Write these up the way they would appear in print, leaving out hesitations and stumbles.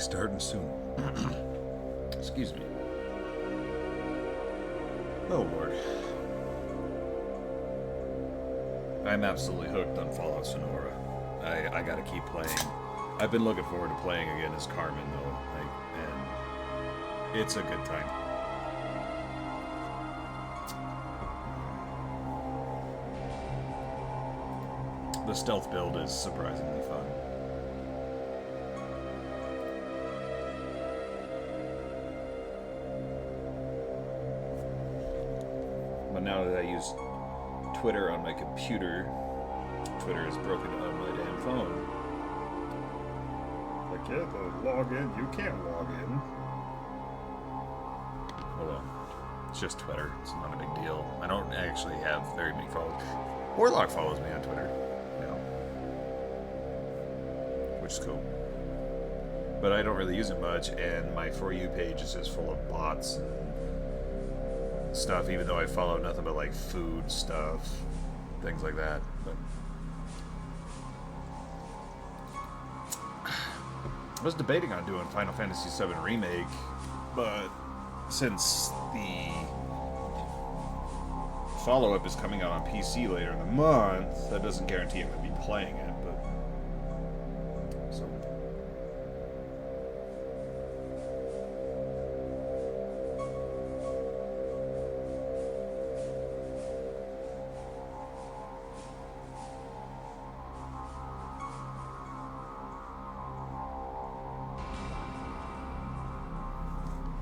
starting soon. Excuse me. Oh, Lord. I'm absolutely hooked on Fallout Sonora. I gotta keep playing. I've been looking forward to playing again as Carmen, though. And it's a good time. The stealth build is surprisingly fun. But now that I use Twitter on my computer, Twitter is broken on my damn phone. I can't log in. You can't log in. Oh well. It's just Twitter. It's not a big deal. I don't actually have very many followers. Warlock follows me on Twitter now, which is cool. But I don't really use it much, and my For You page is just full of bots and stuff, even though I follow nothing but like food stuff, things like that. But I was debating on doing Final Fantasy VII Remake, but since the follow-up is coming out on PC later in the month, that doesn't guarantee I'm going to be playing it, but so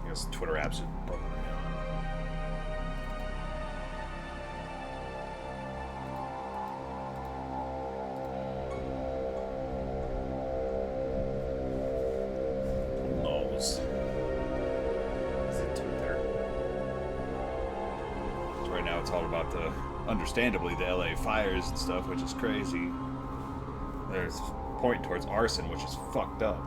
I guess Twitter apps are broken right now. Is it Twitter? So right now it's all about understandably, the LA fires and stuff, which is crazy. There's pointing towards arson, which is fucked up.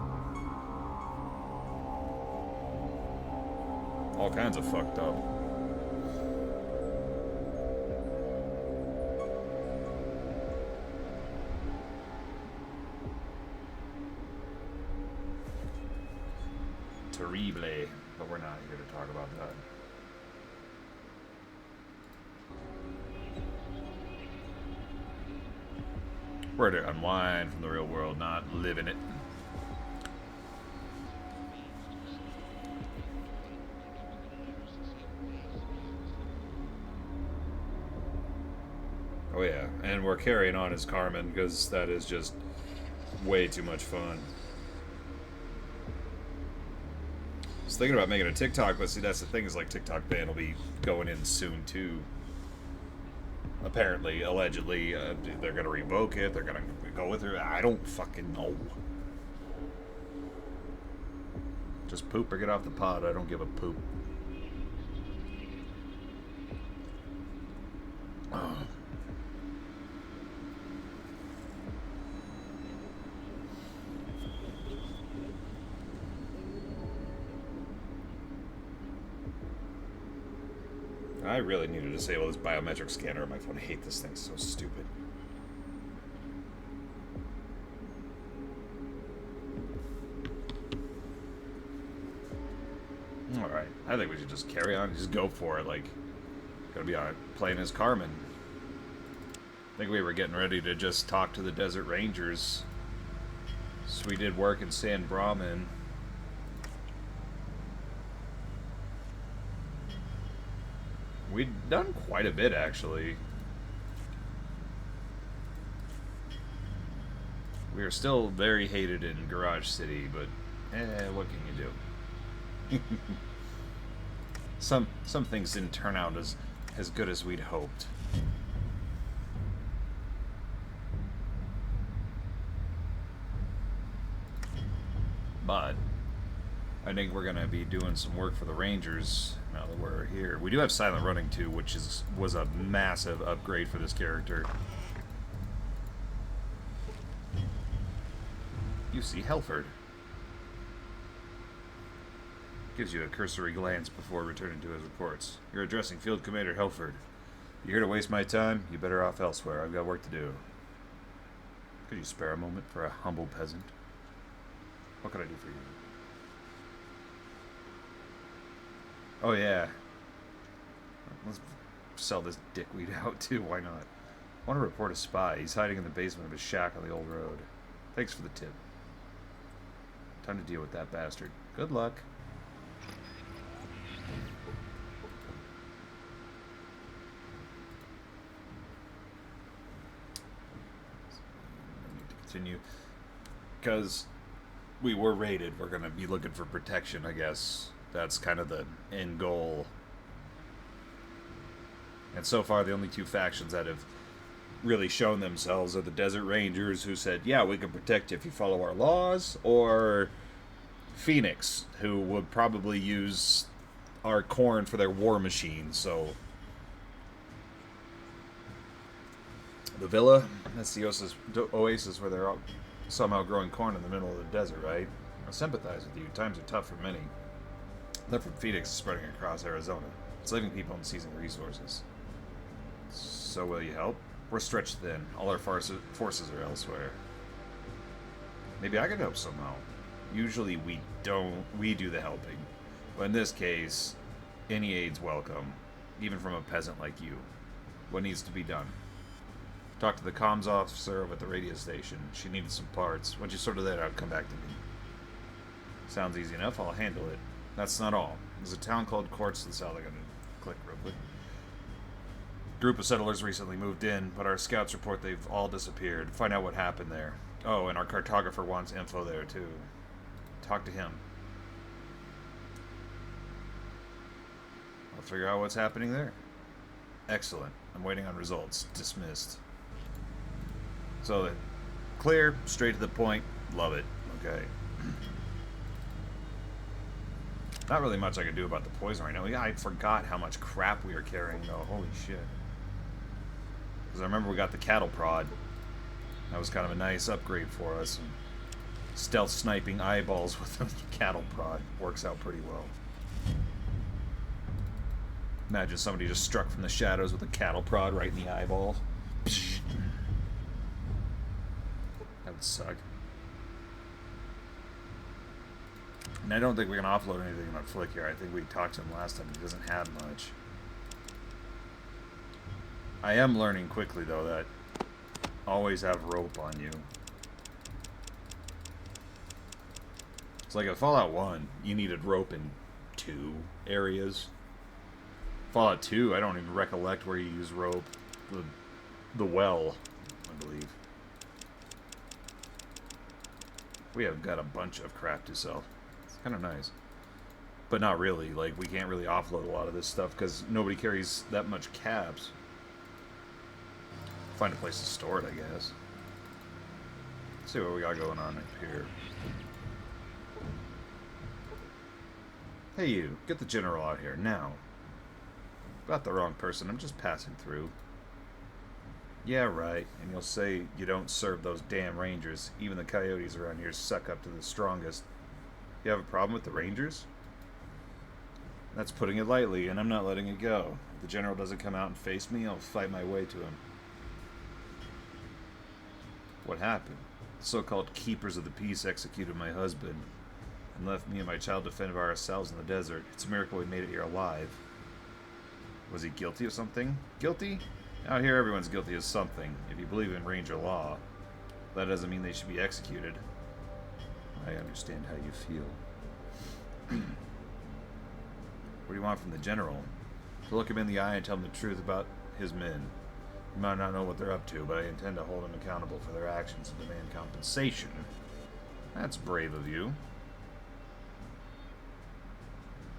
All kinds of fucked up. Terrible, but we're not here to talk about that. We're to unwind from the real world, not live in it. Oh yeah, and we're carrying on as Carmen because that is just way too much fun. I was thinking about making a TikTok, but see, that's the thing, is like TikTok ban will be going in soon too. Apparently, allegedly, they're gonna revoke it. They're gonna go with it. I don't fucking know. Just poop or get off the pod. I don't give a poop. I really need to disable this biometric scanner on my phone. I hate this thing. It's so stupid. Alright. I think we should just carry on and just go for it. Like, gonna be on playing as Carmen. I think we were getting ready to just talk to the Desert Rangers. So we did work in San Brahman. We'd done quite a bit, actually. We are still very hated in Garage City, but what can you do? Some things didn't turn out as good as we'd hoped. But I think we're gonna be doing some work for the Rangers now that we're here. We do have silent running too, which was a massive upgrade for this character. You see Helford. Gives you a cursory glance before returning to his reports. You're addressing Field Commander Helford. You here to waste my time? You better off elsewhere. I've got work to do. Could you spare a moment for a humble peasant? What can I do for you? Oh, yeah. Let's sell this dickweed out, too. Why not? I want to report a spy. He's hiding in the basement of his shack on the old road. Thanks for the tip. Time to deal with that bastard. Good luck. I need to continue. Because we were raided, we're going to be looking for protection, I guess. That's kind of the end goal. And so far, the only two factions that have really shown themselves are the Desert Rangers, who said, yeah, we can protect you if you follow our laws, or Phoenix, who would probably use our corn for their war machine. So the villa, that's the oasis where they're somehow growing corn in the middle of the desert, right? I sympathize with you. Times are tough for many. Left from Phoenix is spreading across Arizona. It's leaving people and seizing resources. So will you help? We're stretched thin. All our forces are elsewhere. Maybe I could help somehow. Usually we don't. We do the helping. But in this case, any aid's welcome. Even from a peasant like you. What needs to be done? Talk to the comms officer over at the radio station. She needed some parts. Once you sorted that out, come back to me. Sounds easy enough. I'll handle it. That's not all. There's a town called Quartz to the south. I'm going to click real quick. Group of settlers recently moved in, but our scouts report they've all disappeared. Find out what happened there. Oh, and our cartographer wants info there, too. Talk to him. I'll figure out what's happening there. Excellent. I'm waiting on results. Dismissed. So, clear, straight to the point. Love it. Okay. Not really much I can do about the poison right now. Yeah, I forgot how much crap we were carrying, though. Holy shit. Because I remember we got the cattle prod. That was kind of a nice upgrade for us. And stealth sniping eyeballs with the cattle prod works out pretty well. Imagine somebody just struck from the shadows with a cattle prod right in the eyeball. That would suck. And I don't think we can offload anything about Flick here. I think we talked to him last time. He doesn't have much. I am learning quickly, though, that always have rope on you. It's like in Fallout 1, you needed rope in 2 areas. Fallout 2, I don't even recollect where you use rope. The well, I believe. We have got a bunch of crap to sell. It's kind of nice. But not really. Like, we can't really offload a lot of this stuff because nobody carries that much caps. Find a place to store it, I guess. Let's see what we got going on up here. Hey you, get the general out here, now. Got the wrong person, I'm just passing through. Yeah, right, and you'll say you don't serve those damn rangers. Even the coyotes around here suck up to the strongest. You have a problem with the rangers? That's putting it lightly, and I'm not letting it go. If the general doesn't come out and face me, I'll fight my way to him. What happened? The so-called keepers of the peace executed my husband and left me and my child to fend for ourselves in the desert. It's a miracle we made it here alive. Was he guilty of something? Guilty? Out here everyone's guilty of something, if you believe in ranger law. That doesn't mean they should be executed. I understand how you feel. What do you want from the general? To look him in the eye and tell him the truth about his men. You might not know what they're up to, but I intend to hold them accountable for their actions and demand compensation. That's brave of you.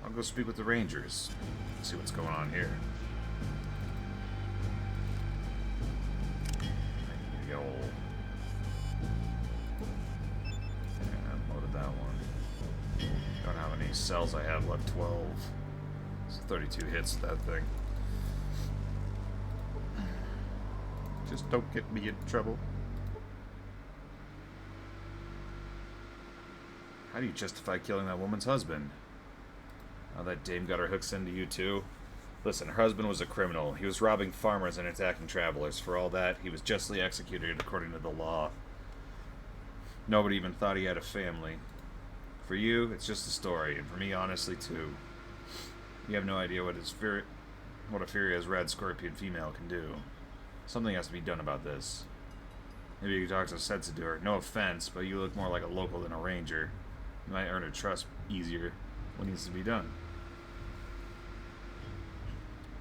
I'll go speak with the rangers. See what's going on here. There you go. Yeah, loaded that one. Don't know how many cells I have left. 12. It's 32 hits that thing. Just don't get me in trouble. How do you justify killing that woman's husband? Oh, that dame got her hooks into you too? Listen, her husband was a criminal. He was robbing farmers and attacking travelers. For all that, he was justly executed according to the law. Nobody even thought he had a family. For you, it's just a story, and for me, honestly, too. You have no idea what what a furious red scorpion female can do. Something has to be done about this. Maybe you could talk to Setsu to her. No offense, but you look more like a local than a ranger. You might earn her trust easier. What needs to be done?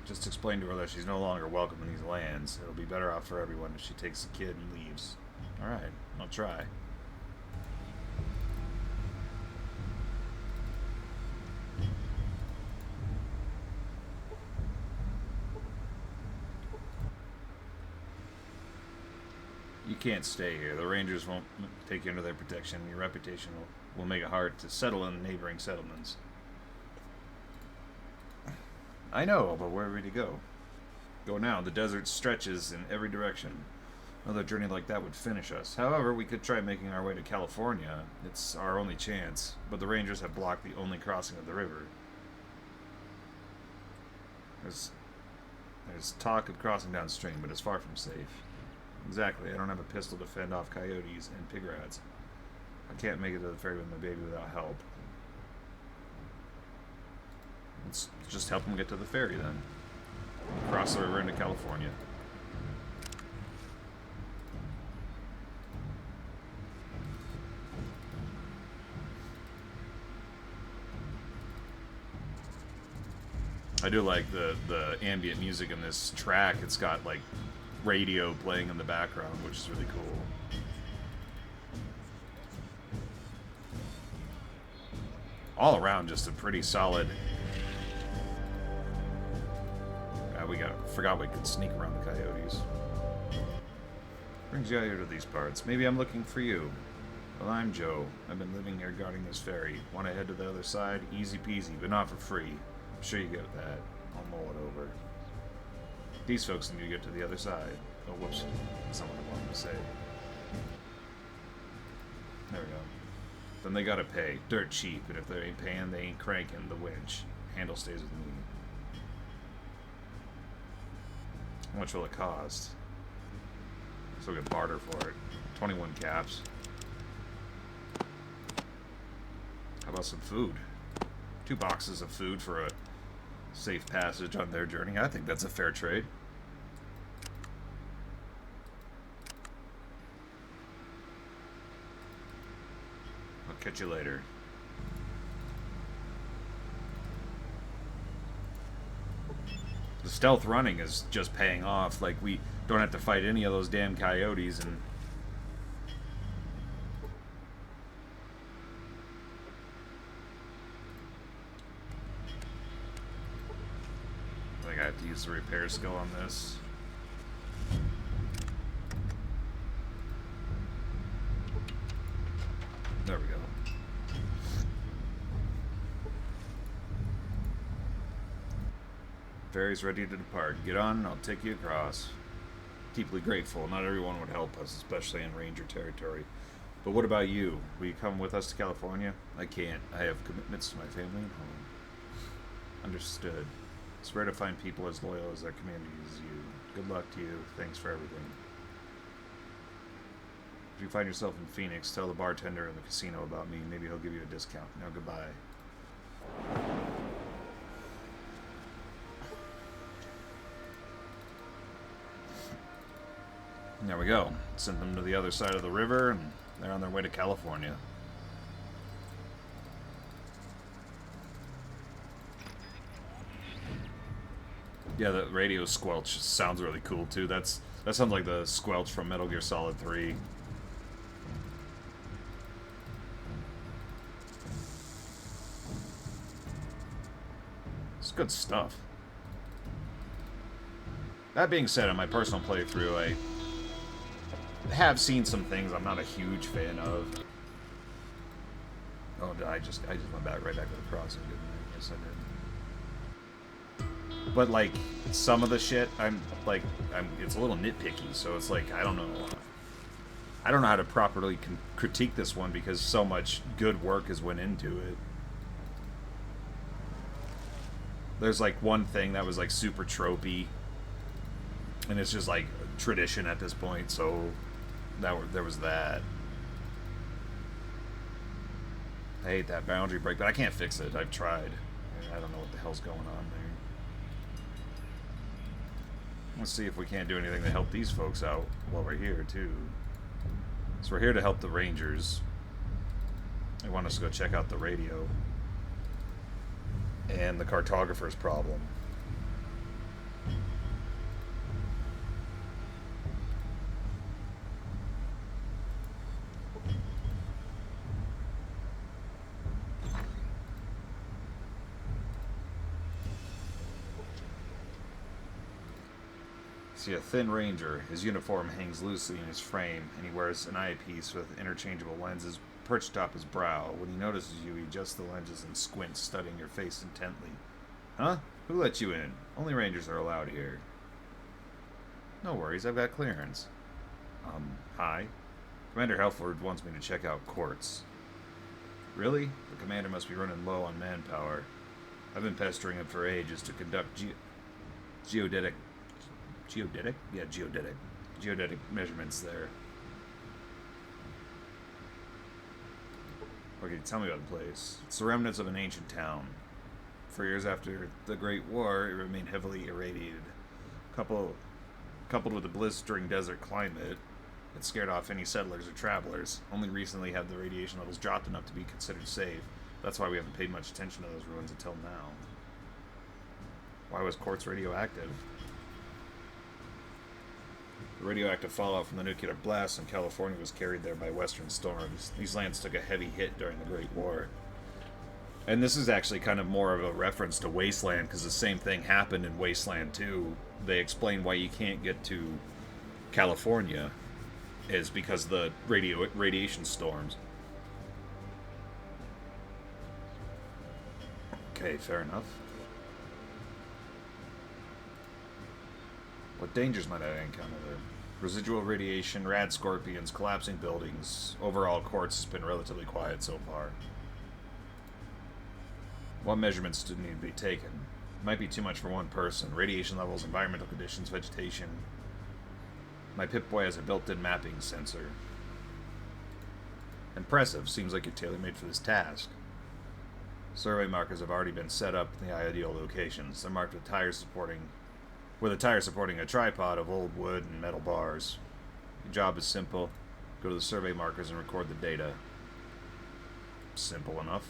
Just explain to her that she's no longer welcome in these lands. It'll be better off for everyone if she takes the kid and leaves. Alright, I'll try. You can't stay here. The Rangers won't take you under their protection. Your reputation will make it hard to settle in the neighboring settlements. I know, but where are we to go? Go now. The desert stretches in every direction. Another journey like that would finish us. However, we could try making our way to California. It's our only chance. But the Rangers have blocked the only crossing of the river. There's talk of crossing downstream, but it's far from safe. Exactly. I don't have a pistol to fend off coyotes and pig rats. I can't make it to the ferry with my baby without help. Let's just help him get to the ferry then. Cross the river into California. I do like the ambient music in this track. It's got like radio playing in the background, which is really cool. All around, just a pretty solid. Forgot we could sneak around the coyotes. Brings you out here to these parts. Maybe I'm looking for you. Well, I'm Joe. I've been living here guarding this ferry. Want to head to the other side? Easy peasy, but not for free. I'm sure you get that. I'll mull it over. These folks need to get to the other side. Oh, whoops. That's not what I wanted to say. There we go. Then they gotta pay. Dirt cheap, and if they ain't paying, they ain't cranking the winch. Handle stays with me. How much will it cost? So we can barter for it. 21 caps. How about some food? 2 boxes of food for a safe passage on their journey. I think that's a fair trade. I'll catch you later. The stealth running is just paying off. Like, we don't have to fight any of those damn coyotes, and I think I have to use the repair skill on this. There we go. Ferry's ready to depart. Get on and I'll take you across. Deeply grateful. Not everyone would help us, especially in Ranger territory. But what about you? Will you come with us to California? I can't. I have commitments to my family and home. Understood. It's rare to find people as loyal as their community as you. Good luck to you. Thanks for everything. If you find yourself in Phoenix, tell the bartender in the casino about me. Maybe he'll give you a discount. Now goodbye. There we go. Sent them to the other side of the river, and they're on their way to California. Yeah, the radio squelch sounds really cool too. That sounds like the squelch from Metal Gear Solid 3. It's good stuff. That being said, on my personal playthrough, I have seen some things I'm not a huge fan of. Oh, I just went right back to the crossing, didn't I? Yes, I did. But like some of the shit, it's a little nitpicky. So it's like I don't know how to properly critique this one because so much good work has went into it. There's like one thing that was like super tropey, and it's just like tradition at this point. So there was that. I hate that boundary break, but I can't fix it. I've tried. I don't know what the hell's going on there. Let's see if we can't do anything to help these folks out while we're here, too. So we're here to help the Rangers. They want us to go check out the radio. And the cartographer's problem. See a thin ranger. His uniform hangs loosely in his frame, and he wears an eyepiece with interchangeable lenses perched atop his brow. When he notices you, he adjusts the lenses and squints, studying your face intently. Huh? Who let you in? Only rangers are allowed here. No worries, I've got clearance. Hi? Commander Helford wants me to check out Quartz. Really? The commander must be running low on manpower. I've been pestering him for ages to conduct geodetic measurements there. Okay, tell me about the place. It's the remnants of an ancient town. For years after the Great War, it remained heavily irradiated. Coupled with the blistering desert climate, it scared off any settlers or travelers. Only recently have the radiation levels dropped enough to be considered safe. That's why we haven't paid much attention to those ruins until now. Why was Quartz radioactive? The radioactive fallout from the nuclear blast in California was carried there by western storms. These lands took a heavy hit during the Great War. And this is actually kind of more of a reference to Wasteland, because the same thing happened in Wasteland 2. They explain why you can't get to California is because of the radiation storms. Okay, fair enough. What dangers might I encounter there? Residual radiation, rad scorpions, collapsing buildings. Overall, Quartz has been relatively quiet so far. What measurements do need to be taken? Might be too much for one person. Radiation levels, environmental conditions, vegetation. My Pip-Boy has a built-in mapping sensor. Impressive. Seems like you're tailor-made for this task. Survey markers have already been set up in the ideal locations. They're marked with a tire supporting a tripod of old wood and metal bars. Your job is simple. Go to the survey markers and record the data. Simple enough.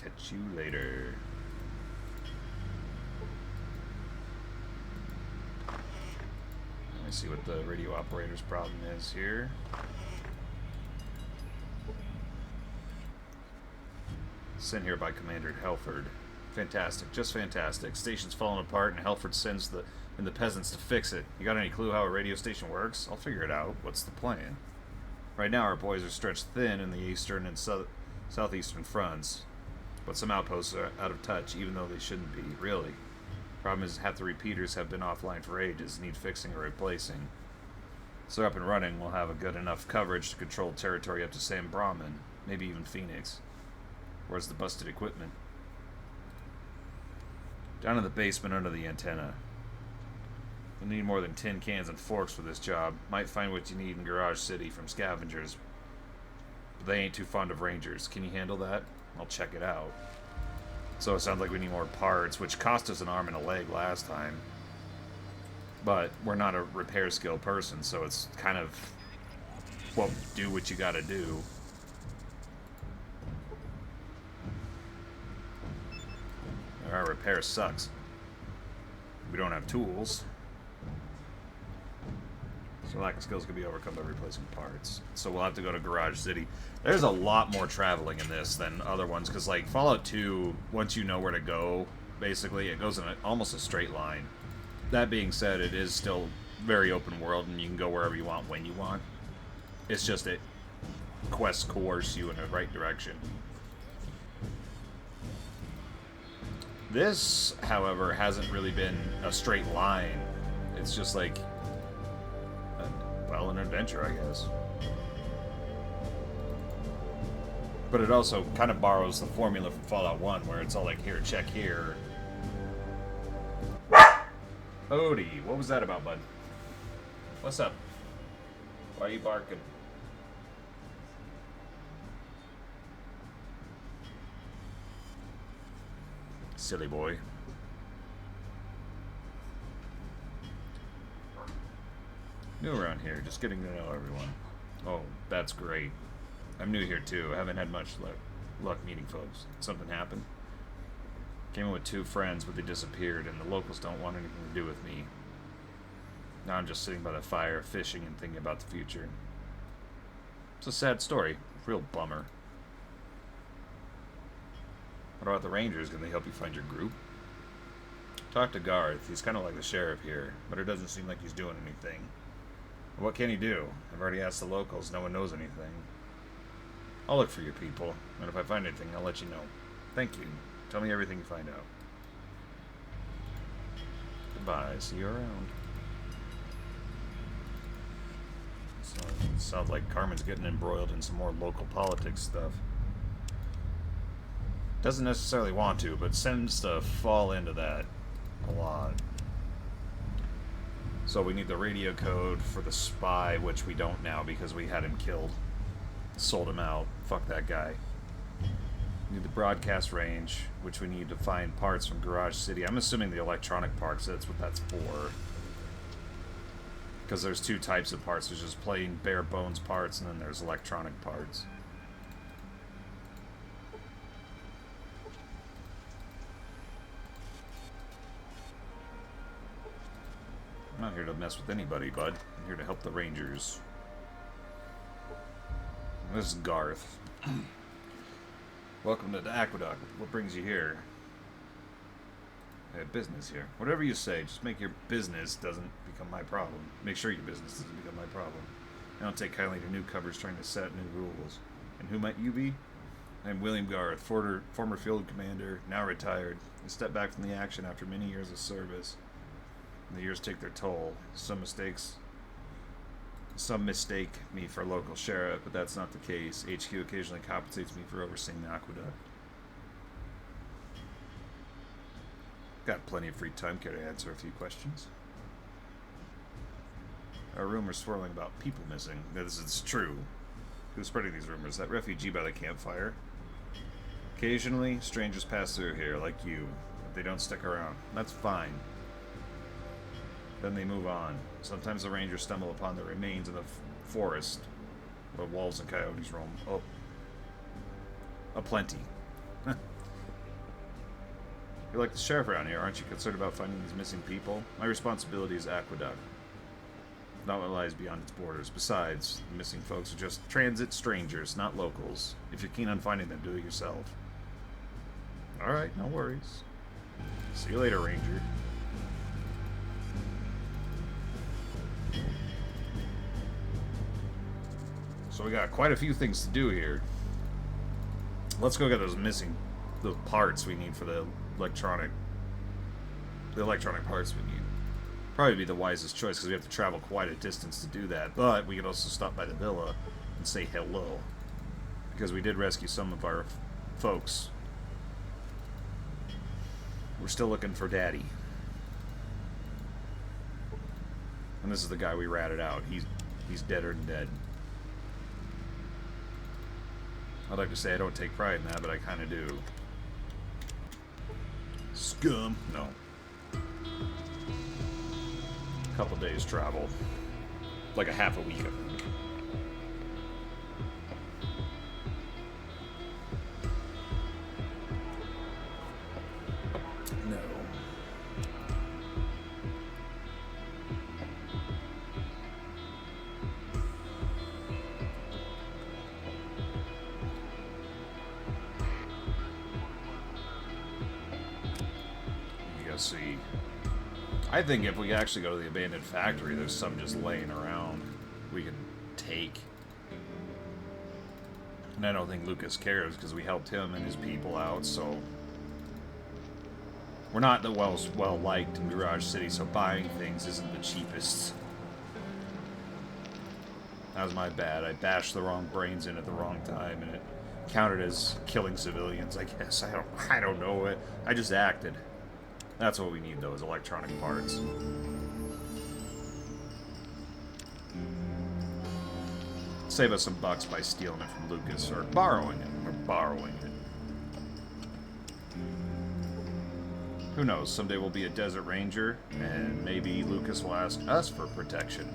Catch you later. Let me see what the radio operator's problem is here. Sent here by Commander Helford. Fantastic, just fantastic. Station's falling apart, and Helford sends the peasants to fix it. You got any clue how a radio station works? I'll figure it out. What's the plan? Right now, our boys are stretched thin in the eastern and southeastern fronts, but some outposts are out of touch, even though they shouldn't be. Really. Problem is, half the repeaters have been offline for ages, need fixing or replacing. So up and running, we'll have a good enough coverage to control territory up to San Brahman, maybe even Phoenix. Where's the busted equipment? Down in the basement under the antenna. You'll need more than tin cans and forks for this job. Might find what you need in Garage City from scavengers. But they ain't too fond of rangers. Can you handle that? I'll check it out. So it sounds like we need more parts, which cost us an arm and a leg last time. But we're not a repair skill person, so it's kind of, well, do what you gotta do. Our repair sucks. We don't have tools. So lack of skills can be overcome by replacing parts. So we'll have to go to Garage City. There's a lot more traveling in this than other ones, because like Fallout 2, once you know where to go, basically, it goes in almost a straight line. That being said, it is still very open world, and you can go wherever you want when you want. It's just that quests coerce you in the right direction. This, however, hasn't really been a straight line. It's just like, well, an adventure, I guess. But it also kind of borrows the formula from Fallout 1, where it's all like, here, check here. Odie, what was that about, bud? What's up? Why are you barking? silly boy. New around here, just getting to know everyone. Oh, that's great. I'm new here too. I haven't had much luck meeting folks. Something happened? Came in with 2 friends, but they disappeared, and the locals don't want anything to do with me. Now I'm just sitting by the fire, fishing and thinking about the future. It's a sad story. Real bummer. What about the Rangers? Can they help you find your group? Talk to Garth. He's kind of like the sheriff here, but it doesn't seem like he's doing anything. What can he do? I've already asked the locals. No one knows anything. I'll look for your people, and if I find anything, I'll let you know. Thank you. Tell me everything you find out. Goodbye. See you around. So, it sounds like Carmen's getting embroiled in some more local politics stuff. Doesn't necessarily want to, but seems to fall into that a lot. So we need the radio code for the spy, which we don't now because we had him killed. Sold him out. Fuck that guy. We need the broadcast range, which we need to find parts from Garage City. I'm assuming the electronic parts, that's what that's for. Because there's 2 types of parts. There's just plain bare bones parts, and then there's electronic parts. I'm not here to mess with anybody, bud. I'm here to help the Rangers. This is Garth. Welcome to the Aqueduct. What brings you here? I have business here. Whatever you say, just make your business doesn't become my problem. Make sure your business doesn't become my problem. I don't take kindly to newcomers trying to set new rules. And who might you be? I'm William Garth, former field commander, now retired. I stepped back from the action after many years of service. And the years take their toll. Some mistake me for a local sheriff, but that's not the case. HQ occasionally compensates me for overseeing the aqueduct. Got plenty of free time here to answer a few questions. There are rumors swirling about people missing. This is true. Who's spreading these rumors? That refugee by the campfire? Occasionally, strangers pass through here, like you. But they don't stick around. That's fine. Then they move on. Sometimes the rangers stumble upon the remains of the forest, where wolves and coyotes roam. Oh. Aplenty. You're like the sheriff around here. Aren't you concerned about finding these missing people? My responsibility is Aqueduct. Not what lies beyond its borders. Besides, the missing folks are just transit strangers, not locals. If you're keen on finding them, do it yourself. Alright, no worries. See you later, Ranger. So we got quite a few things to do here. Let's go get those the parts we need for the electronic parts we need. Probably be the wisest choice because we have to travel quite a distance to do that. But we could also stop by the villa and say hello, because we did rescue some of our folks. We're still looking for Daddy. And this is the guy we ratted out. He's deader than dead. I'd like to say I don't take pride in that, but I kind of do. Scum. No. Couple days travel. Like a half a week, I think. No. See, I think if we actually go to the abandoned factory, there's some just laying around we can take. And I don't think Lucas cares because we helped him and his people out, so we're not the well liked in Garage City, so buying things isn't the cheapest. That was my bad. I bashed the wrong brains in at the wrong time, and it counted as killing civilians, I guess. I don't know it. I just acted. That's what we need, though, is electronic parts. Save us some bucks by stealing it from Lucas, or borrowing it. Who knows? Someday we'll be a desert ranger, and maybe Lucas will ask us for protection.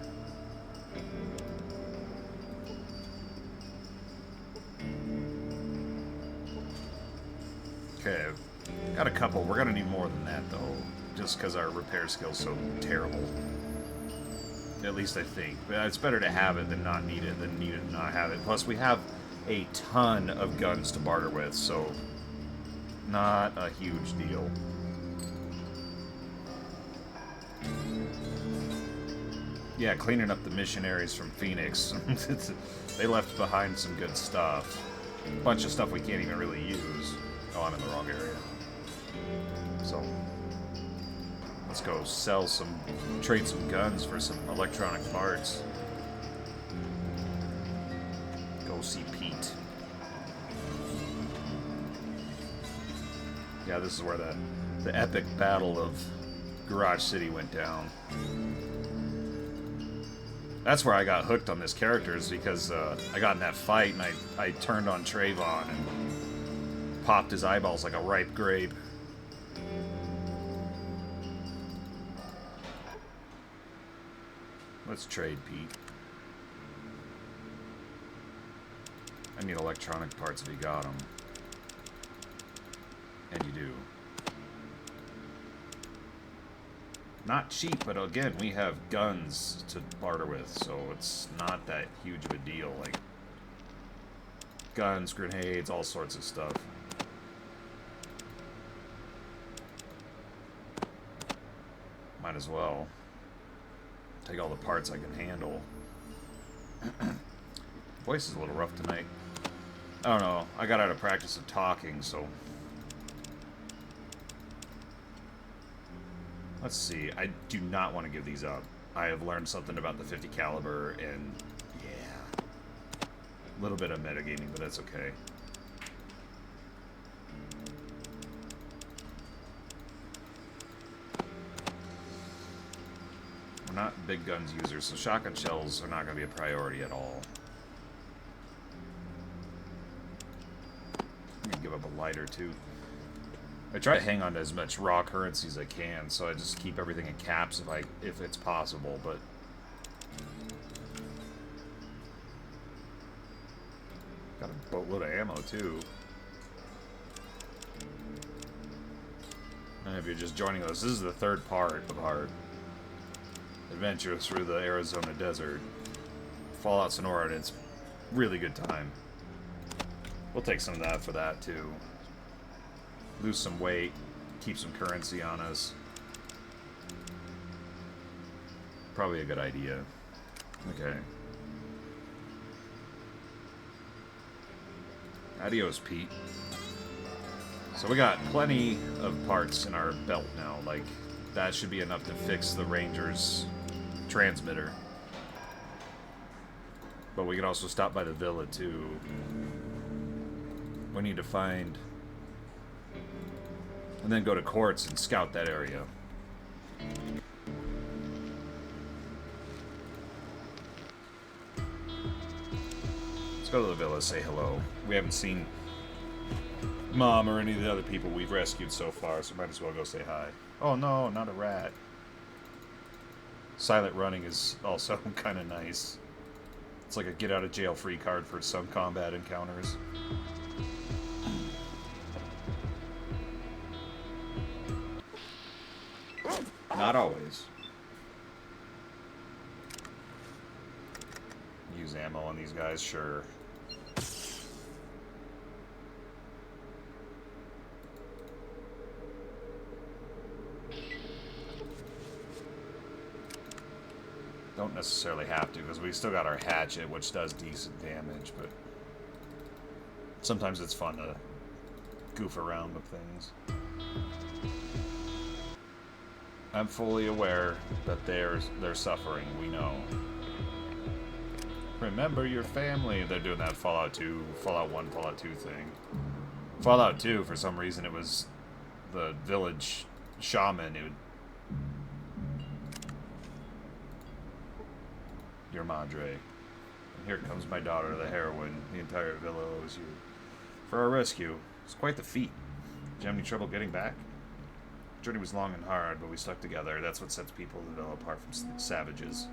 Okay, got a couple. We're gonna need more than that, though, just because our repair skill's so terrible. At least I think. But it's better to have it than not need it, than need it and not have it. Plus, we have a ton of guns to barter with, so not a huge deal. Yeah, cleaning up the missionaries from Phoenix. They left behind some good stuff. A bunch of stuff we can't even really use. Oh, I'm in the wrong area. So, let's go sell some, trade some guns for some electronic parts. Go see Pete. Yeah, this is where the epic battle of Garage City went down. That's where I got hooked on this character, is because I got in that fight and I turned on Trayvon and popped his eyeballs like a ripe grape. Let's trade, Pete. I need electronic parts if you got them. And you do. Not cheap, but again, we have guns to barter with, so it's not that huge of a deal. Like, guns, grenades, all sorts of stuff. Might as well take all the parts I can handle. Voice is a little rough tonight. I don't know. I got out of practice of talking, so... Let's see. I do not want to give these up. I have learned something about the 50 caliber, and yeah, a little bit of metagaming, but that's okay. We're not big guns users, so shotgun shells are not going to be a priority at all. I'm going to give up a lighter, too. I try to hang on to as much raw currency as I can, so I just keep everything in caps if it's possible, but... Got a boatload of ammo, too. And if you're just joining us, this is the third part of our adventure through the Arizona desert. Fallout Sonora, and it's really good time. We'll take some of that for that, too. Lose some weight, keep some currency on us. Probably a good idea. Okay. Adios, Pete. So we got plenty of parts in our belt now. Like, that should be enough to fix the Ranger's transmitter. But we can also stop by the villa, too. We need to find... And then go to Quartz and scout that area. Let's go to the villa, say hello. We haven't seen Mom or any of the other people we've rescued so far, so might as well go say hi. Oh no, not a rat. Silent running is also kind of nice. It's like a get-out-of-jail-free card for some combat encounters. Not always. Use ammo on these guys, sure. Don't necessarily have to, because we still got our hatchet, which does decent damage, but sometimes it's fun to goof around with things. I'm fully aware that they're suffering, we know. Remember your family. They're doing that Fallout 2, Fallout 1, Fallout 2 thing. Fallout 2, for some reason, it was the village shaman who... Your madre. And here comes my daughter, the heroine. The entire villa owes you for our rescue. It's quite the feat. Did you have any trouble getting back? journey was long and hard, but we stuck together. That's what sets people of the Vale apart from savages.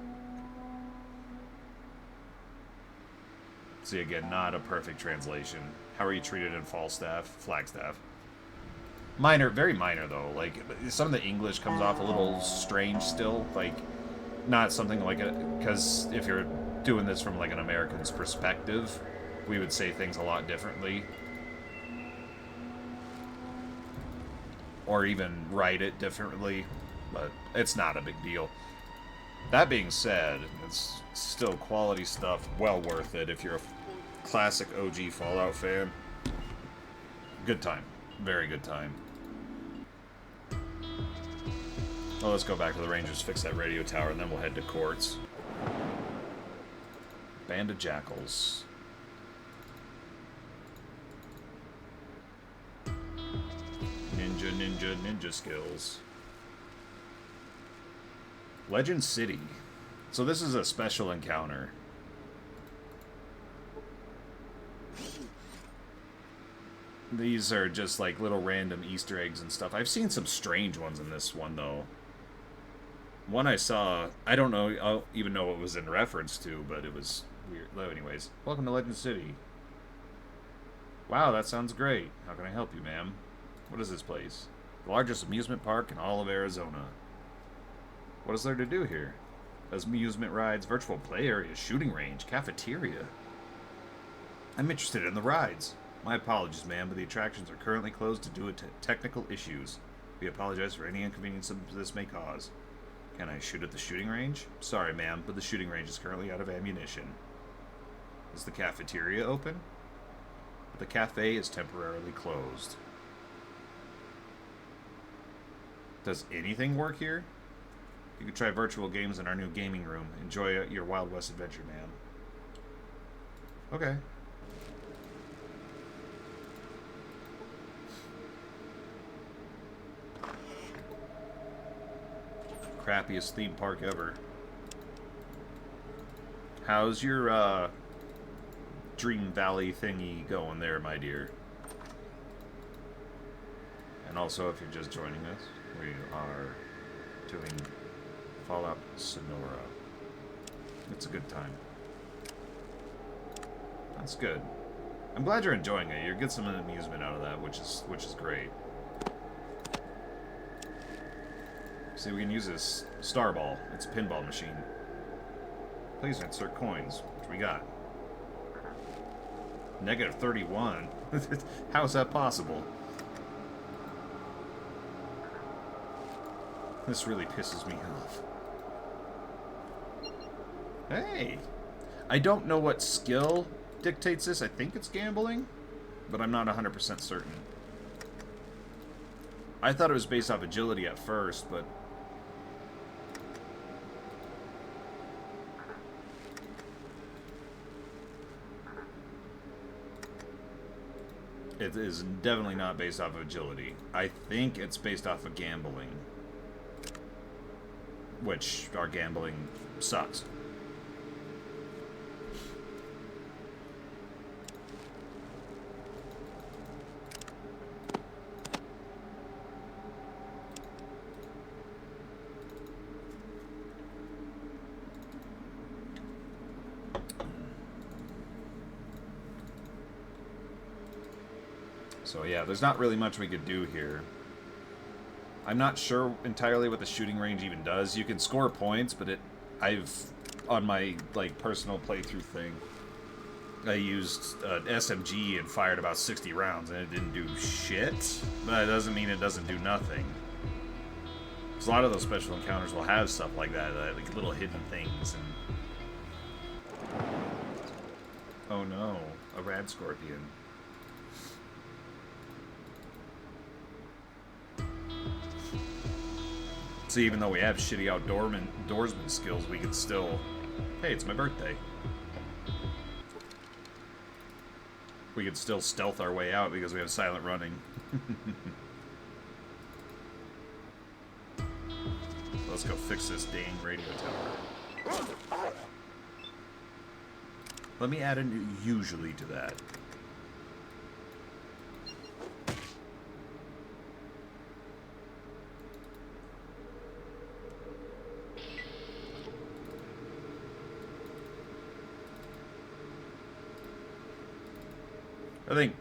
See, again, not a perfect translation. How are you treated in Falstaff? Flagstaff. Minor, very minor, though. Like, some of the English comes off a little strange still. Like, not something like a... Because if you're doing this from, like, an American's perspective, we would say things a lot differently. Or even write it differently. But it's not a big deal. That being said, it's still quality stuff, well worth it if you're a classic OG Fallout fan. Good time. Very good time. Well, let's go back to the Rangers, fix that radio tower, and then we'll head to Quartz. Band of Jackals. Ninja skills. Legend City. So this is a special encounter. These are just like little random Easter eggs and stuff. I've seen some strange ones in this one, though. One I saw, I don't know, I don't even know what it was in reference to, but it was weird. Well, anyways, welcome to Legend City. Wow, that sounds great. How can I help you, ma'am? What is this place? The largest amusement park in all of Arizona. What is there to do here? Amusement rides, virtual play area, shooting range, cafeteria. I'm interested in the rides. My apologies, ma'am, but the attractions are currently closed due to technical issues. We apologize for any inconvenience this may cause. Can I shoot at the shooting range? Sorry, ma'am, but the shooting range is currently out of ammunition. Is the cafeteria open? But the cafe is temporarily closed. Does anything work here? You can try virtual games in our new gaming room. Enjoy your Wild West adventure, ma'am. Okay. Crappiest theme park ever. How's your Dream Valley thingy going there, my dear? And also, if you're just joining us, we are doing Fallout Sonora. It's a good time. That's good. I'm glad you're enjoying it. You get some amusement out of that, which is great. See, we can use this star ball. It's a pinball machine. Please insert coins. What we got? Negative 31. How is that possible? This really pisses me off. Hey! I don't know what skill dictates this. I think it's gambling, but I'm not 100% certain. I thought it was based off agility at first, but... it is definitely not based off of agility. I think it's based off of gambling. Which, our gambling sucks. So yeah, there's not really much we could do here. I'm not sure entirely what the shooting range even does. You can score points, but on my like personal playthrough thing, I used an SMG and fired about 60 rounds, and it didn't do shit. But it doesn't mean it doesn't do nothing. Because a lot of those special encounters will have stuff like that, like little hidden things. And oh no, a rad scorpion. So even though we have shitty outdoorsman skills, we can still... Hey, it's my birthday. We can still stealth our way out because we have silent running. Let's go fix this dang radio tower. Let me add a new usually to that. I think,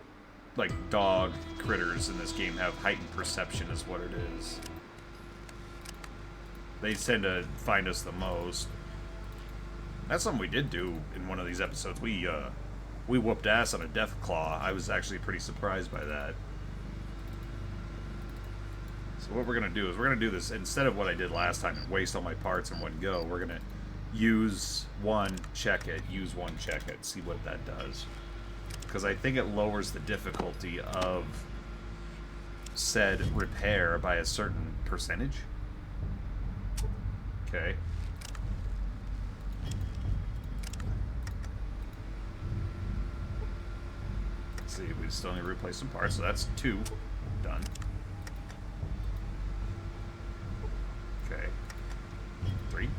like, dog critters in this game have heightened perception is what it is. They tend to find us the most. That's something we did do in one of these episodes. We whooped ass on a death claw. I was actually pretty surprised by that. So what we're going to do is we're going to do this instead of what I did last time and waste all my parts in one go. We're going to use one, check it, use one, check it, see what that does. Because I think it lowers the difficulty of said repair by a certain percentage. Okay. Let's see, we still need to replace some parts, so that's 2 done. Okay. 3.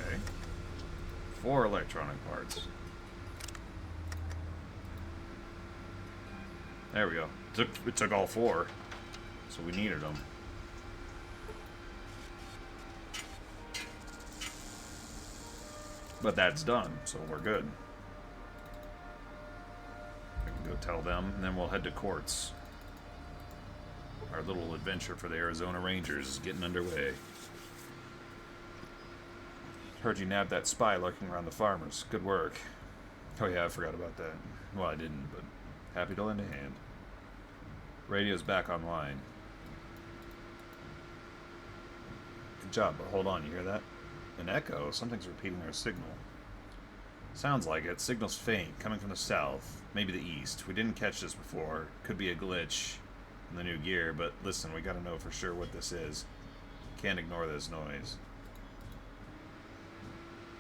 Okay. 4 electronic parts. There we go. It took all 4, so we needed them. But that's done, so we're good. I can go tell them, and then we'll head to courts. Our little adventure for the Arizona Rangers is getting underway. Heard you nabbed that spy lurking around the farmers. Good work. Oh yeah, I forgot about that. Well, I didn't, but happy to lend a hand. Radio's back online. Good job, but hold on, you hear that? An echo? Something's repeating our signal. Sounds like it. Signal's faint, coming from the south. Maybe the east. We didn't catch this before. Could be a glitch in the new gear, but listen, we gotta know for sure what this is. Can't ignore this noise.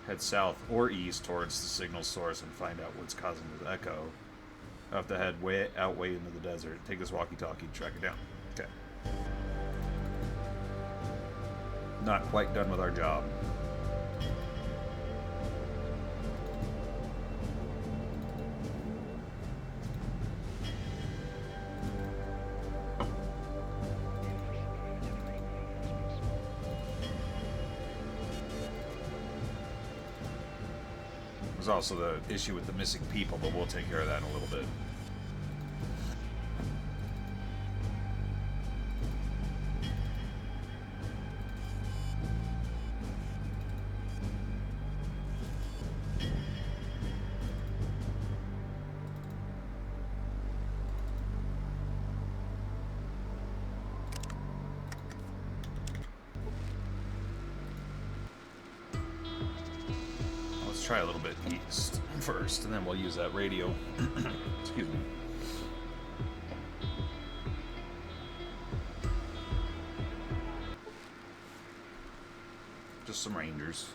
Head south or east towards the signal source and find out what's causing the echo. I'll have to head way into the desert. Take this walkie-talkie, track it down. Okay. Not quite done with our job. There's also the issue with the missing people, but we'll take care of that in a little bit. Try a little bit east first, and then we'll use that radio. Excuse me. Just some rangers.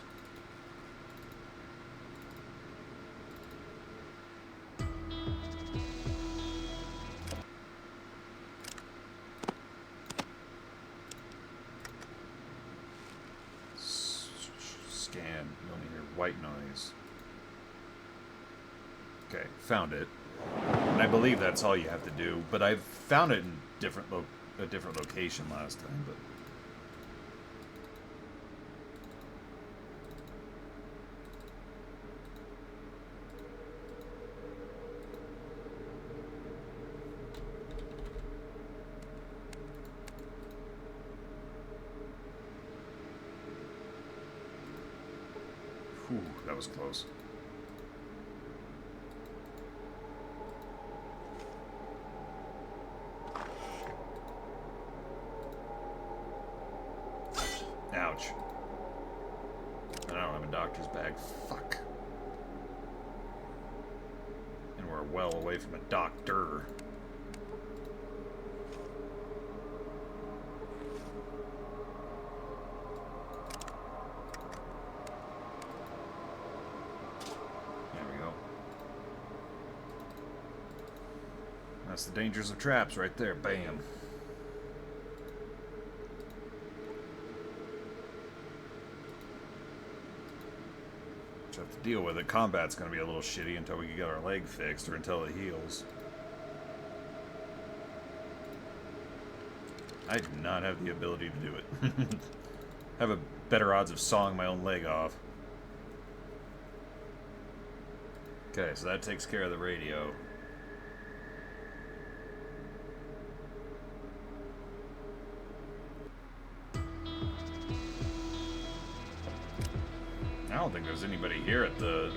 Scan. You only hear white noise. Okay, found it. And I believe that's all you have to do. But I've found it in a different location last time. But whew, that was close. Ouch. I don't have a doctor's bag. Fuck. And we're well away from a doctor. There we go. That's the dangers of traps right there. Bam. Have to deal with it. Combat's going to be a little shitty until we can get our leg fixed or until it heals. I do not have the ability to do it. Have a better odds of sawing my own leg off. Okay, so that takes care of the radio. I don't think there's anybody here at the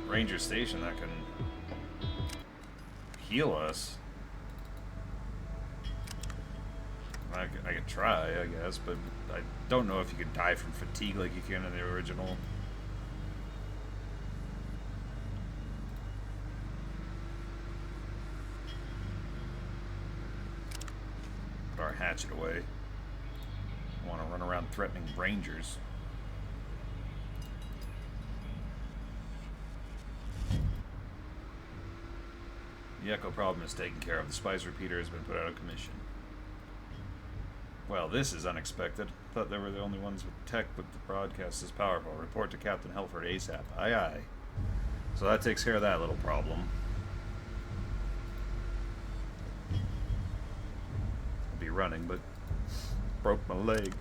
ranger station that can heal us. I could try, I guess, but I don't know if you could die from fatigue like you can in the original. Put our hatchet away. I want to run around threatening rangers. The echo problem is taken care of. The spice repeater has been put out of commission. Well, this is unexpected. Thought they were the only ones with tech, but the broadcast is powerful. Report to Captain Helford ASAP. Aye, aye. So that takes care of that little problem. I'll be running, but broke my leg.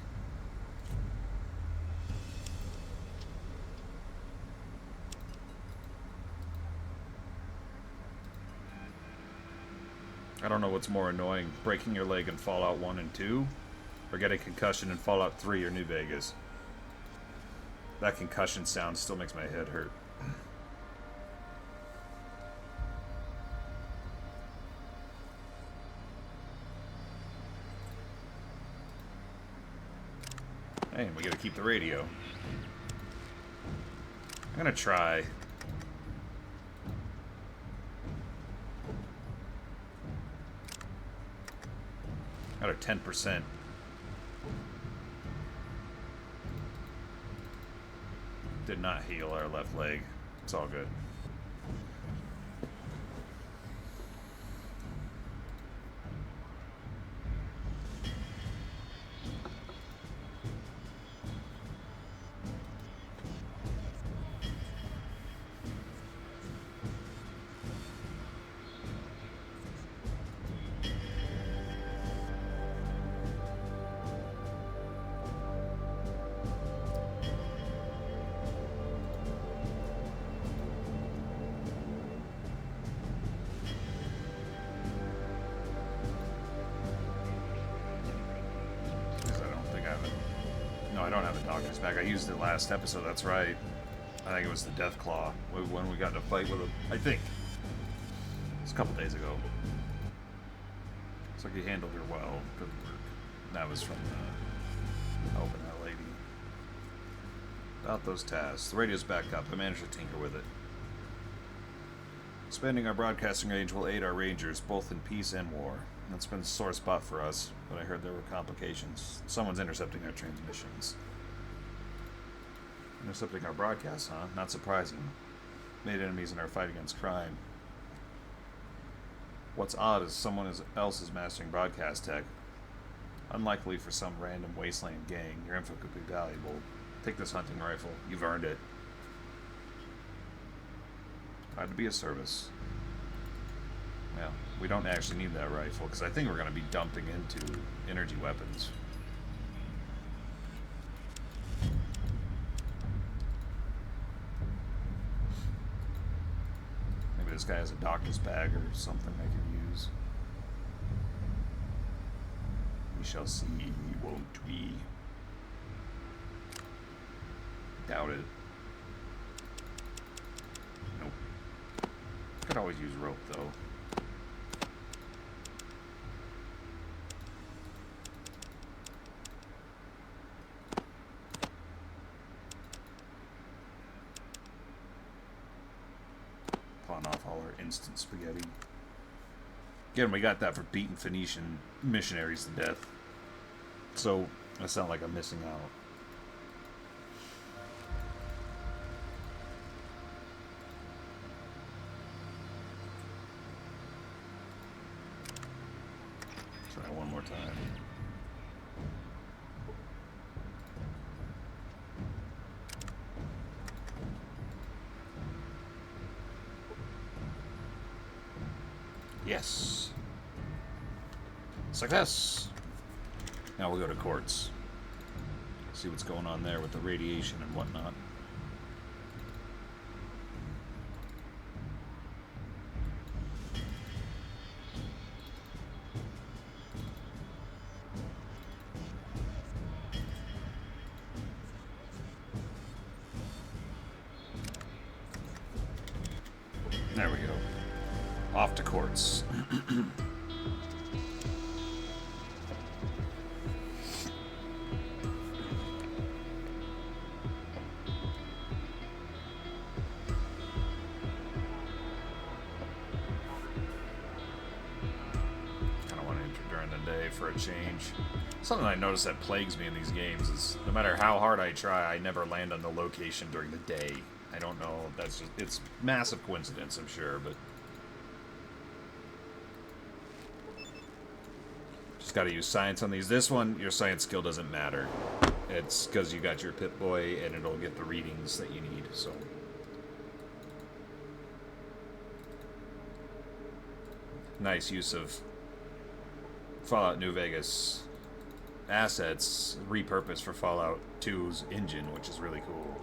I don't know what's more annoying, breaking your leg in Fallout 1 and 2, or getting concussion in Fallout 3 or New Vegas. That concussion sound still makes my head hurt. Hey, and we gotta keep the radio. I'm gonna try. Got our 10%. Did not heal our left leg. It's all good. I don't have a doctor's bag. I used it last episode, that's right. I think it was the Death Claw when we got in a fight with him. I think. It was a couple days ago. Looks like he handled her well. Good work. That was from helping that lady. About those tasks. The radio's back up. I managed to tinker with it. Expanding our broadcasting range will aid our rangers, both in peace and war. That's been a sore spot for us, but I heard there were complications. Someone's intercepting our transmissions. Intercepting our broadcasts, huh? Not surprising. Made enemies in our fight against crime. What's odd is someone else is mastering broadcast tech. Unlikely for some random wasteland gang. Your info could be valuable. Take this hunting rifle. You've earned it. Glad to be of service. Well, we don't actually need that rifle, because I think we're going to be dumping into energy weapons. Maybe this guy has a doctor's bag or something I can use. We shall see, won't we? Doubt it. Nope. Could always use rope, though. Pawn off all our instant spaghetti. Again, we got that for beating Phoenician missionaries to death. So, I sound like I'm missing out. Try one more time. Yes. Success. Now we'll go to courts. See what's going on there with the radiation and whatnot. off to courts. For a change. Something I notice that plagues me in these games is no matter how hard I try, I never land on the location during the day. I don't know, that's just, it's massive coincidence, I'm sure, but just gotta use science on these. This one, your science skill doesn't matter. It's because you got your Pip-Boy and it'll get the readings that you need, so. Nice use of Fallout New Vegas assets repurposed for Fallout 2's engine, which is really cool.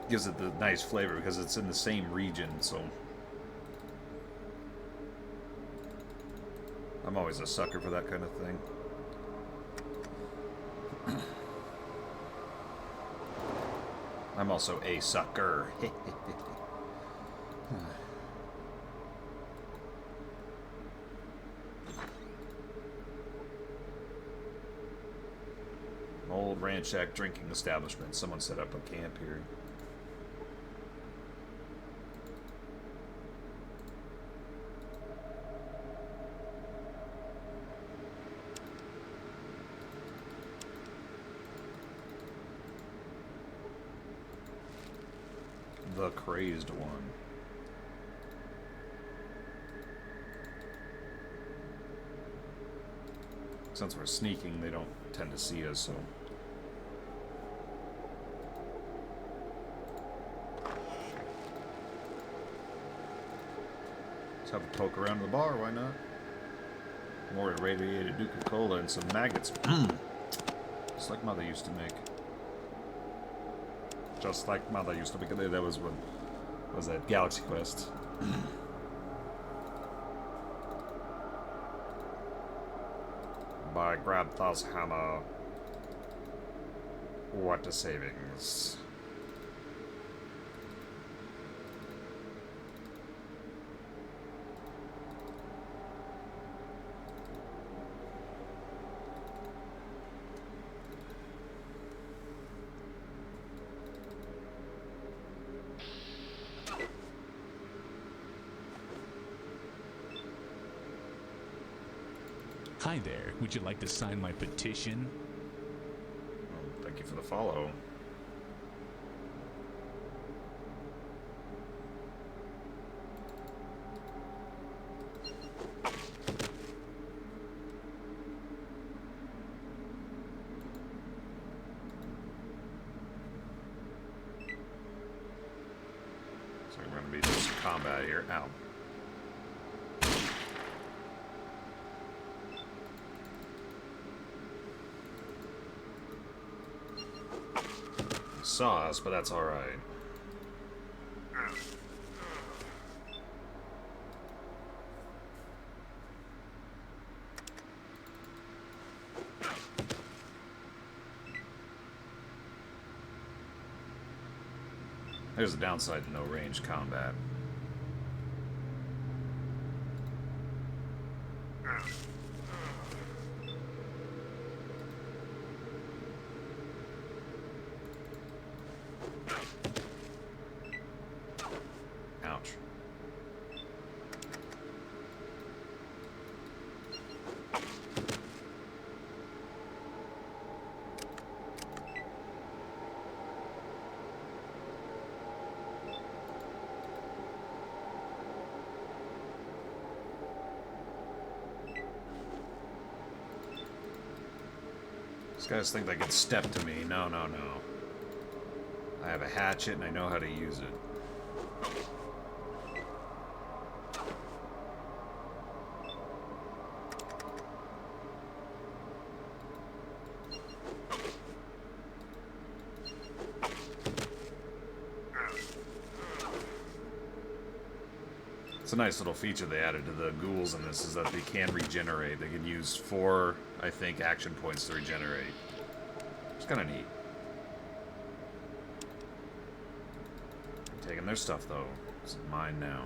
Gives it the nice flavor because it's in the same region, so I'm always a sucker for that kind of thing. I'm also a sucker. Old ranch shack drinking establishment. Someone set up a camp here. The crazed one. Since we're sneaking, they don't tend to see us, so. Let's have a poke around the bar, why not? More irradiated Nuka Cola and some maggots. Just like Mother used to make. Just like Mother used to make. That was what was that? Galaxy Quest. By Grabthar's hammer. What a savings. Hi there. Would you like to sign my petition? Well, thank you for the follow. So we're going to be doing some combat here. Ow. Saw us, but that's alright. There's a downside to no range combat. Ouch. These guys think they can step to me. No, no, no. I have a hatchet and I know how to use it. It's a nice little feature they added to the ghouls in this, is that they can regenerate. They can use 4, I think, action points to regenerate. It's kind of neat. I'm taking their stuff, though. It's mine now.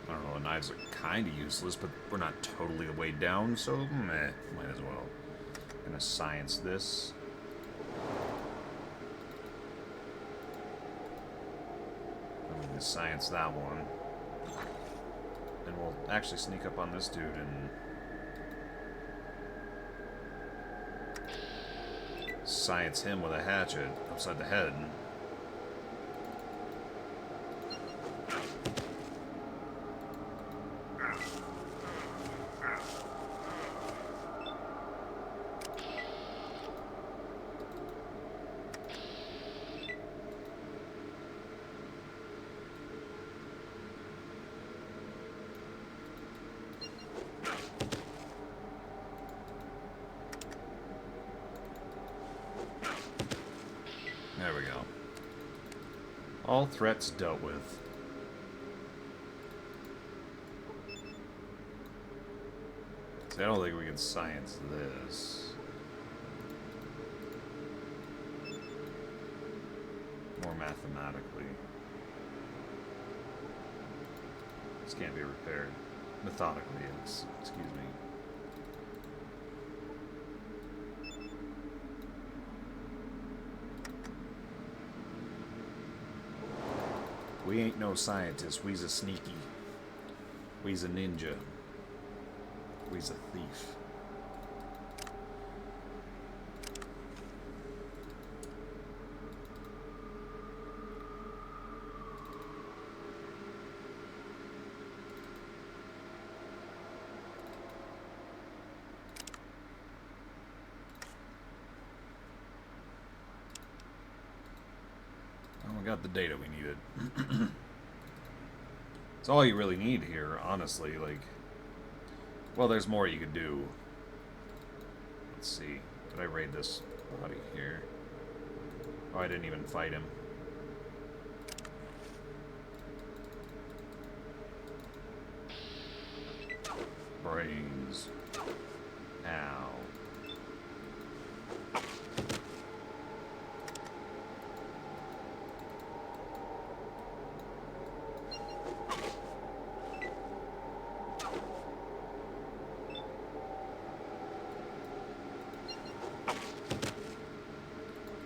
I don't know, the knives are kind of useless, but we're not totally weighed down, so meh, might as well. Gonna science this. I'm gonna science that one. And we'll actually sneak up on this dude and science him with a hatchet upside the head. There we go. All threats dealt with. See, I don't think we can science this. More mathematically. This can't be repaired. Methodically, excuse me. We ain't no scientists. We's a sneaky. We's a ninja. We's a thief. Well, we got the data we needed. It's all you really need here, honestly. Like, well, there's more you could do. Let's see. Did I raid this body here? Oh, I didn't even fight him. Brains. Ow.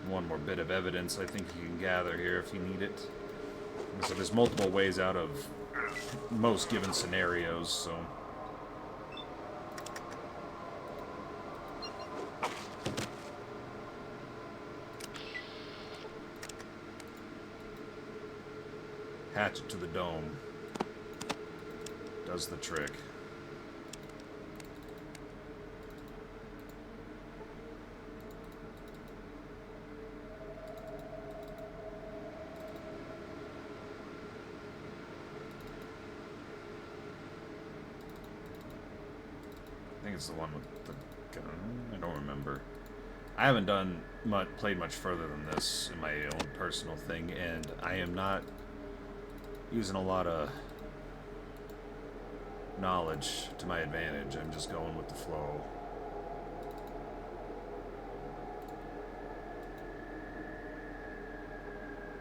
One more bit of evidence I think you can gather here if you need it. So there's multiple ways out of most given scenarios, so... Hatchet to the dome. Does the trick. I think it's the one with the gun. I don't remember. I haven't done played much further than this in my own personal thing, and I am not using a lot of knowledge to my advantage. I'm just going with the flow.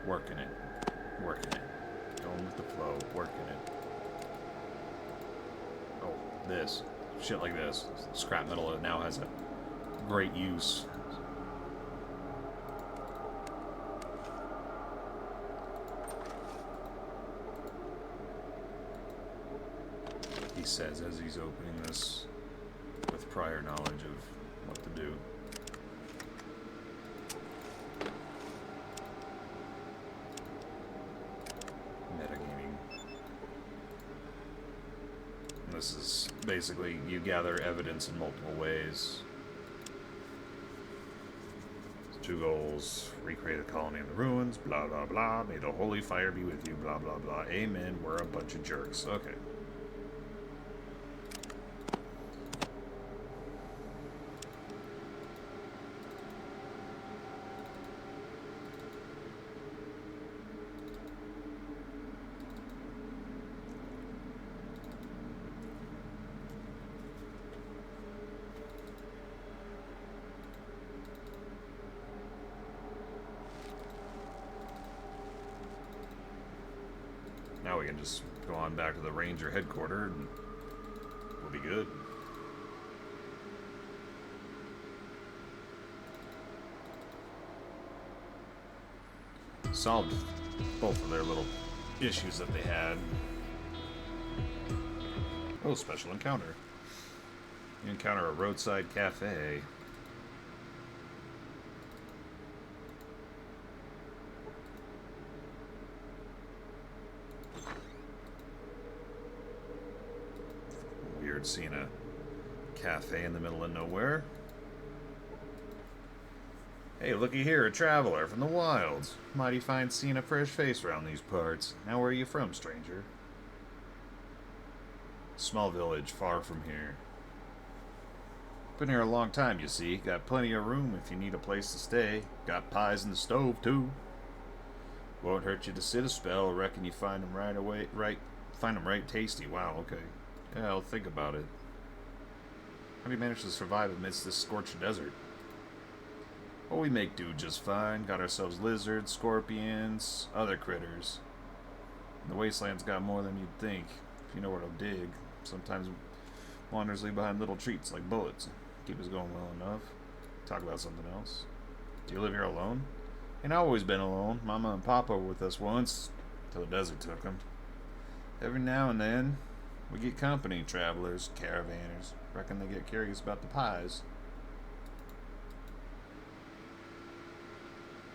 Working it. Working it. Going with the flow. Working it. Oh, this. Shit like this. Scrap metal now has a great use. He says as he's opening this with prior knowledge of what to do. Metagaming. And this is basically you gather evidence in multiple ways. 2 goals: recreate the colony in the ruins, blah blah blah, may the holy fire be with you, blah blah blah, amen, we're a bunch of jerks. Okay. can just go on back to the ranger headquarters and we'll be good. Solved both of their little issues that they had. Oh, special encounter. You encounter a roadside cafe. Weird seeing a cafe in the middle of nowhere. Hey, looky here, a traveler from the wilds. Mighty fine seeing a fresh face around these parts. Now where are you from, stranger? Small village, far from here. Been here a long time, you see. Got plenty of room if you need a place to stay. Got pies in the stove, too. Won't hurt you to sit a spell. Reckon you find 'em right away, find 'em right tasty. Wow, okay. Yeah, I'll think about it. How do you manage to survive amidst this scorched desert? Well, we make do just fine. Got ourselves lizards, scorpions, other critters. And the wasteland's got more than you'd think, if you know where to dig. Sometimes wanders leave behind little treats like bullets. Keep us going well enough. Talk about something else. Do you live here alone? Ain't always been alone. Mama and Papa were with us once, till the desert took 'em. Every now and then, we get company, travelers, caravanners. Reckon they get curious about the pies.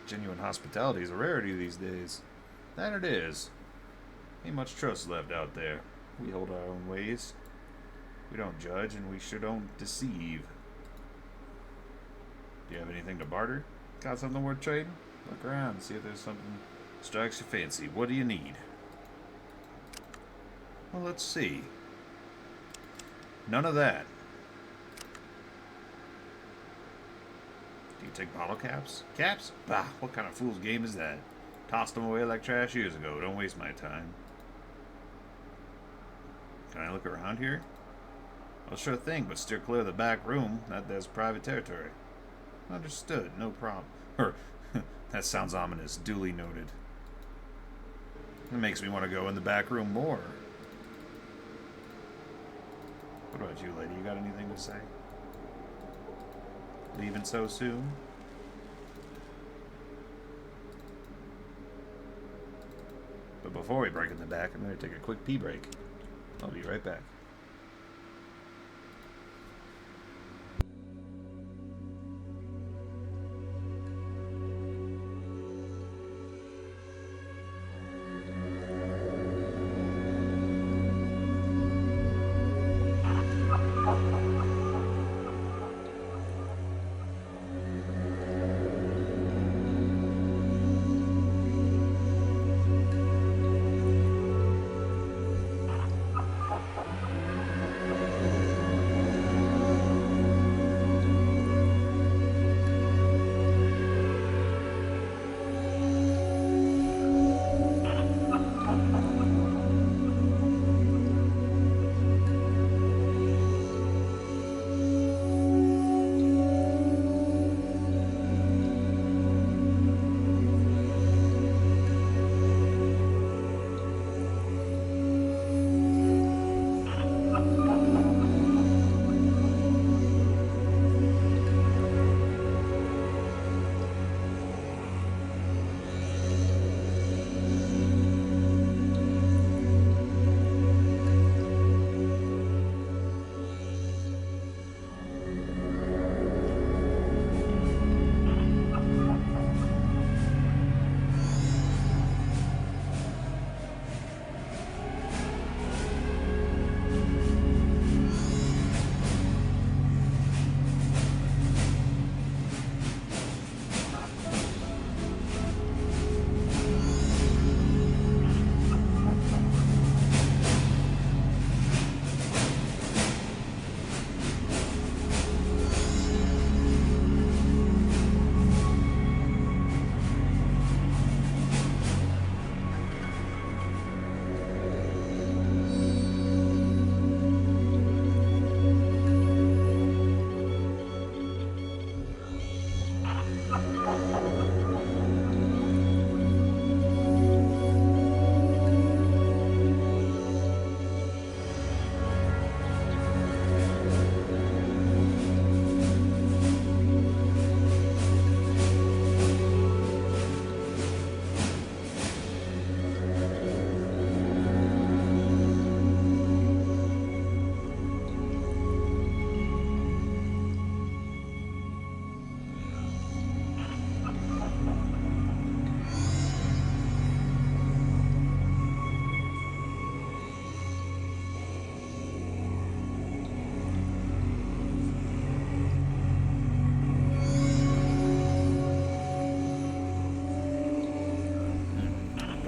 Genuine hospitality is a rarity these days. That it is. Ain't much trust left out there. We hold our own ways. We don't judge, and we sure don't deceive. Do you have anything to barter? Got something worth trading? Look around and see if there's something strikes your fancy. What do you need? Well, let's see. None of that. Do you take bottle caps? Caps? Bah, what kind of fool's game is that? Tossed them away like trash years ago. Don't waste my time. Can I look around here? Well, sure thing, but steer clear of the back room. That's private territory. Understood. No problem. Or, that sounds ominous. Duly noted. It makes me want to go in the back room more. What about you, lady? You got anything to say? Leaving so soon? But before we break in the back, I'm going to take a quick pee break. I'll be right back.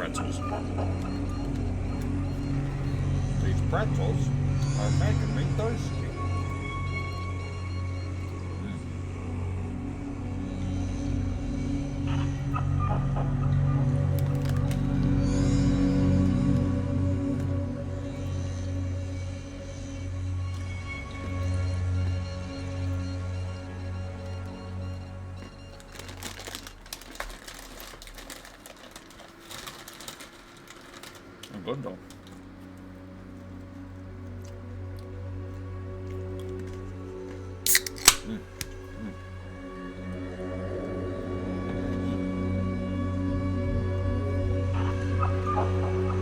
pretzels. These pretzels are making me thirsty. Good though.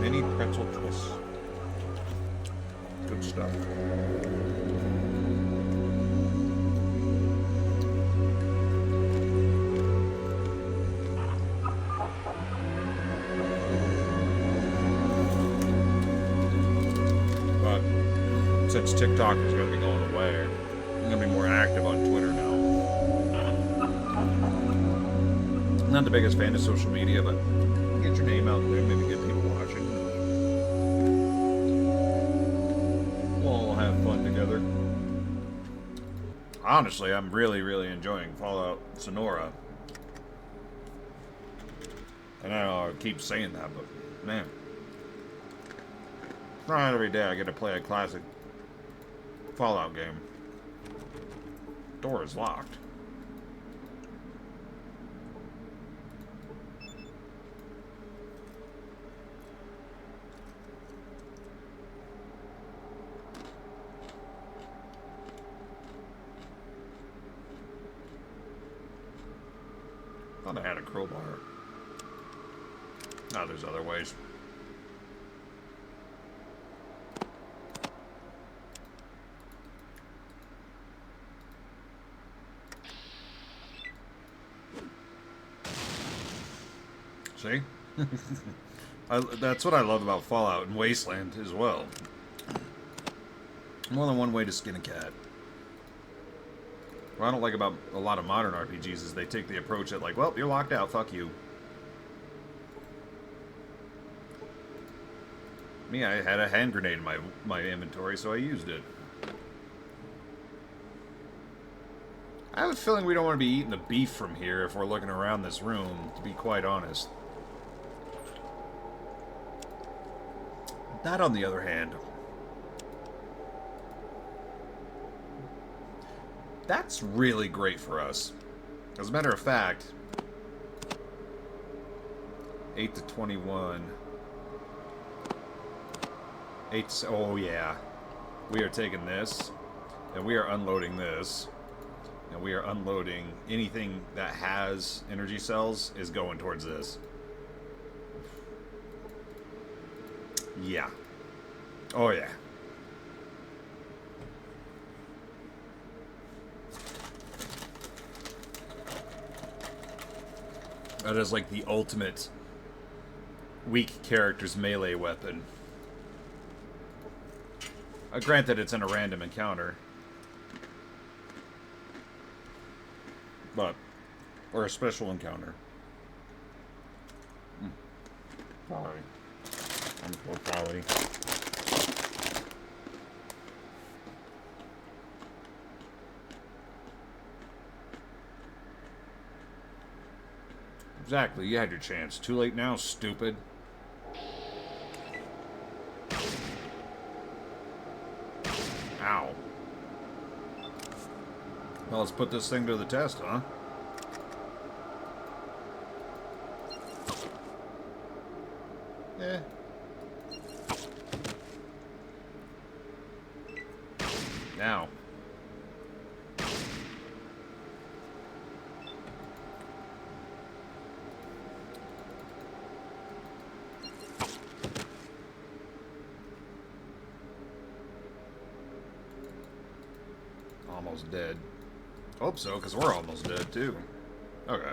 Mini pretzel twists. Good stuff. Since TikTok is going to be going away, I'm going to be more active on Twitter now. Not the biggest fan of social media, but get your name out there, maybe get people watching. We'll all have fun together. Honestly, I'm really, really enjoying Fallout Sonora. And I know I keep saying that, but man, it's not every day I get to play a classic Fallout game. Door is locked. Thought I had a crowbar. No, there's other ways. See? That's what I love about Fallout and Wasteland as well. More than one way to skin a cat. What I don't like about a lot of modern RPGs is they take the approach that like, well, you're locked out, fuck you. Me, I had a hand grenade in my inventory, so I used it. I have a feeling we don't want to be eating the beef from here if we're looking around this room, to be quite honest. That, on the other hand, that's really great for us. As a matter of fact, 8 to 21. 8 to, oh yeah. We are taking this, and we are unloading this, and we are unloading anything that has energy cells is going towards this. Yeah. Oh, yeah. That is like the ultimate weak character's melee weapon. Granted, it's in a random encounter. But, or a special encounter. Sorry. I'm so sorry. Exactly, you had your chance. Too late now, stupid. Ow. Well, let's put this thing to the test, huh? Eh. Now. Almost dead. Hope so, because we're almost dead, too. Okay.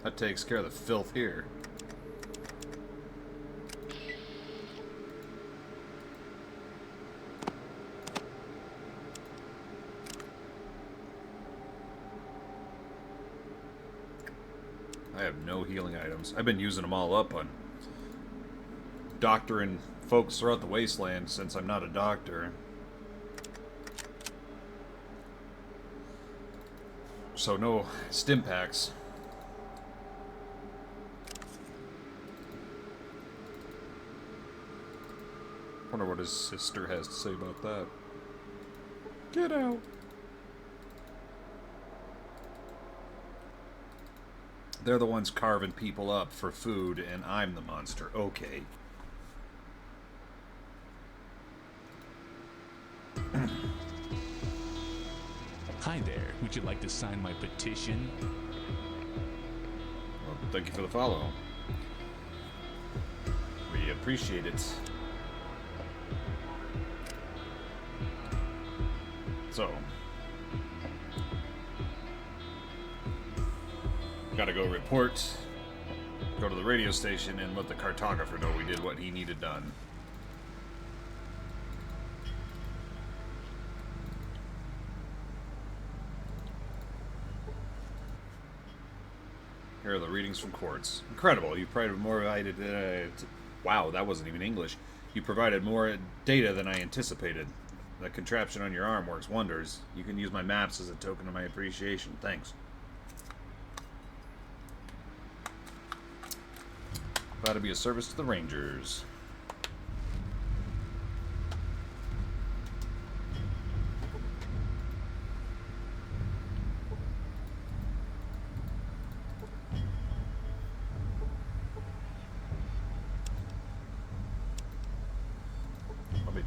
That takes care of the filth here. I have no healing items. I've been using them all up on doctoring folks throughout the wasteland since I'm not a doctor. So no stim packs. Wonder what his sister has to say about that. Get out. They're the ones carving people up for food, and I'm the monster. Okay. Hi there. Would you like to sign my petition? Well, thank you for the follow. We appreciate it. So, gotta go report, go to the radio station, and let the cartographer know we did what he needed done. Here are the readings from courts. Incredible. You provided more wow, that wasn't even English. You provided more data than I anticipated. The contraption on your arm works wonders. You can use my maps as a token of my appreciation. Thanks. Glad to be of service to the Rangers.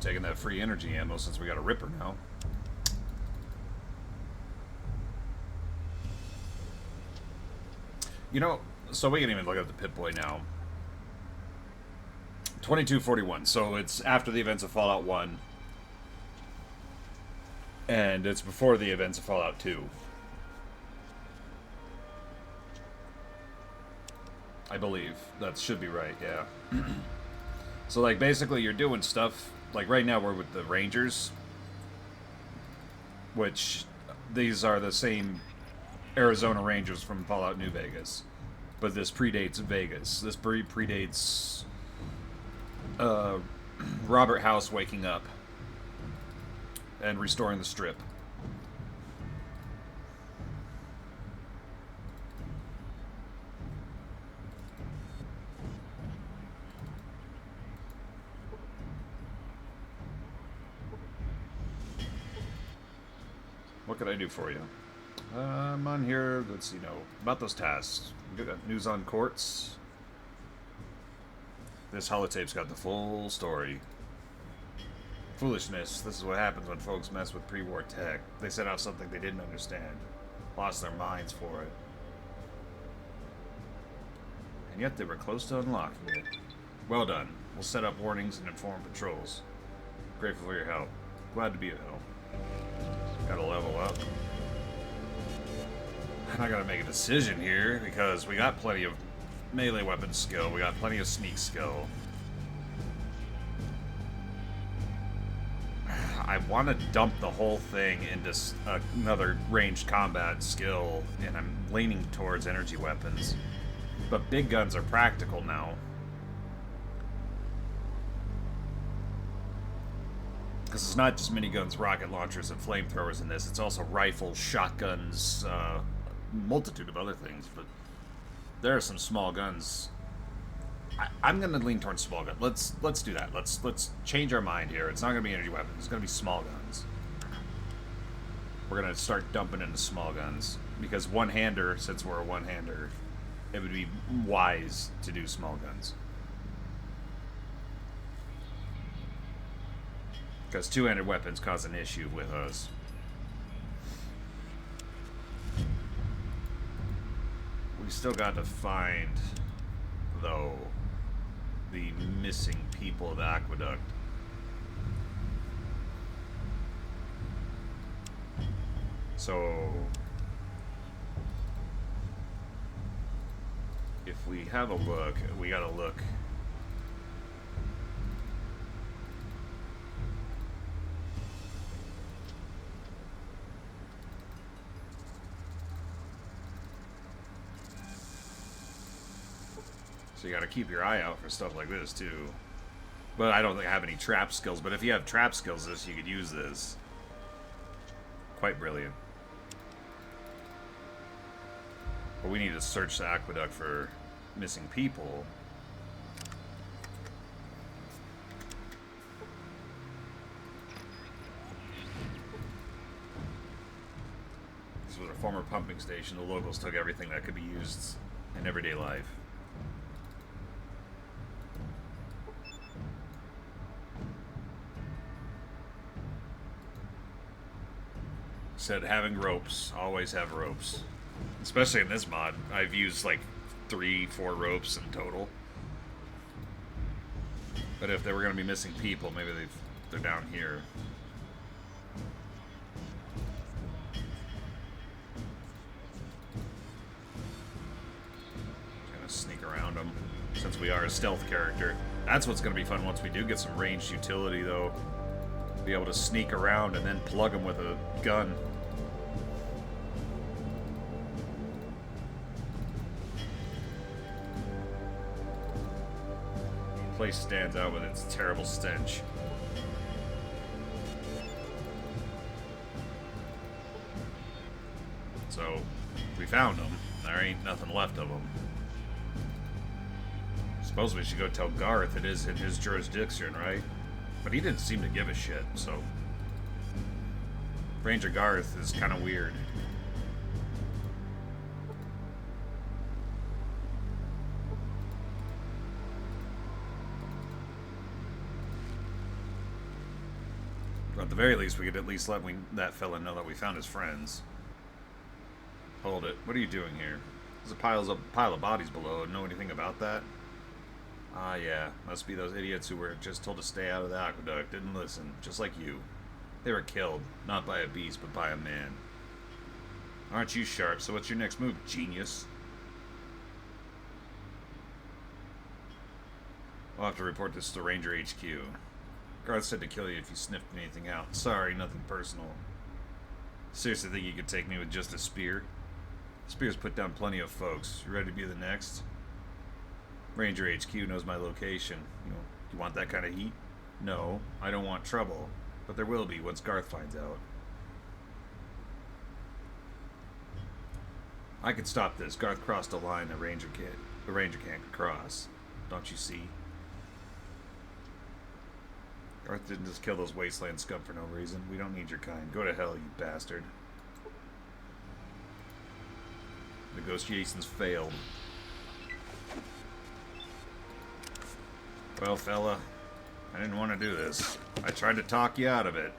Taking that free energy ammo since we got a Ripper now. You know, so we can even look at the Pip-Boy now. 2241, so it's after the events of Fallout 1. And it's before the events of Fallout 2. I believe. That should be right, yeah. So, like, basically you're doing stuff. Like, right now we're with the Rangers, which these are the same Arizona Rangers from Fallout New Vegas. But this predates Vegas. This predates Robert House waking up and restoring the Strip. What could I do for you? I'm on here, let's see, about those tasks. We got news on courts. This holotape's got the full story. Foolishness. This is what happens when folks mess with pre-war tech. They set out something they didn't understand. Lost their minds for it. And yet they were close to unlocking it. Well done. We'll set up warnings and inform patrols. Grateful for your help. Glad to be of help. Gotta level up. And I gotta make a decision here, because we got plenty of melee weapon skill, we got plenty of sneak skill. I want to dump the whole thing into another ranged combat skill, and I'm leaning towards energy weapons. But big guns are practical now. Because it's not just miniguns, rocket launchers, and flamethrowers in this. It's also rifles, shotguns, a multitude of other things. But there are some small guns. I'm going to lean towards small guns. Let's do that. Let's change our mind here. It's not going to be energy weapons. It's going to be small guns. We're going to start dumping into small guns. Because one-hander, since we're a one-hander, it would be wise to do small guns. Because two-handed weapons cause an issue with us. We still got to find, though, the missing people of the Aqueduct. So, if we have a look, we gotta look. So you gotta keep your eye out for stuff like this, too. But I don't think I have any trap skills. But if you have trap skills, you could use this. Quite brilliant. But we need to search the aqueduct for missing people. This was a former pumping station. The locals took everything that could be used in everyday life. Said having ropes. Always have ropes. Especially in this mod. I've used like 3-4 ropes in total. But if they were going to be missing people, maybe they're down here. Gonna sneak around them. Since we are a stealth character. That's what's going to be fun once we do get some ranged utility, though. Be able to sneak around and then plug them with a gun. The place stands out with its terrible stench. So, we found them. There ain't nothing left of them. Suppose we should go tell Garth it is in his jurisdiction, right? But he didn't seem to give a shit, so... Ranger Garth is kind of weird. But at the very least, we could at least let that fella know that we found his friends. Hold it. What are you doing here? There's a pile of bodies below. Know anything about that? Ah, yeah. Must be those idiots who were just told to stay out of the aqueduct. Didn't listen. Just like you. They were killed. Not by a beast, but by a man. Aren't you sharp? So what's your next move, genius? We'll have to report this to Ranger HQ. Garth said to kill you if you sniffed anything out. Sorry, nothing personal. Seriously think you could take me with just a spear? Spear's put down plenty of folks. You ready to be the next? Ranger HQ knows my location. You want that kind of heat? No, I don't want trouble. But there will be once Garth finds out. I can stop this. Garth crossed a line the Ranger can't cross. Don't you see? Garth didn't just kill those wasteland scum for no reason. We don't need your kind. Go to hell, you bastard. Negotiations failed. Well, fella, I didn't want to do this. I tried to talk you out of it.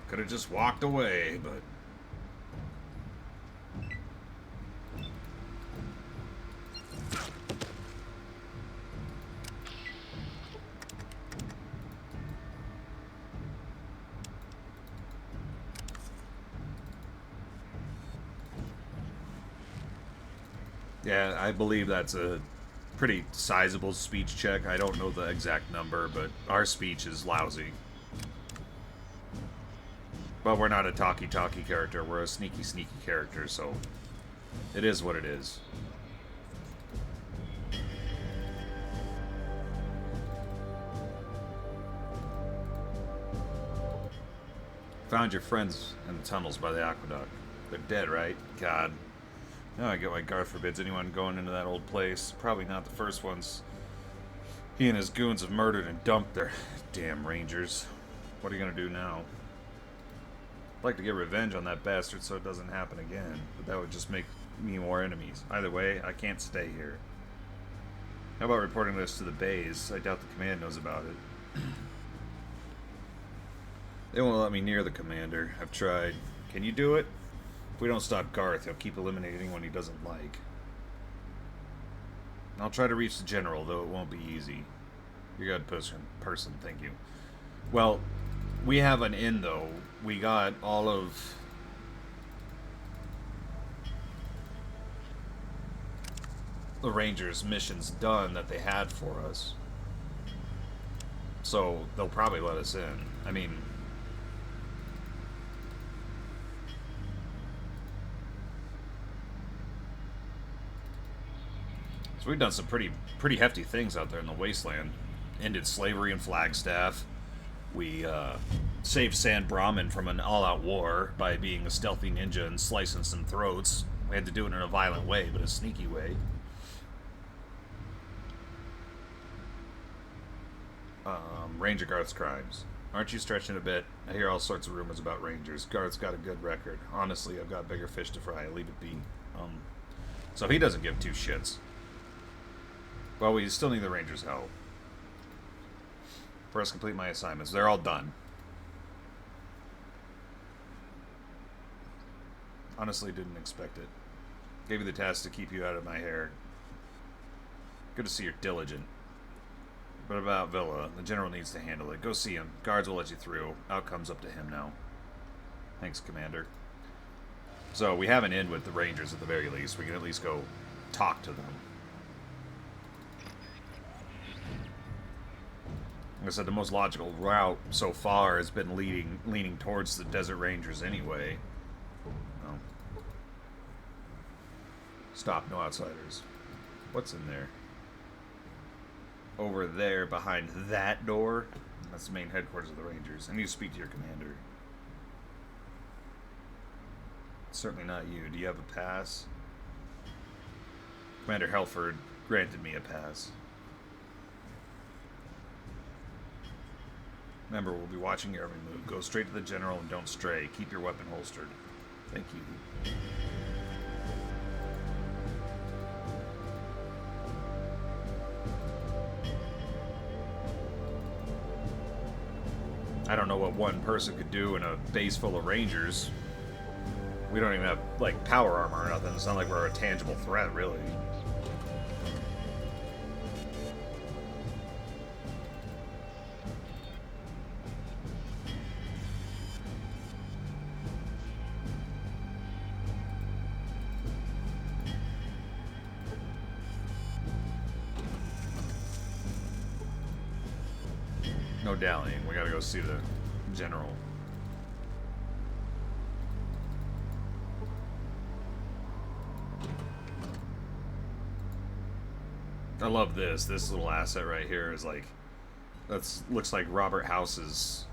Could have just walked away, but... Yeah, I believe that's a pretty sizable speech check. I don't know the exact number, but our speech is lousy. But we're not a talky-talky character. We're a sneaky-sneaky character, so it is what it is. Found your friends in the tunnels by the aqueduct. They're dead, right? God. Now I get why Garth forbids anyone going into that old place. Probably not the first ones. He and his goons have murdered and dumped their damn rangers. What are you gonna do now? I'd like to get revenge on that bastard so it doesn't happen again, but that would just make me more enemies. Either way, I can't stay here. How about reporting this to the Bays? I doubt the command knows about it. They won't let me near the commander. I've tried. Can you do it? If we don't stop Garth, he'll keep eliminating anyone he doesn't like. I'll try to reach the general, though it won't be easy. You're a good person, thank you. Well, we have an in, though. We got all of... the Rangers' missions done that they had for us. So, they'll probably let us in. I mean... So we've done some pretty hefty things out there in the wasteland. Ended slavery in Flagstaff. We saved San Brahmin from an all-out war by being a stealthy ninja and slicing some throats. We had to do it in a violent way, but a sneaky way. Ranger Garth's crimes. Aren't you stretching a bit? I hear all sorts of rumors about Rangers. Garth's got a good record. Honestly, I've got bigger fish to fry. Leave it be. So he doesn't give two shits. Well, we still need the Rangers' help. Press complete my assignments. They're all done. Honestly, didn't expect it. Gave you the task to keep you out of my hair. Good to see you're diligent. What about Villa? The general needs to handle it. Go see him. Guards will let you through. Outcome's up to him now. Thanks, Commander. So, we have an in with the Rangers at the very least. We can at least go talk to them. Like I said, the most logical route so far has been leaning towards the Desert Rangers anyway. Oh. Stop, no outsiders. What's in there? Over there, behind that door, that's the main headquarters of the Rangers. I need to speak to your commander. Certainly not you. Do you have a pass? Commander Helford granted me a pass. Remember, we'll be watching your every move. Go straight to the general and don't stray. Keep your weapon holstered. Thank you. I don't know what one person could do in a base full of Rangers. We don't even have, like, power armor or nothing. It's not like we're a tangible threat, really. No dallying. We gotta go see the general. I love this. This little asset right here is like, looks like Robert House's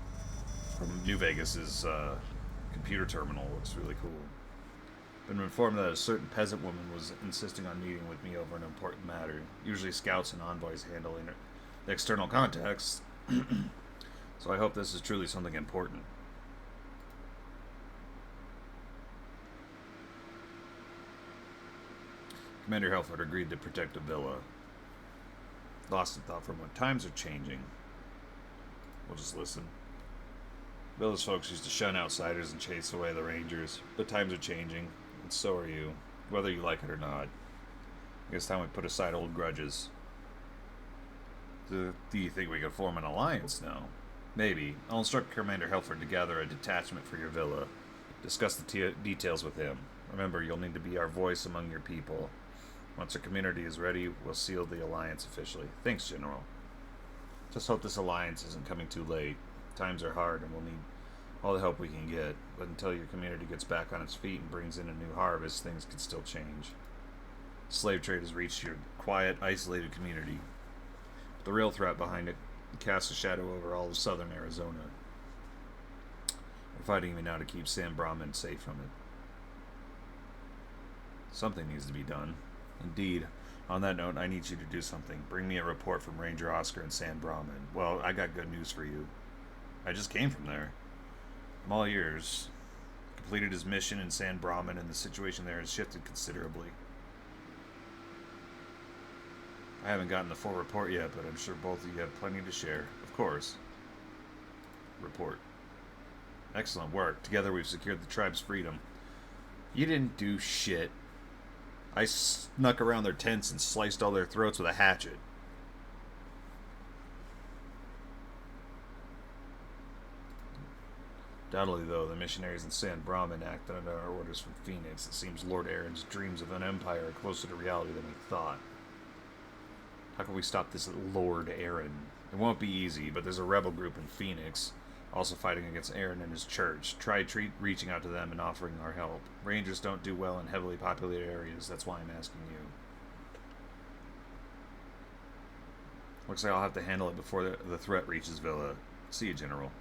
from New Vegas's computer terminal. Looks really cool. Been informed that a certain peasant woman was insisting on meeting with me over an important matter. Usually scouts and envoys handle the external contacts. So I hope this is truly something important. Commander Helford agreed to protect the villa. Lost in thought for a moment. Times are changing. We'll just listen. Villa's folks used to shun outsiders and chase away the Rangers, but times are changing, and so are you, whether you like it or not. I guess time we put aside old grudges. Do you think we could form an alliance now? Maybe. I'll instruct Commander Helford to gather a detachment for your villa. Discuss the details with him. Remember, you'll need to be our voice among your people. Once our community is ready, we'll seal the alliance officially. Thanks, General. Just hope this alliance isn't coming too late. Times are hard, and we'll need all the help we can get. But until your community gets back on its feet and brings in a new harvest, things can still change. Slave trade has reached your quiet, isolated community. The real threat behind it casts a shadow over all of southern Arizona. We're fighting even now to keep San Brahmin safe from it. Something needs to be done. Indeed. On that note, I need you to do something. Bring me a report from Ranger Oscar and San Brahmin. Well, I got good news for you. I just came from there. I'm all ears. Completed his mission in San Brahmin, and the situation there has shifted considerably. I haven't gotten the full report yet, but I'm sure both of you have plenty to share. Of course. Report. Excellent work. Together we've secured the tribe's freedom. You didn't do shit. I snuck around their tents and sliced all their throats with a hatchet. Doubtedly, though, the missionaries in San Brahmin acted under our orders from Phoenix. It seems Lord Aaron's dreams of an empire are closer to reality than we thought. How can we stop this Lord Aaron? It won't be easy, but there's a rebel group in Phoenix also fighting against Aaron and his church. Try reaching out to them and offering our help. Rangers don't do well in heavily populated areas. That's why I'm asking you. Looks like I'll have to handle it before the threat reaches Villa. See you, General.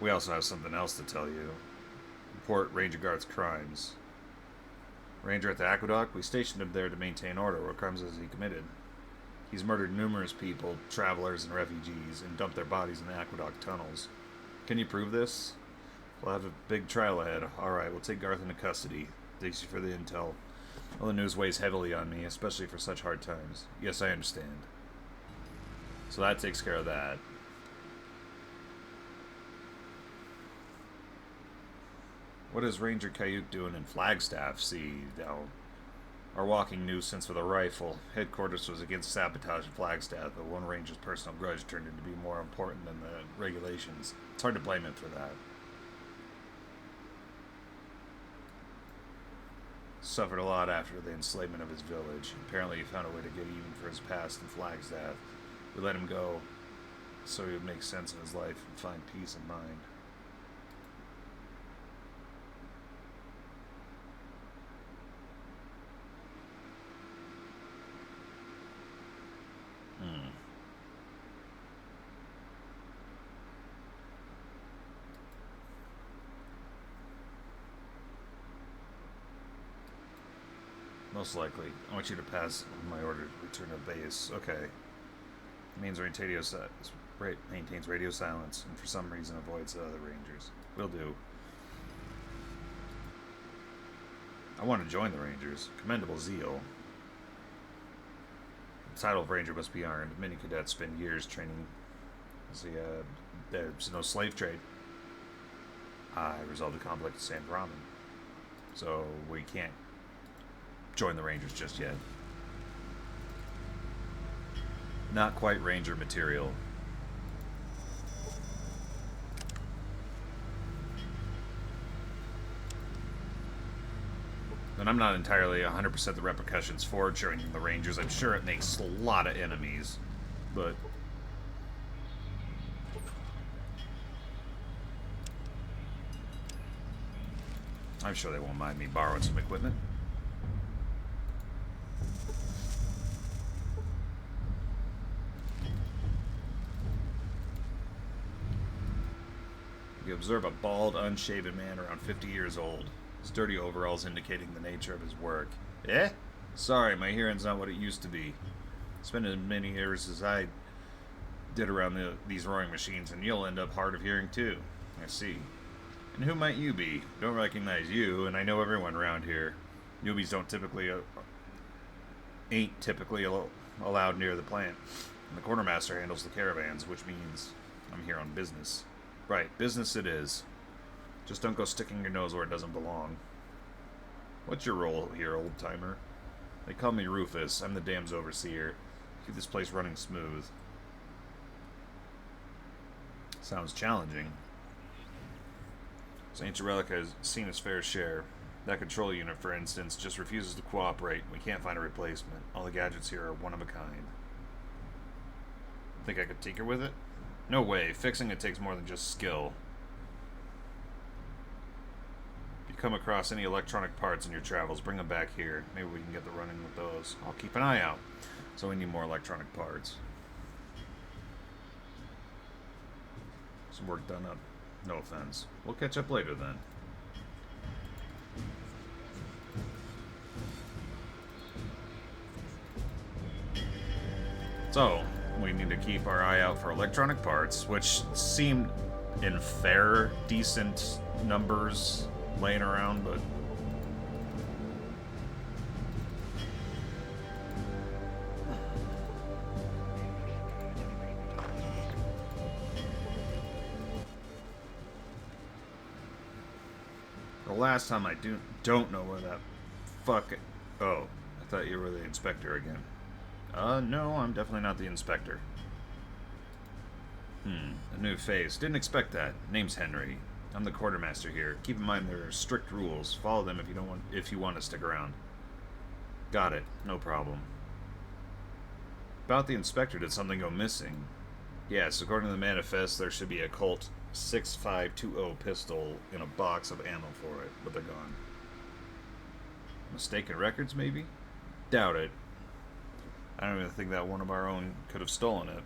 We also have something else to tell you. Report Ranger Guard's crimes. Ranger at the Aqueduct, we stationed him there to maintain order. What crimes has he committed? He's murdered numerous people, travelers and refugees, and dumped their bodies in the Aqueduct tunnels. Can you prove this? We'll have a big trial ahead. Alright, we'll take Garth into custody. Thanks you for the intel. Well, the news weighs heavily on me, especially for such hard times. Yes, I understand. So that takes care of that. What is Ranger Kayuk doing in Flagstaff? See, now, our walking nuisance with a rifle. Headquarters was against sabotage in Flagstaff, but one ranger's personal grudge turned into be more important than the regulations. It's hard to blame him for that. Suffered a lot after the enslavement of his village. Apparently he found a way to get even for his past in Flagstaff. We let him go so he would make sense of his life and find peace of mind. Most likely. I want you to pass my order to return to base. Okay. It means maintains radio silence, and for some reason avoids the other rangers. Will do. I want to join the rangers. Commendable zeal. The title of ranger must be earned. Many cadets spend years training. See, there's no slave trade. I resolved the conflict at San Ramen. So we can't join the Rangers just yet. Not quite Ranger material. And I'm not entirely 100% the repercussions for joining the Rangers. I'm sure it makes a lot of enemies, but I'm sure they won't mind me borrowing some equipment. You observe a bald, unshaven man around 50 years old. His dirty overalls indicating the nature of his work. Eh? Sorry, my hearing's not what it used to be. Spent as many years as I did around these roaring machines, and you'll end up hard of hearing too. I see. And who might you be? Don't recognize you, and I know everyone around here. Newbies ain't typically allowed near the plant. And the quartermaster handles the caravans, which means I'm here on business. Right, business it is. Just don't go sticking your nose where it doesn't belong. What's your role here, old-timer? They call me Rufus. I'm the dam's overseer. Keep this place running smooth. Sounds challenging. This ancient relic has seen its fair share. That control unit, for instance, just refuses to cooperate. We can't find a replacement. All the gadgets here are one of a kind. Think I could tinker with it? No way. Fixing it takes more than just skill. If you come across any electronic parts in your travels, bring them back here. Maybe we can get the running with those. I'll keep an eye out. So we need more electronic parts. Some work done up. No offense. We'll catch up later then. So, we need to keep our eye out for electronic parts, which seemed in fair, decent numbers laying around, but the last time I don't know where that fuck. Oh, I thought you were the inspector again. No, I'm definitely not the inspector. A new face. Didn't expect that. Name's Henry. I'm the quartermaster here. Keep in mind there are strict rules. Follow them if you want to stick around. Got it. No problem. About the inspector, did something go missing? Yes, according to the manifest, there should be a Colt 6520 pistol in a box of ammo for it, but they're gone. Mistaken records, maybe? Doubt it. I don't even think that one of our own could have stolen it.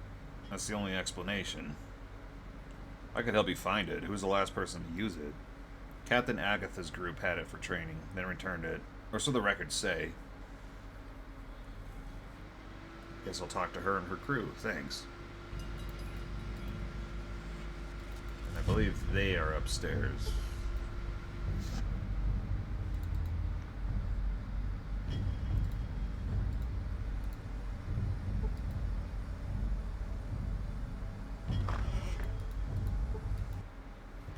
That's the only explanation. I could help you find it. Who was the last person to use it? Captain Agatha's group had it for training, then returned it. Or so the records say. Guess I'll talk to her and her crew. Thanks. And I believe they are upstairs.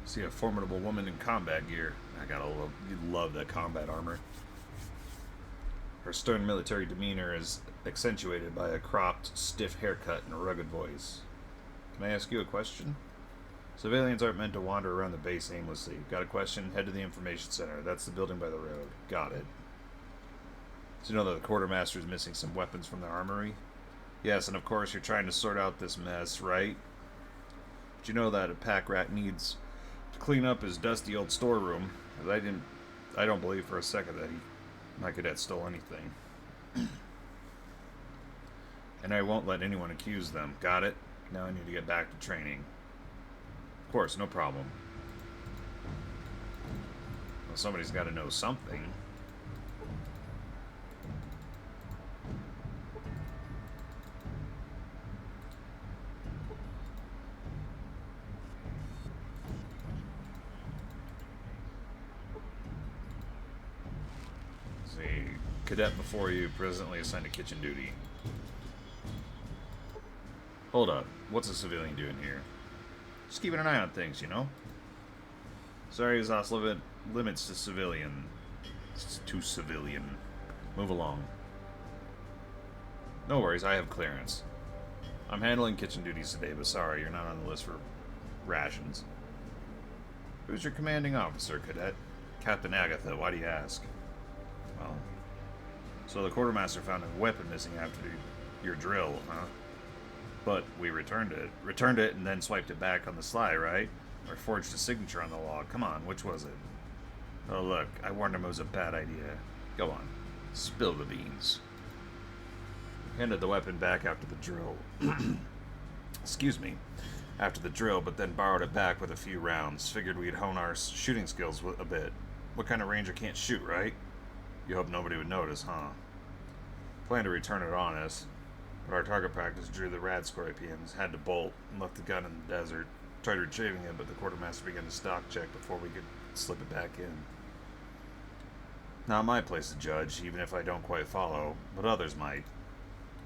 See a formidable woman in combat gear. I gotta love, you love that combat armor. Her stern military demeanor is accentuated by a cropped, stiff haircut and a rugged voice. Can I ask you a question? Civilians aren't meant to wander around the base aimlessly. Got a question? Head to the information center. That's the building by the road. Got it. So you know that the quartermaster is missing some weapons from the armory? Yes, and of course you're trying to sort out this mess, right? But you know that a pack rat needs to clean up his dusty old storeroom. I don't believe for a second that my cadet stole anything. And I won't let anyone accuse them. Got it? Now I need to get back to training. Of course, no problem. Well, somebody's got to know something. Let's see. Cadet before you, presently assigned to kitchen duty. Hold up. What's a civilian doing here? Just keeping an eye on things, you know? Sorry, exhaust limits to civilian. To civilian. Move along. No worries, I have clearance. I'm handling kitchen duties today, but sorry, you're not on the list for rations. Who's your commanding officer, Cadet? Captain Agatha, why do you ask? Well, so the quartermaster found a weapon missing after your drill, huh? But we returned it. Returned it and then swiped it back on the sly, right? Or forged a signature on the log. Come on, which was it? Oh, look, I warned him it was a bad idea. Go on. Spill the beans. Handed the weapon back after the drill. Excuse me. After the drill, but then borrowed it back with a few rounds. Figured we'd hone our shooting skills a bit. What kind of ranger can't shoot, right? You hope nobody would notice, huh? Planned to return it on us. But our target practice drew the rad scorpions, had to bolt, and left the gun in the desert. Tried retrieving it, but the quartermaster began to stock check before we could slip it back in. Not my place to judge, even if I don't quite follow, but others might.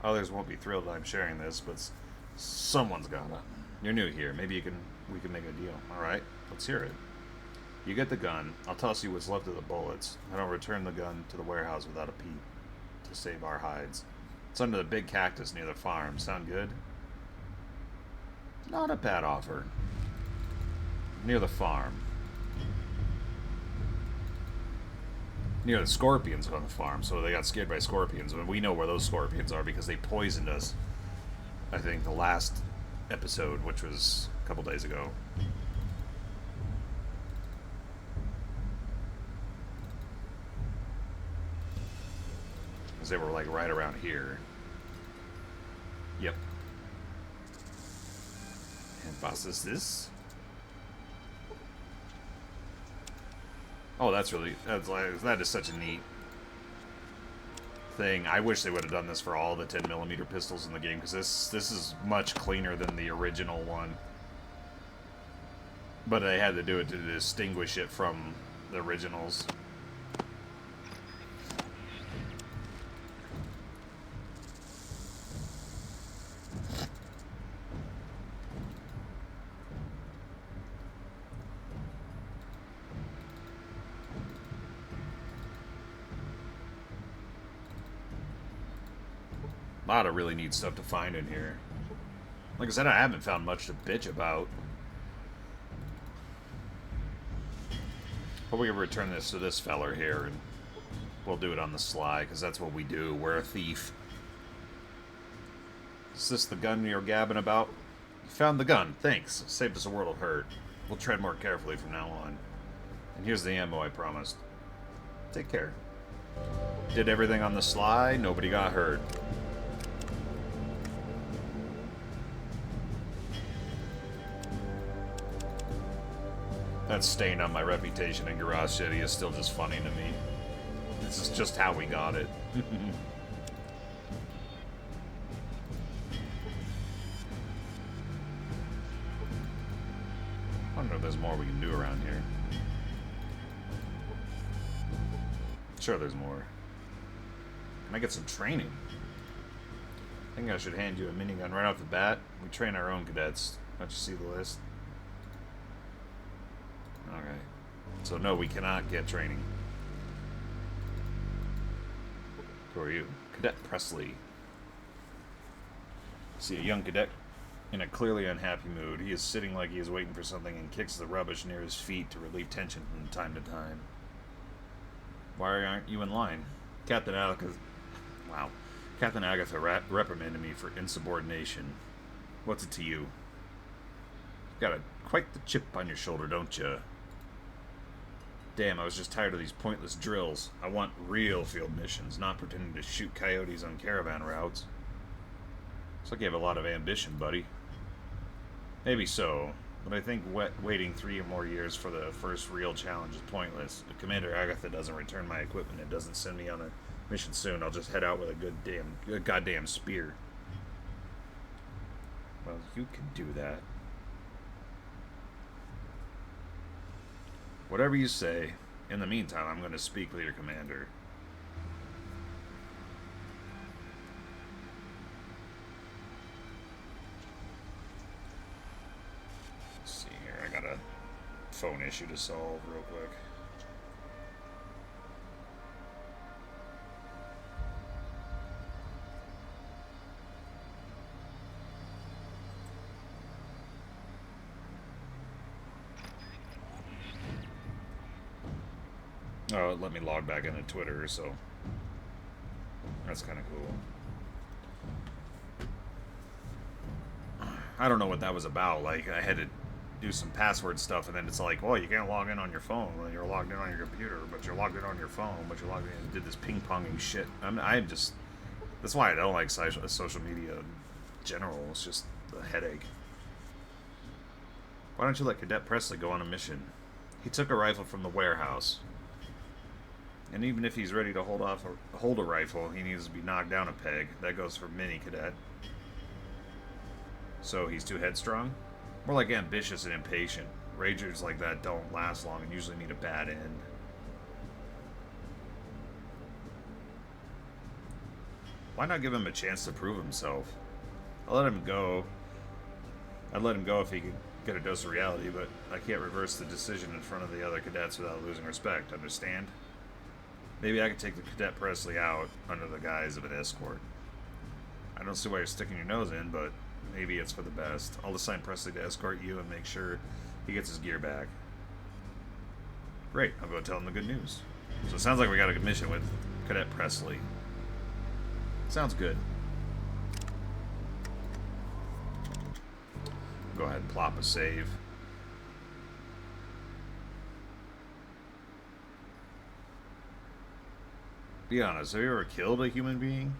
Others won't be thrilled I'm sharing this, but someone's gotta. You're new here, maybe we can make a deal. Alright, let's hear it. You get the gun, I'll toss you what's left of the bullets. I don't return the gun to the warehouse without a peep, to save our hides. It's under the big cactus near the farm. Sound good? Not a bad offer. Near the farm. Near the scorpions on the farm, so they got scared by scorpions. And we know where those scorpions are because they poisoned us. I think the last episode, which was a couple days ago. Because they were like right around here. Yep. And was is this? Oh, that is such a neat thing. I wish they would have done this for all the 10mm pistols in the game, because this is much cleaner than the original one. But they had to do it to distinguish it from the originals. A lot of really neat stuff to find in here. Like I said, I haven't found much to bitch about. But we can return this to this feller here, and we'll do it on the sly, because that's what we do. We're a thief. Is this the gun you're gabbing about? You found the gun. Thanks. Saved us a world of hurt. We'll tread more carefully from now on. And here's the ammo I promised. Take care. Did everything on the sly. Nobody got hurt. That stain on my reputation in Garage City is still just funny to me. This is just how we got it. I wonder if there's more we can do around here. Sure, there's more. Can I get some training? I think I should hand you a minigun right off the bat. We train our own cadets. Don't you see the list? Okay. So no, we cannot get training. Who are you? Cadet Presley. See a young cadet in a clearly unhappy mood. He is sitting like he is waiting for something and kicks the rubbish near his feet to relieve tension from time to time. Why aren't you in line? Captain Agatha... Wow. Captain Agatha reprimanded me for insubordination. What's it to you? You've got quite the chip on your shoulder, don't you? Damn, I was just tired of these pointless drills. I want real field missions, not pretending to shoot coyotes on caravan routes. Looks like you have a lot of ambition, buddy. Maybe so, but I think waiting 3 or more years for the first real challenge is pointless. If Commander Agatha doesn't return my equipment and doesn't send me on a mission soon, I'll just head out with a goddamn spear. Well, you can do that. Whatever you say. In the meantime, I'm going to speak with your commander. Let's see here. I got a phone issue to solve real quick. Oh, it let me log back into Twitter, so that's kind of cool. I don't know what that was about. Like, I had to do some password stuff, and then it's like, well, you can't log in on your phone. Well, you're logged in on your computer, but you're logged in on your phone, but you're logged in and did this ping-ponging shit. I'm just... That's why I don't like social media in general. It's just a headache. Why don't you let Cadet Presley go on a mission? He took a rifle from the warehouse. And even if he's ready to hold a rifle, he needs to be knocked down a peg. That goes for mini cadet. So he's too headstrong? More like ambitious and impatient. Ragers like that don't last long and usually meet a bad end. Why not give him a chance to prove himself? I'd let him go if he could get a dose of reality, but I can't reverse the decision in front of the other cadets without losing respect, understand? Maybe I could take the Cadet Presley out under the guise of an escort. I don't see why you're sticking your nose in, but maybe it's for the best. I'll assign Presley to escort you and make sure he gets his gear back. Great, I'll go tell him the good news. So it sounds like we got a good mission with Cadet Presley. Sounds good. Go ahead and plop a save. Be honest, have you ever killed a human being?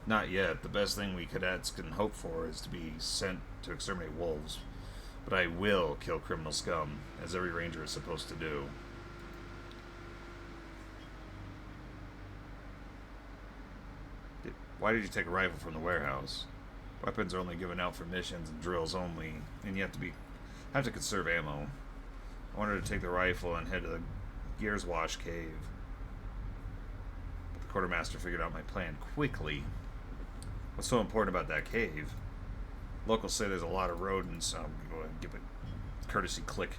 Not yet. The best thing we cadets can hope for is to be sent to exterminate wolves. But I will kill criminal scum, as every ranger is supposed to do. Why did you take a rifle from the warehouse? Weapons are only given out for missions and drills only, and you have to conserve ammo. I wanted to take the rifle and head to the Gears Wash cave. Quartermaster figured out my plan quickly. What's so important about that cave? Locals say there's a lot of rodents. I'm going to go ahead and give a courtesy click.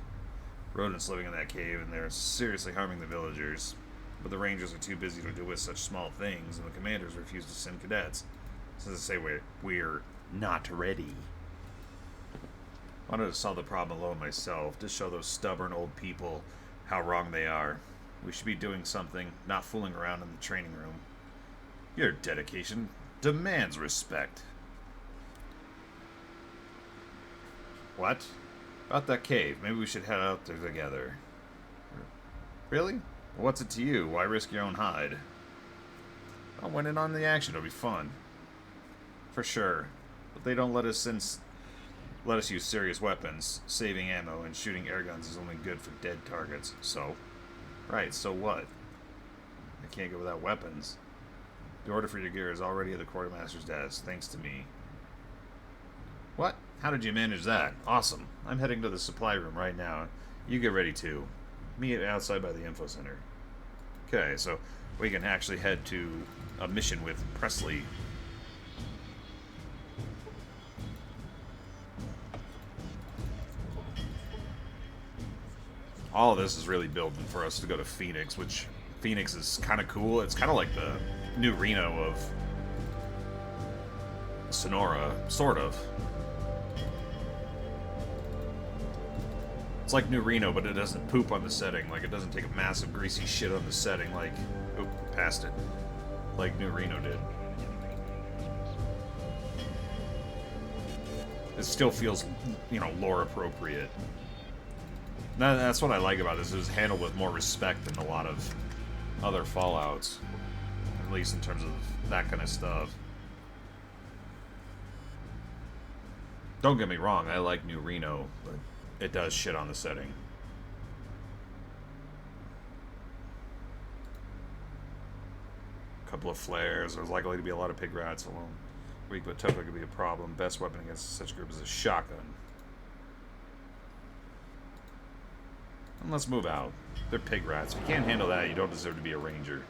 Rodents living in that cave, and they're seriously harming the villagers. But the rangers are too busy to deal with such small things, and the commanders refuse to send cadets. Since they say we're not ready. I wanted to solve the problem alone myself, to show those stubborn old people how wrong they are. We should be doing something, not fooling around in the training room. Your dedication demands respect. What? About that cave. Maybe we should head out there together. Really? What's it to you? Why risk your own hide? I'll win in on the action. It'll be fun. For sure. But they don't let us let us use serious weapons. Saving ammo and shooting air guns is only good for dead targets. So? Right, so what? I can't go without weapons. The order for your gear is already at the quartermaster's desk, thanks to me. What? How did you manage that? Awesome. I'm heading to the supply room right now. You get ready too. Meet outside by the info center. Okay, so we can actually head to a mission with Presley. All of this is really building for us to go to Phoenix, which Phoenix is kind of cool. It's kind of like the new Reno of Sonora, sort of. It's like New Reno, but it doesn't poop on the setting. Like, it doesn't take a massive greasy shit on the setting like... Oop, passed it. Like New Reno did. It still feels, you know, lore appropriate. That's what I like about this. It was handled with more respect than a lot of other Fallouts. At least in terms of that kind of stuff. Don't get me wrong, I like New Reno, but it does shit on the setting. A couple of flares. There's likely to be a lot of pig rats alone. Weak but tough could be a problem. Best weapon against such a group is a shotgun. And let's move out. They're pig rats. If you can't handle that, you don't deserve to be a ranger.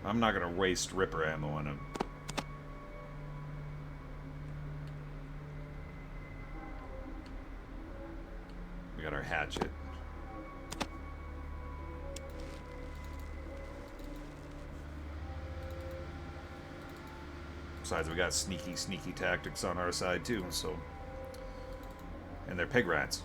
I'm not gonna waste Ripper ammo on him. We got our hatchet. Besides, we got sneaky tactics on our side too, so... And they're pig rats.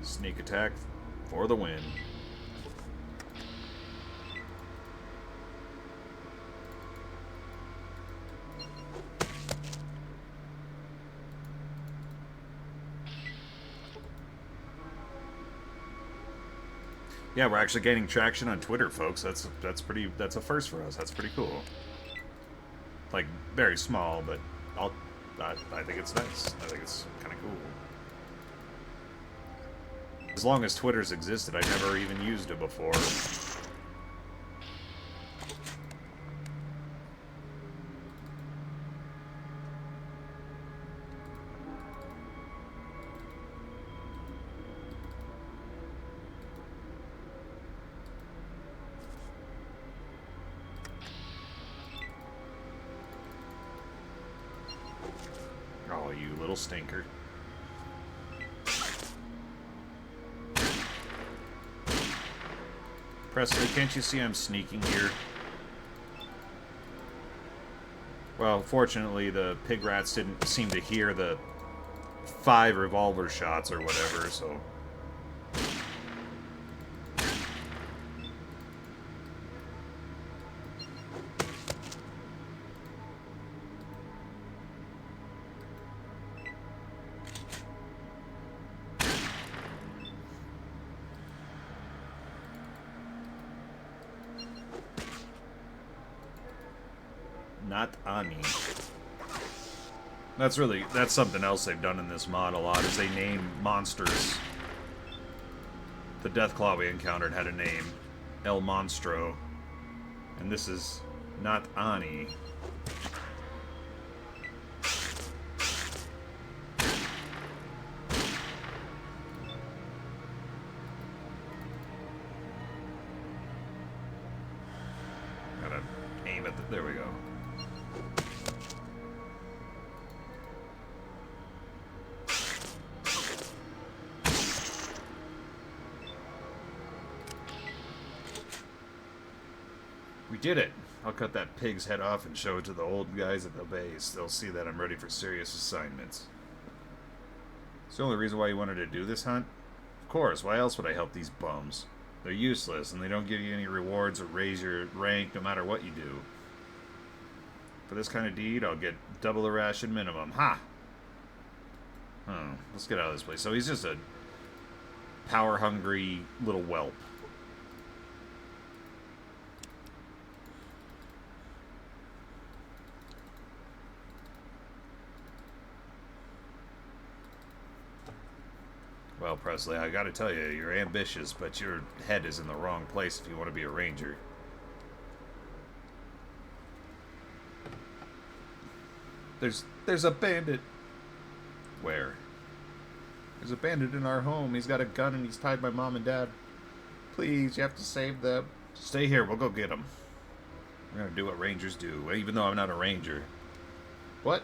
Sneak attack for the win. Yeah, we're actually gaining traction on Twitter, folks. That's a first for us. That's pretty cool. Like, very small, but I think it's nice. I think it's kind of cool. As long as Twitter's existed, I never even used it before. Oh, you little stinker. Presley, can't you see I'm sneaking here? Well, fortunately, the pig rats didn't seem to hear the 5 revolver shots or whatever, so... Not Ani. That's something else they've done in this mod a lot, is they name monsters. The Deathclaw we encountered had a name, El Monstro. And this is not Ani. Gotta aim at the... There we go. We did it! I'll cut that pig's head off and show it to the old guys at the base. They'll see that I'm ready for serious assignments. It's the only reason why you wanted to do this hunt? course. Why else would I help these bums? They're useless, and they don't give you any rewards or raise your rank no matter what you do. For this kind of deed, I'll get double the ration minimum. Ha! Oh, let's get out of this place. So he's just a power-hungry little whelp. Well, Presley, I gotta tell you, you're ambitious, but your head is in the wrong place if you want to be a ranger. There's a bandit. Where? There's a bandit in our home. He's got a gun and he's tied my mom and dad. Please, you have to save them. Stay here. We'll go get him. We're gonna do what rangers do, even though I'm not a ranger. What?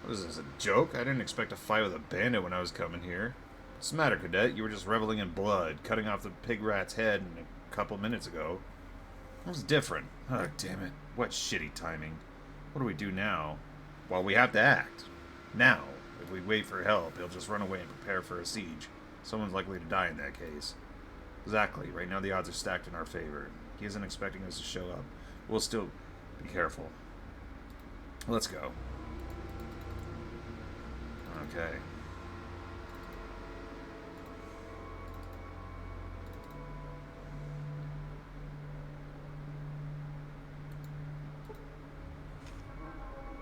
What is this, a joke? I didn't expect to fight with a bandit when I was coming here. What's the matter, cadet? You were just reveling in blood, cutting off the pig rat's head a couple minutes ago. That was different. Oh, damn it. What shitty timing. What do we do now? Well, we have to act. Now. If we wait for help, he'll just run away and prepare for a siege. Someone's likely to die in that case. Exactly. Right now the odds are stacked in our favor. He isn't expecting us to show up. We'll still be careful. Let's go. Okay.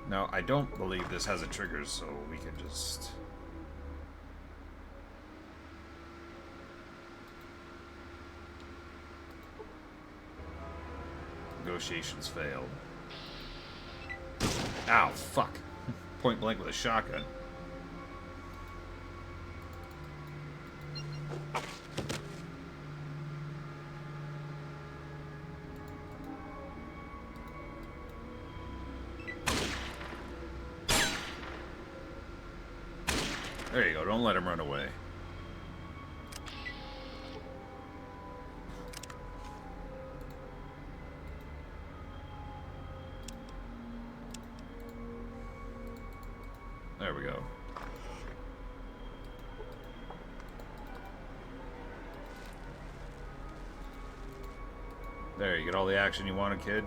Now, I don't believe this has a trigger, so we can just... Negotiations failed. Ow, fuck. Point blank with a shotgun. There you go, don't let him run away. There we go. There, you get all the action you wanted, kid.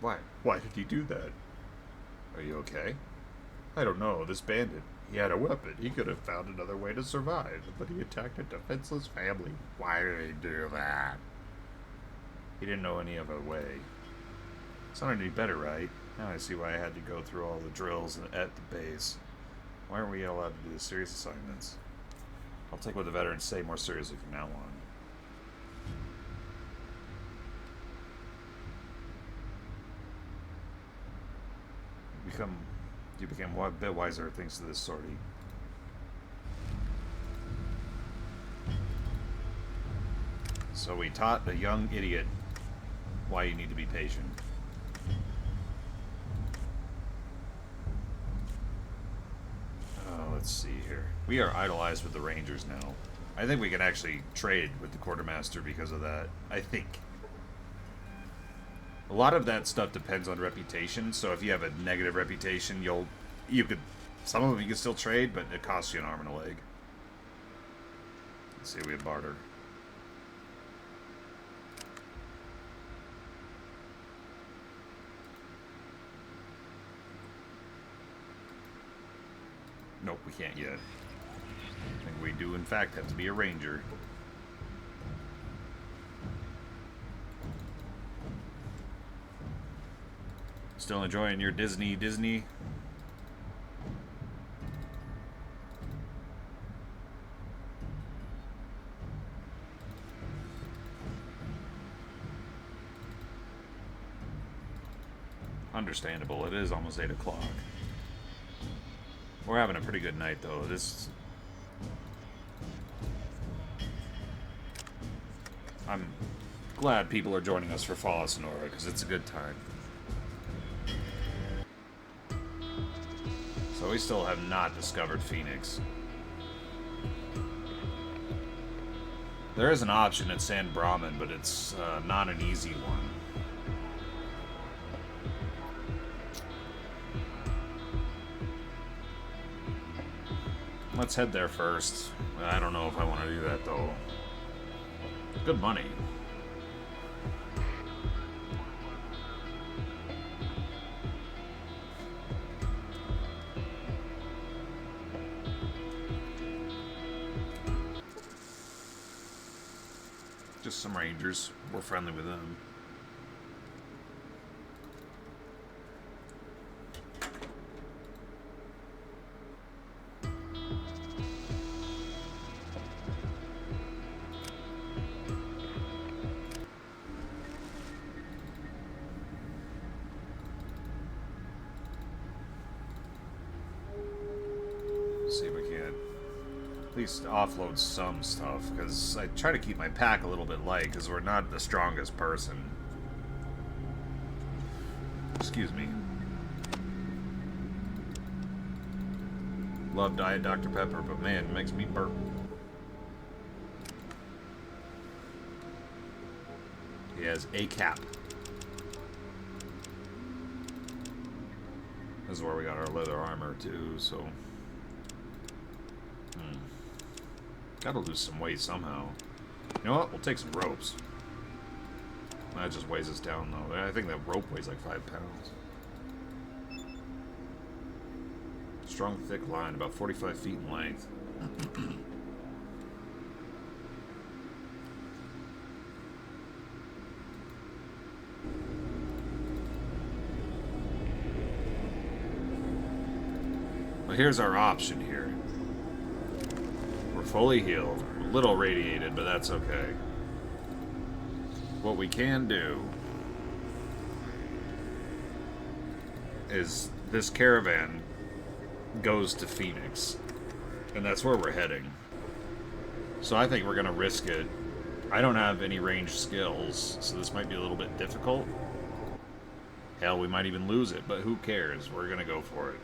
Why? Why did he do that? Are you okay? I don't know. This bandit, he had a weapon. He could have found another way to survive, but he attacked a defenseless family. Why did he do that? He didn't know any other way. It's not any better, right? Now I see why I had to go through all the drills at the base. Why aren't we allowed to do the serious assignments? I'll take what the veterans say more seriously from now on. You became a bit wiser thanks to this sortie. So we taught the young idiot why you need to be patient. Let's see here. We are idolized with the Rangers now. I think we can actually trade with the quartermaster because of that. I think. A lot of that stuff depends on reputation, so if you have a negative reputation, some of them you can still trade, but it costs you an arm and a leg. Let's see, we have barter. Nope, we can't yet. I think we do, in fact, have to be a ranger. Still enjoying your Disney? Understandable. It is almost 8 o'clock. We're having a pretty good night, though. I'm glad people are joining us for Fall of Sonora, because it's a good time. So we still have not discovered Phoenix. There is an option at San Brahman, but it's not an easy one. Let's head there first. I don't know if I want to do that, though. Good money. Just some rangers. We're friendly with them. See if we can at least offload some stuff, because I try to keep my pack a little bit light, because we're not the strongest person. Excuse me. Love Diet Dr. Pepper, but man, it makes me burp. He has a cap. This is where we got our leather armor too, so... Gotta lose some weight somehow. You know what? We'll take some ropes. That just weighs us down, though. I think that rope weighs like 5 pounds. Strong, thick line, about 45 feet in length. Well, here's our option here. Fully healed. A little radiated, but that's okay. What we can do is this caravan goes to Phoenix, and that's where we're heading. So I think we're gonna risk it. I don't have any ranged skills, so this might be a little bit difficult. Hell, we might even lose it, but who cares? We're gonna go for it.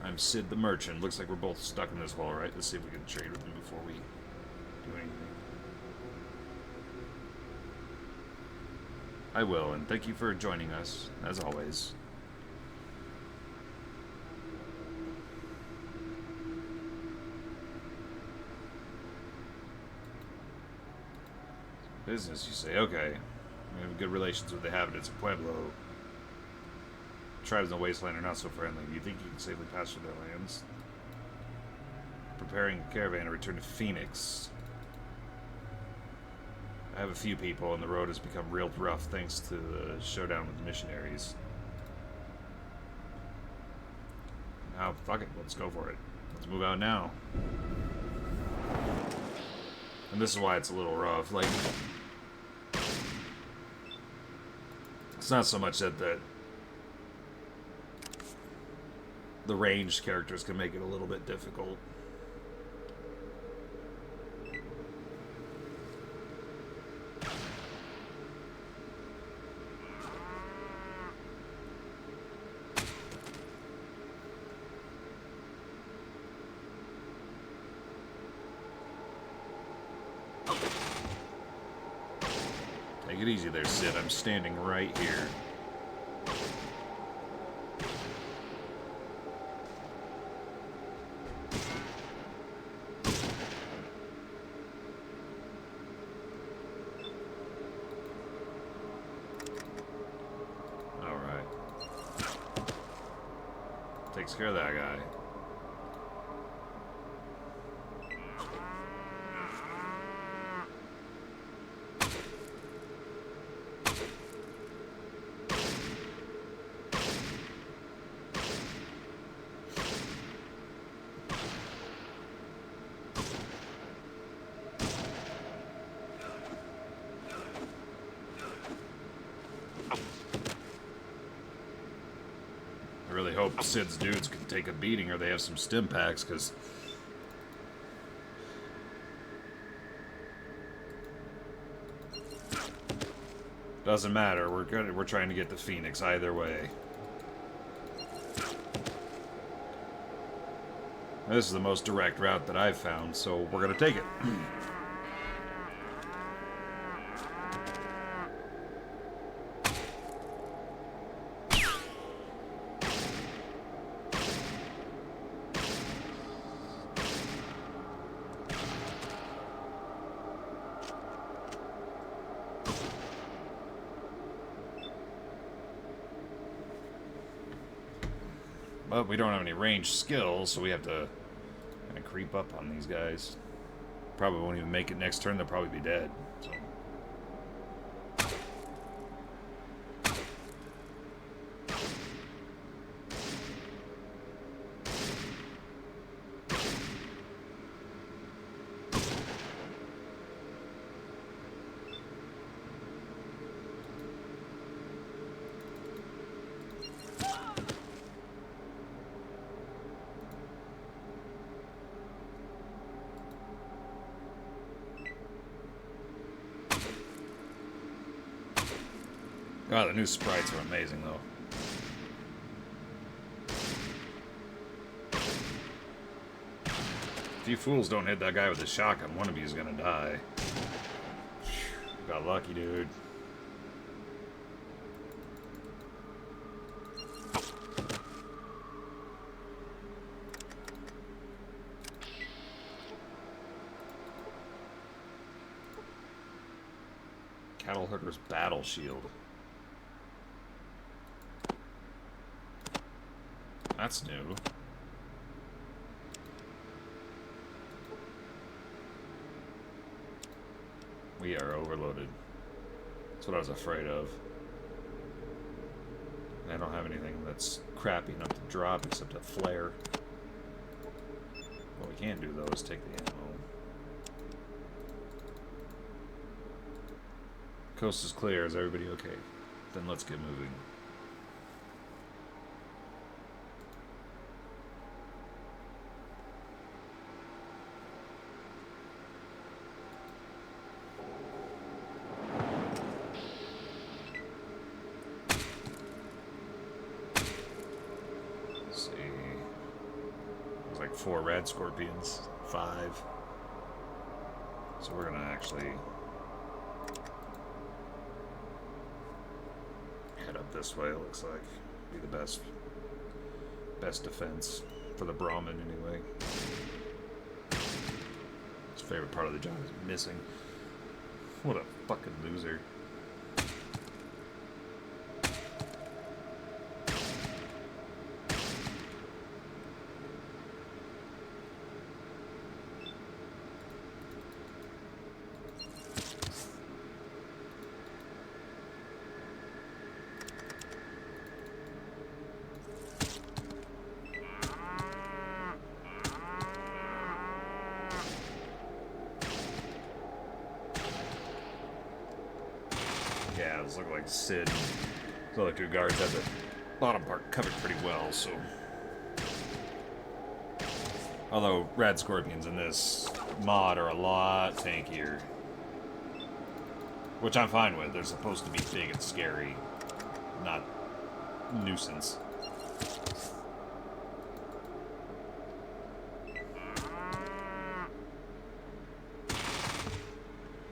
I'm Sid the Merchant. Looks like we're both stuck in this hole, right? Let's see if we can trade with him before we do anything. I will, and thank you for joining us, as always. Business, you say? Okay. We have good relations with the inhabitants of Pueblo. Tribes in the wasteland are not so friendly. You think you can safely pass through their lands? Preparing a caravan to return to Phoenix. I have a few people, and the road has become real rough thanks to the showdown with the missionaries. Now, fuck it. Let's go for it. Let's move out now. And this is why it's a little rough. Like, it's not so much that the ranged characters can make it a little bit difficult. Take it easy there, Sid. I'm standing right here. Takes care of that guy. I really hope Sid's dudes can take a beating or they have some stim packs, because doesn't matter. We're trying to get to Phoenix either way. This is the most direct route that I've found, so we're gonna take it. But we don't have any ranged skills, so we have to kind of creep up on these guys. Probably won't even make it next turn, they'll probably be dead. So. God, the new sprites are amazing, though. If you fools don't hit that guy with the shotgun, one of you is gonna die. Got lucky, dude. Cattle Hooker's Battle Shield. That's new. We are overloaded. That's what I was afraid of. I don't have anything that's crappy enough to drop except a flare. What we can do, though, is take the ammo. Coast is clear. Is everybody okay? Then let's get moving. Let's see. There's like 4 red scorpions. 5. So we're gonna actually head up this way, it looks like. Be the best defense for the Brahmin anyway. His favorite part of the job is missing. What a fucking loser. Yeah, those look like Sid. The other 2 guards have the bottom part covered pretty well, so. Although rad scorpions in this mod are a lot tankier. Which I'm fine with. They're supposed to be big and scary, not nuisance.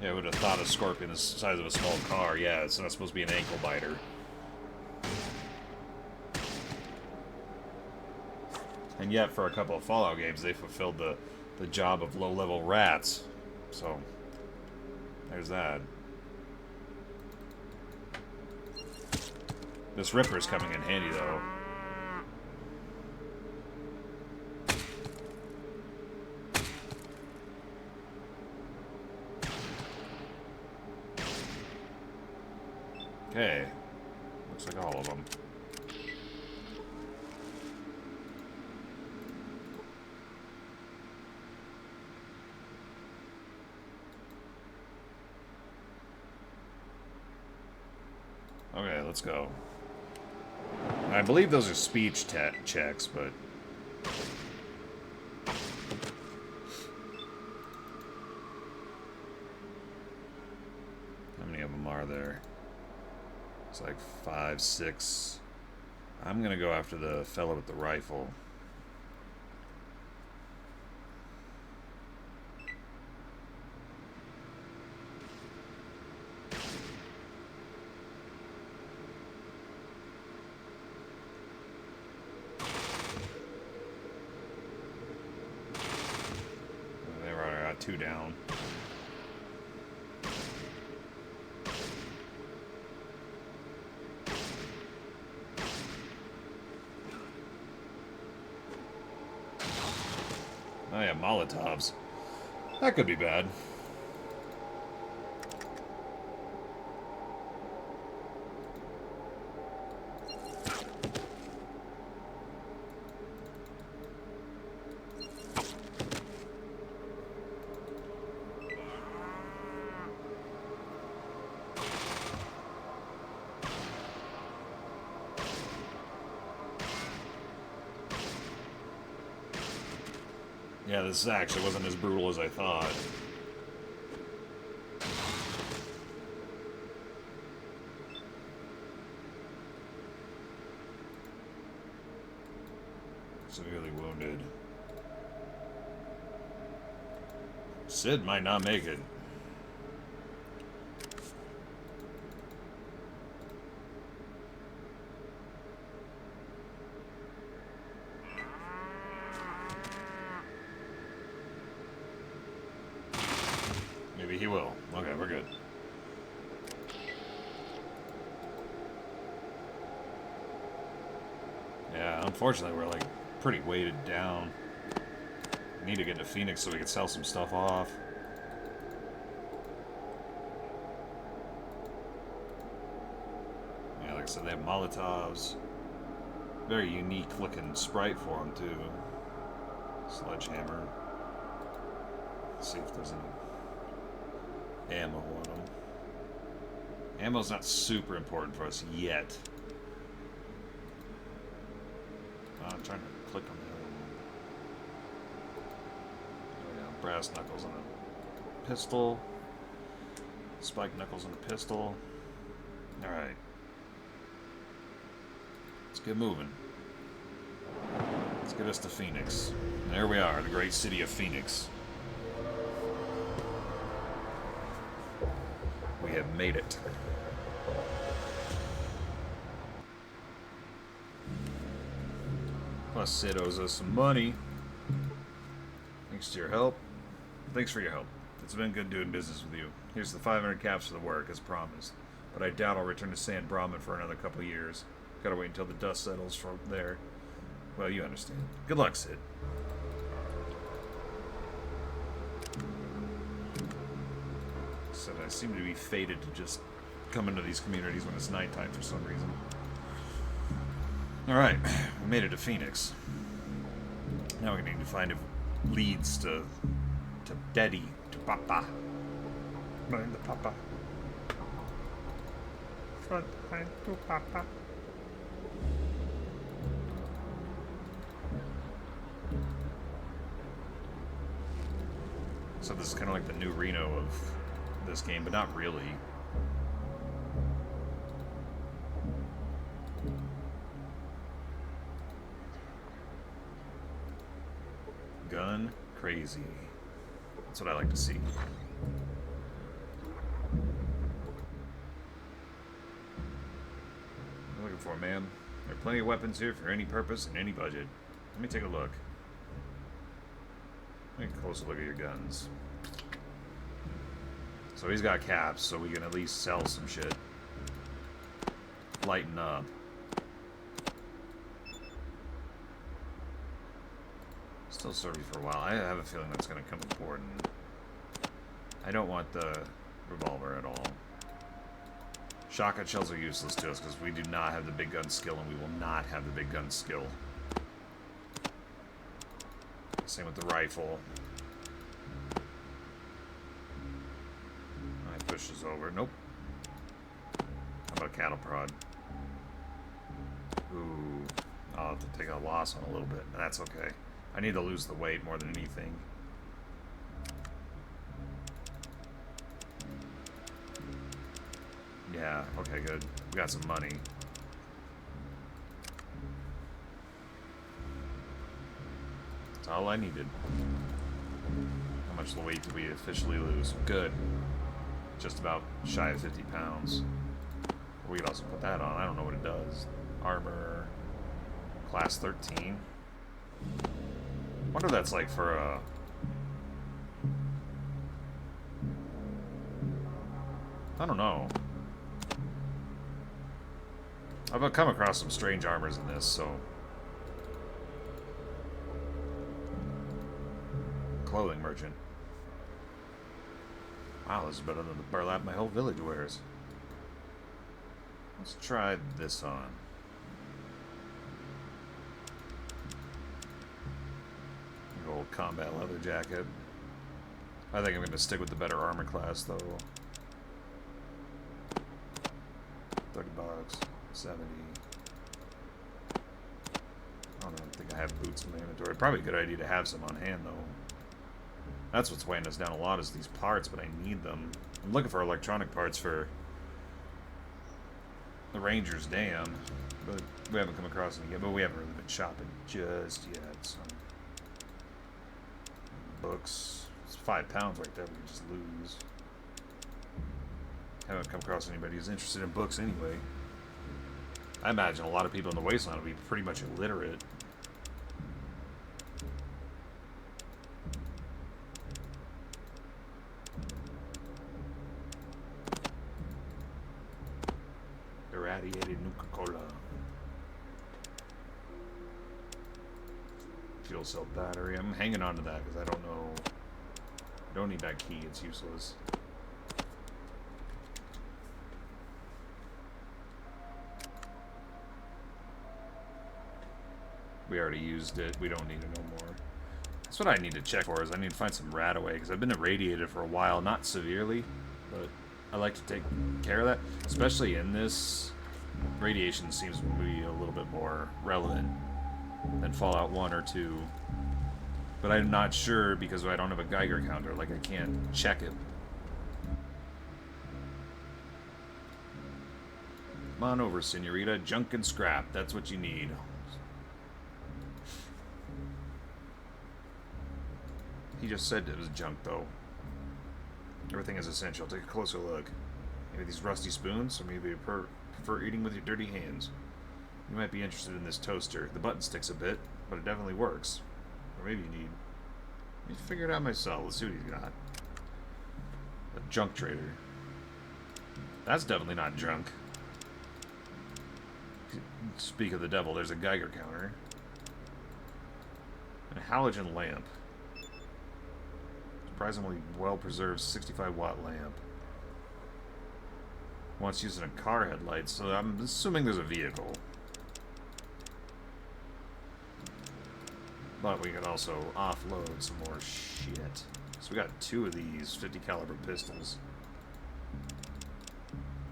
Yeah, I would have thought a scorpion the size of a small car. Yeah, it's not supposed to be an ankle biter. And yet, for a couple of Fallout games, they fulfilled the job of low-level rats. So, there's that. This Ripper's coming in handy, though. Okay. Looks like all of them. Okay, let's go. I believe those are speech checks, but... How many of them are there? It's like 5, 6. I'm gonna go after the fellow with the rifle. 2 down. Oh yeah, Molotovs. That could be bad. Yeah, this actually wasn't as brutal as I thought. Severely wounded. Sid might not make it. Maybe he will. Okay, we're good. Yeah, unfortunately, we're like pretty weighted down. We need to get to Phoenix so we can sell some stuff off. Yeah, like I said, they have Molotovs. Very unique looking sprite for them, too. Sledgehammer. Let's see if there's any ammo on them. Ammo's not super important for us yet. I'm trying to click on the other one. Oh yeah, brass knuckles on a pistol. Spike knuckles on a pistol. Alright. Let's get moving. Let's get us to Phoenix. And there we are, the great city of Phoenix. We have made it. Plus, Sid owes us some money. Thanks to your help. Thanks for your help. It's been good doing business with you. Here's the 500 caps for the work, as promised. But I doubt I'll return to San Brahman for another couple of years. Gotta wait until the dust settles from there. Well, you understand. Good luck, Sid. Said I seem to be fated to just come into these communities when it's nighttime for some reason. Alright, we made it to Phoenix. Now we need to find if it leads to Daddy, to Papa. Mind the papa. Front line to papa. So this is kind of like the new Reno of this game, but not really. Gun crazy. That's what I like to see. What are you looking for, ma'am? There are plenty of weapons here for any purpose and any budget. Let me take a look. Take a closer look at your guns. So he's got caps, so we can at least sell some shit. Lighten up. Still serve you for a while. I have a feeling that's going to come important. I don't want the revolver at all. Shotgun shells are useless to us because we do not have the big gun skill, and we will not have the big gun skill. Same with the rifle. I push this over. Nope. How about cattle prod? Ooh. I'll have to take a loss on a little bit. That's okay. I need to lose the weight more than anything. Yeah, okay, good. We got some money. That's all I needed. How much weight did we officially lose? Good. Just about shy of 50 pounds. We could also put that on. I don't know what it does. Armor. Class 13. Wonder what that's like for I don't know. I've come across some strange armors in this, so... Clothing merchant. Wow, this is better than the burlap my whole village wears. Let's try this on. Your old combat leather jacket. I think I'm going to stick with the better armor class, though. $30, 70. I don't think I have boots in my inventory. Probably a good idea to have some on hand, though. That's what's weighing us down a lot, is these parts, but I need them. I'm looking for electronic parts for the Ranger's Dam, but we haven't come across any yet. But we haven't really been shopping just yet. So. Books. It's £5 right there. We can just lose. Haven't come across anybody who's interested in books anyway. I imagine a lot of people in the Wasteland will be pretty much illiterate. Irradiated Nuka-Cola. Fuel cell battery. I'm hanging on to that because I don't know. I don't need that key. It's useless. We already used it. We don't need it no more. That's what I need to check for, is I need to find some rat away, because I've been irradiated for a while. Not severely, but I like to take care of that. Especially in this, radiation seems to be a little bit more relevant than Fallout 1 or 2. But I'm not sure because I don't have a Geiger counter. Like, I can't check it. Come on over, Senorita. Junk and scrap. That's what you need. He just said it was junk, though. Everything is essential. Take a closer look. Maybe these rusty spoons, or maybe you prefer eating with your dirty hands. You might be interested in this toaster. The button sticks a bit, but it definitely works. Or maybe you need... Let me figure it out myself. Let's see what he's got. A junk trader. That's definitely not junk. Speak of the devil, there's a Geiger counter. And a halogen lamp. Surprisingly well-preserved 65-watt lamp. Once used in a car headlight, so I'm assuming there's a vehicle. But we could also offload some more shit. So we got 2 of these 50 caliber pistols.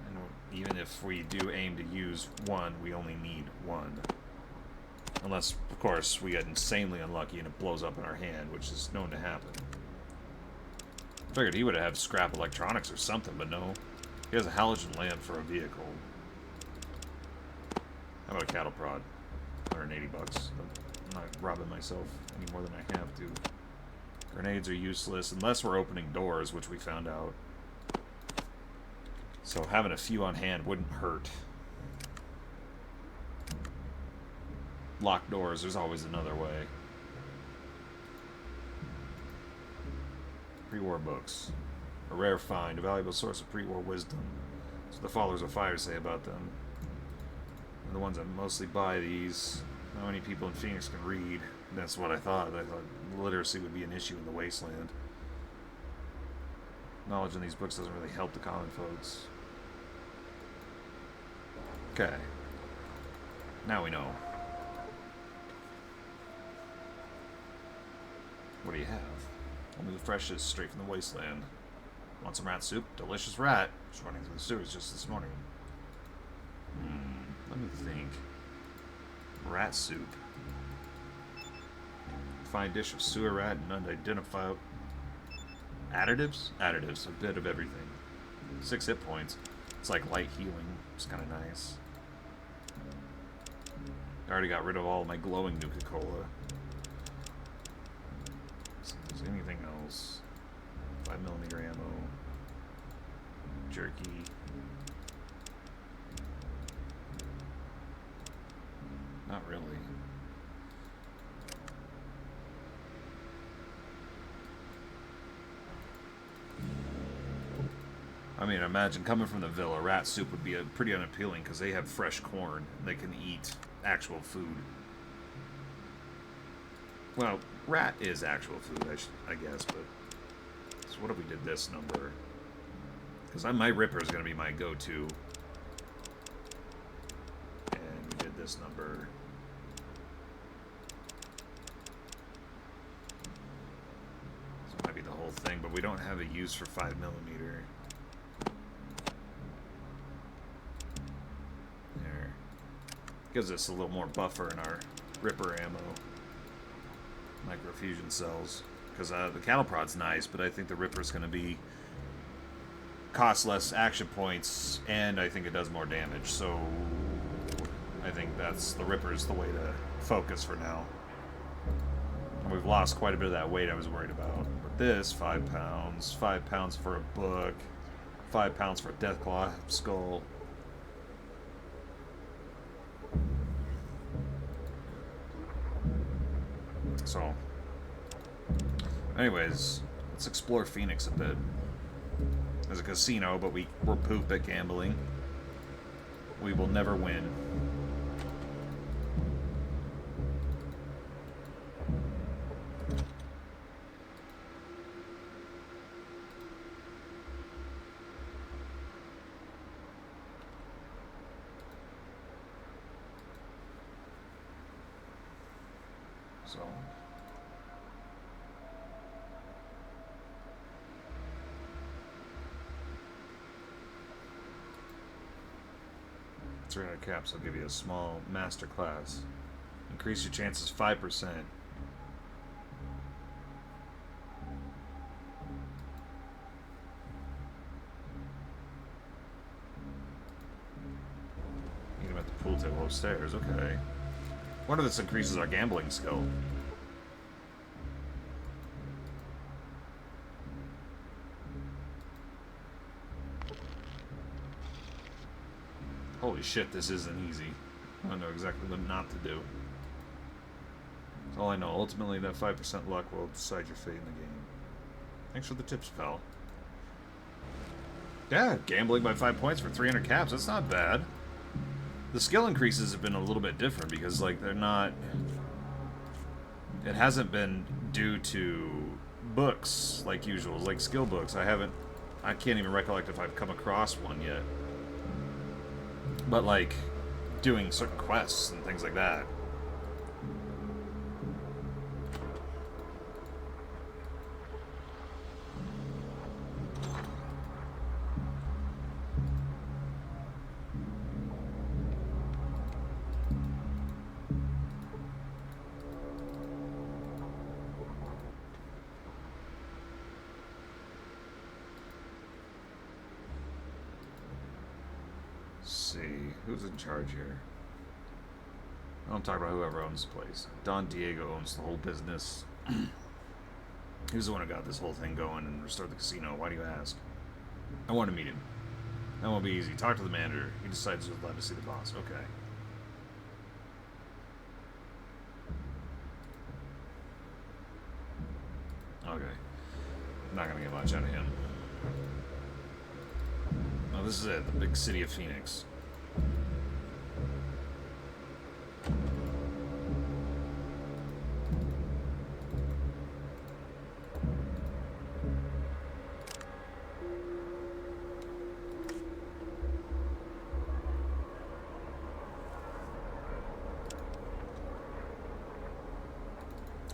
And even if we do aim to use one, we only need one. Unless, of course, we get insanely unlucky and it blows up in our hand, which is known to happen. Figured he would have scrap electronics or something, but no. He has a halogen lamp for a vehicle. How about a cattle prod? 180 bucks. I'm not robbing myself any more than I have to. Grenades are useless unless we're opening doors, which we found out. So having a few on hand wouldn't hurt. Locked doors, there's always another way. Pre-war books. A rare find, a valuable source of pre-war wisdom. That's what the followers of fire say about them. And the ones that mostly buy these. Not many people in Phoenix can read. That's what I thought. I thought literacy would be an issue in the wasteland. Knowledge in these books doesn't really help the common folks. Okay. Now we know. What do you have? Only the freshest, straight from the wasteland. Want some rat soup? Delicious rat. Just running through the sewers just this morning. Let me think. Rat soup. Fine dish of sewer rat and unidentified additives? Additives. A bit of everything. 6 hit points. It's like light healing. It's kind of nice. I already got rid of all of my glowing Nuka-Cola. See if there's anything else. 5mm ammo. Jerky. Not really. I mean, imagine coming from the villa, rat soup would be pretty unappealing because they have fresh corn. They can eat actual food. Well, rat is actual food, I guess, but... So what if we did this number? Because my Ripper is going to be my go-to. And we did this number. So it might be the whole thing, but we don't have a use for 5mm. There. Gives us a little more buffer in our Ripper ammo. Microfusion cells. Because the cattle prod's nice, but I think the Ripper's going to be... cost less action points, and I think it does more damage, so... I think the Ripper's the way to focus for now. And we've lost quite a bit of that weight I was worried about. But this, 5 pounds. 5 pounds for a book. 5 pounds for a Deathclaw skull. So... Anyways, let's explore Phoenix a bit. There's a casino, but we're poop at gambling. We will never win. So... 300 caps will give you a small master class. Increase your chances 5%. Meet him at the pool table upstairs, okay. Wonder if this increases our gambling skill. Holy shit, this isn't easy. I don't know exactly what not to do. That's all I know. Ultimately, that 5% luck will decide your fate in the game. Thanks for the tips, pal. Yeah, gambling by 5 points for 300 caps. That's not bad. The skill increases have been a little bit different because, like, they're not... It hasn't been due to books like usual, like skill books. I can't even recollect if I've come across one yet. But, like, doing certain quests and things like that. Who's in charge here? I don't talk about whoever owns the place. Don Diego owns the whole business. He's the one who got this whole thing going and restored the casino. Why do you ask? I want to meet him. That won't be easy. Talk to the manager. He decides who's allowed to see the boss. Okay. Okay. I'm not gonna get much out of him. Oh, this is it. The big city of Phoenix.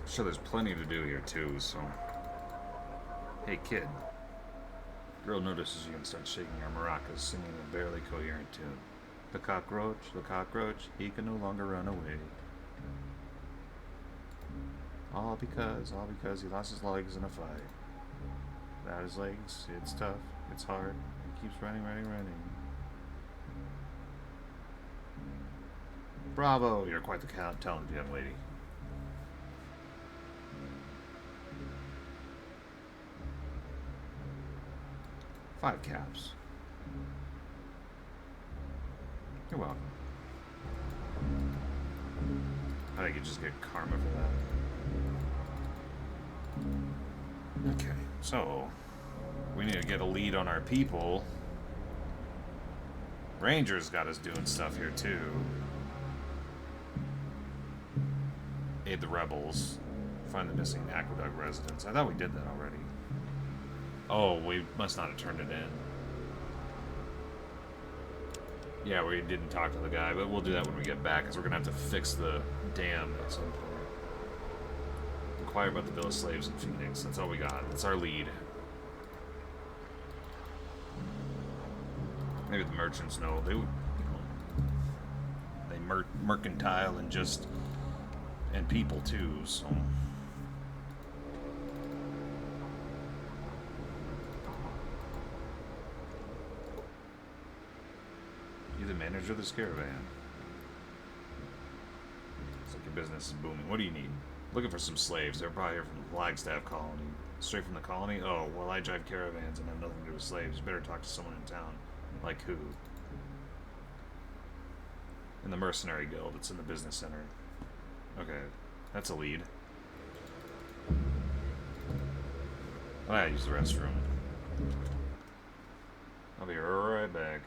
Sure, there's plenty to do here too, so... Hey kid. Girl notices you and starts shaking her maracas, singing a barely coherent tune. The cockroach, he can no longer run away. All because he lost his legs in a fight. Without his legs, it's tough, it's hard, he keeps running. Bravo, you're quite the talented young lady. Five caps. You're welcome. I think you just get karma for that. Okay, so we need to get a lead on our people. Rangers got us doing stuff here too. Aid the rebels. Find the missing aqueduct residents. I thought we did that already. Oh, we must not have turned it in. Yeah, we didn't talk to the guy, but we'll do that when we get back, because we're going to have to fix the dam at some point. Inquire about the Bill of Slaves in Phoenix. That's all we got. That's our lead. Maybe the merchants know. They would, they mercantile and just... and people, too, so... You the manager of this caravan. Looks like your business is booming. What do you need? Looking for some slaves. They're probably here from the Flagstaff colony. Straight from the colony? Oh, well, I drive caravans and have nothing to do with slaves. You better talk to someone in town. Like who? In the Mercenary Guild. It's in the business center. Okay, that's a lead. Oh, yeah, use the restroom. I'll be right back.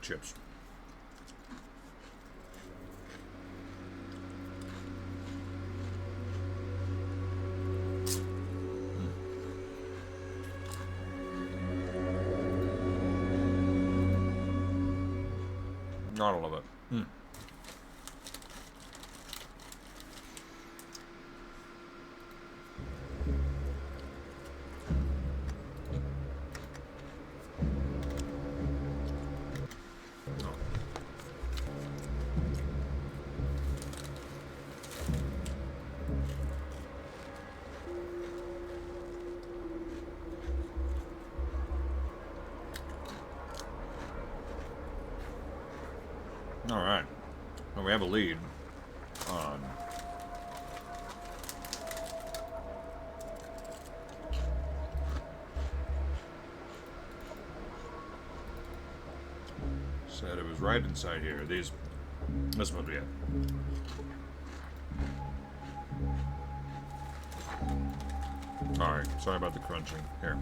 big chips. Not all of it. All right. Well, we have a lead on. Said it was right inside here. This must be it. All right. Sorry about the crunching. Here.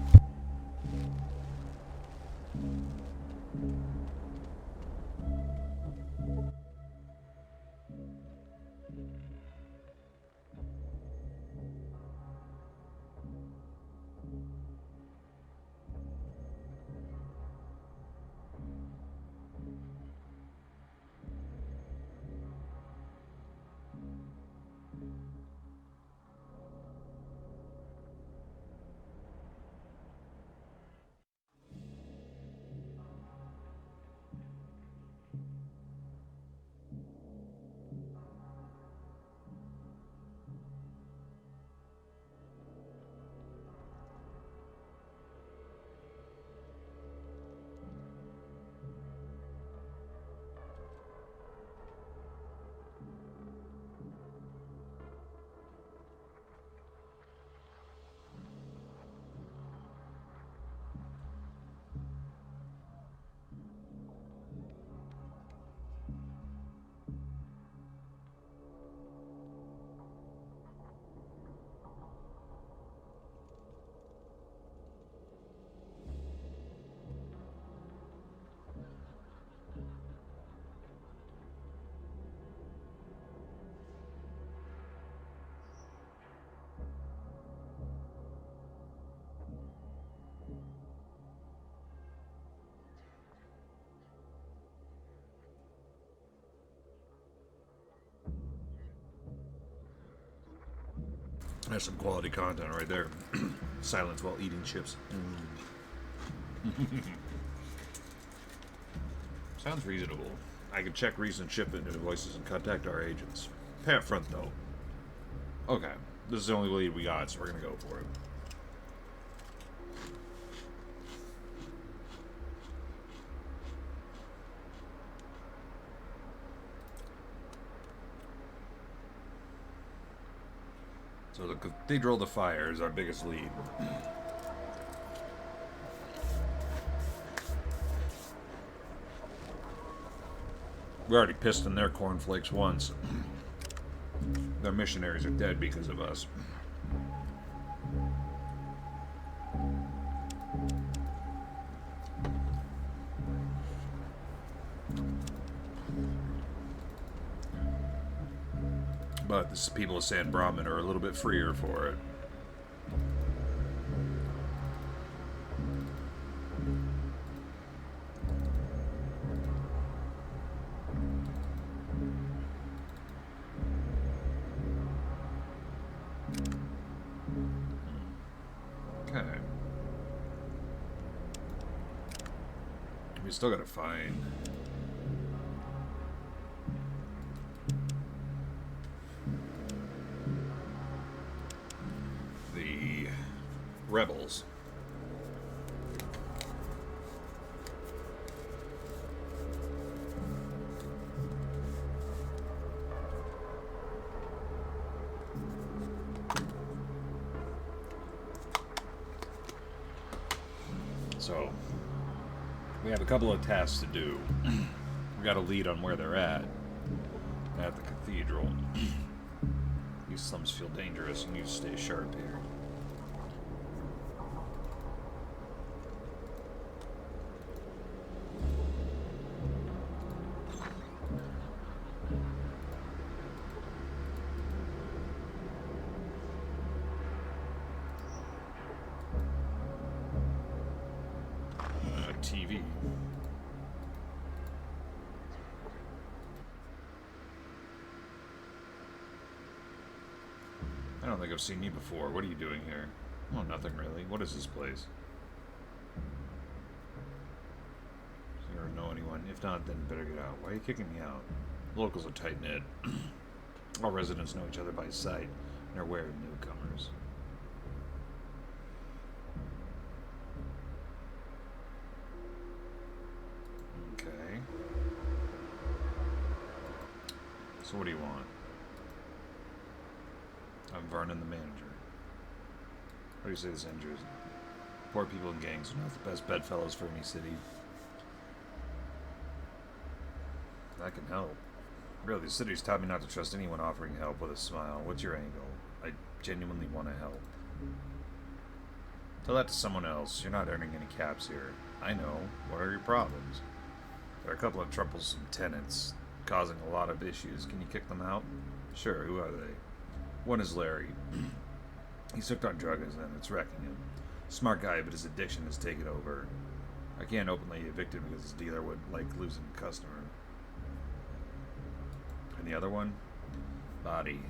That's some quality content right there. Silence while eating chips. Sounds reasonable. I can check recent shipment invoices and contact our agents. Pay up front, though. Okay. This is the only lead we got, so we're gonna go for it. So the Cathedral of the Fire is our biggest lead. We already pissed in their cornflakes once. Their missionaries are dead because of us. But the people of San Brahman are a little bit freer for it. Okay. We still gotta find... rebels. So, we have a couple of tasks to do. We got a lead on where they're at the cathedral. These slums feel dangerous. You need to stay sharp here. don't think I've seen you before. What are you doing here? Oh, nothing really. What is this place? Do you ever know anyone? If not, then better get out. Why are you kicking me out? The locals are tight-knit. All residents know each other by sight and are wary of newcomers. Okay. So what do you want? I'm Vernon, the manager. What do you say this injures? Poor people in gangs are not the best bedfellows for any city. That can help. Really, the city's taught me not to trust anyone offering help with a smile. What's your angle? I genuinely want to help. Tell that to someone else. You're not earning any caps here. I know. What are your problems? There are a couple of troublesome tenants causing a lot of issues. Can you kick them out? Sure, who are they? One is Larry. He's hooked on drugs and it's wrecking him. Smart guy, but his addiction has taken over. I can't openly evict him because his dealer would like losing a customer. And the other one? Body.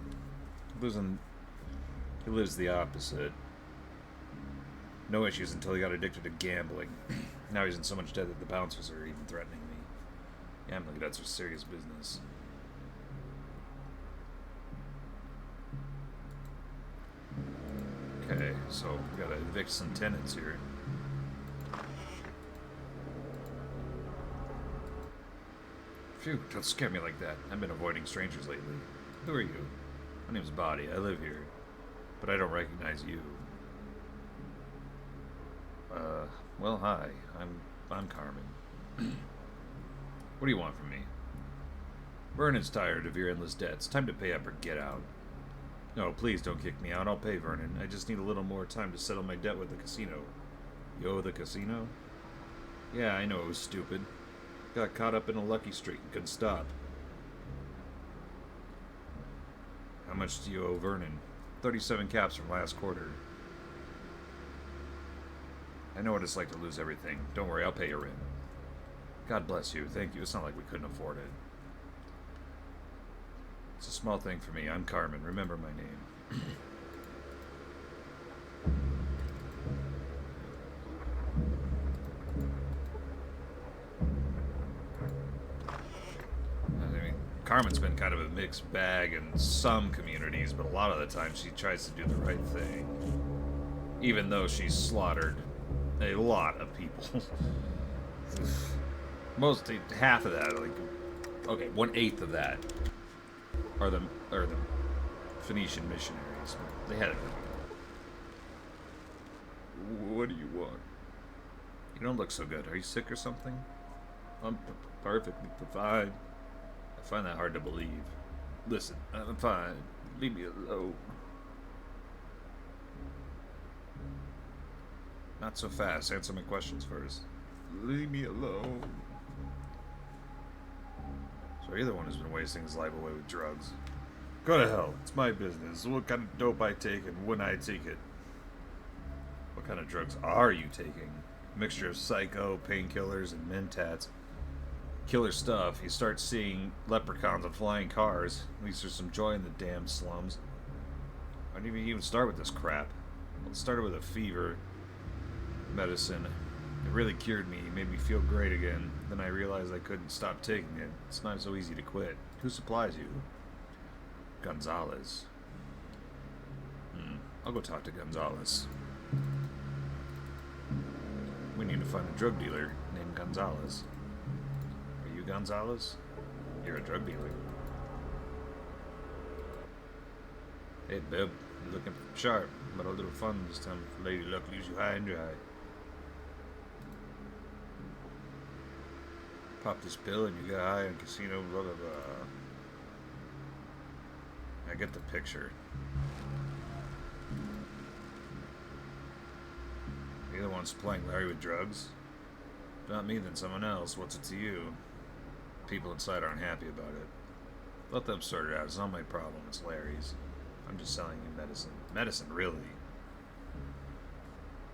He lives the opposite. No issues until he got addicted to gambling. Now he's in so much debt that the bouncers are even threatening me. Gambling debts are serious business. Okay, so we gotta evict some tenants here. Phew, don't scare me like that. I've been avoiding strangers lately. Who are you? My name's Body. I live here. But I don't recognize you. Well, hi. I'm Carmen. What do you want from me? Vernon's tired of your endless debts. Time to pay up or get out. No, please don't kick me out. I'll pay Vernon. I just need a little more time to settle my debt with the casino. You owe the casino? Yeah, I know it was stupid. Got caught up in a lucky streak and couldn't stop. How much do you owe Vernon? 37 caps from last quarter. I know what it's like to lose everything. Don't worry, I'll pay your rent. God bless you. Thank you. It's not like we couldn't afford it. It's a small thing for me. I'm Carmen. Remember my name. Carmen's been kind of a mixed bag in some communities, but a lot of the time she tries to do the right thing. Even though she's slaughtered a lot of people. Mostly half of that, like, okay, 1/8 of that are the Phoenician missionaries. They had it. What do you want? You don't look so good. Are you sick or something? I'm perfectly fine. I find that hard to believe. Listen, I'm fine. Leave me alone. Not so fast. Answer my questions first. Leave me alone. So you're the one who's been wasting his life away with drugs. Go to hell. It's my business. What kind of dope I take and when I take it. What kind of drugs are you taking? A mixture of psycho, painkillers, and mentats. Killer stuff. You start seeing leprechauns on flying cars. At least there's some joy in the damn slums. Why didn't you even start with this crap? Well, it started with a fever. Medicine. It really cured me, made me feel great again. Then I realized I couldn't stop taking it. It's not so easy to quit. Who supplies you? Gonzalez. I'll go talk to Gonzalez. We need to find a drug dealer named Gonzalez. Are you Gonzalez? You're a drug dealer. Hey, Bib. You're looking sharp, but a little fun this time. Lady Luck leaves you high and dry. Pop this pill and you got high in casino, blah blah blah. I get the picture. You're the one supplying Larry with drugs? If not me, then someone else. What's it to you? People inside aren't happy about it. Let them sort it out. It's not my problem. It's Larry's. I'm just selling you medicine. Medicine, really?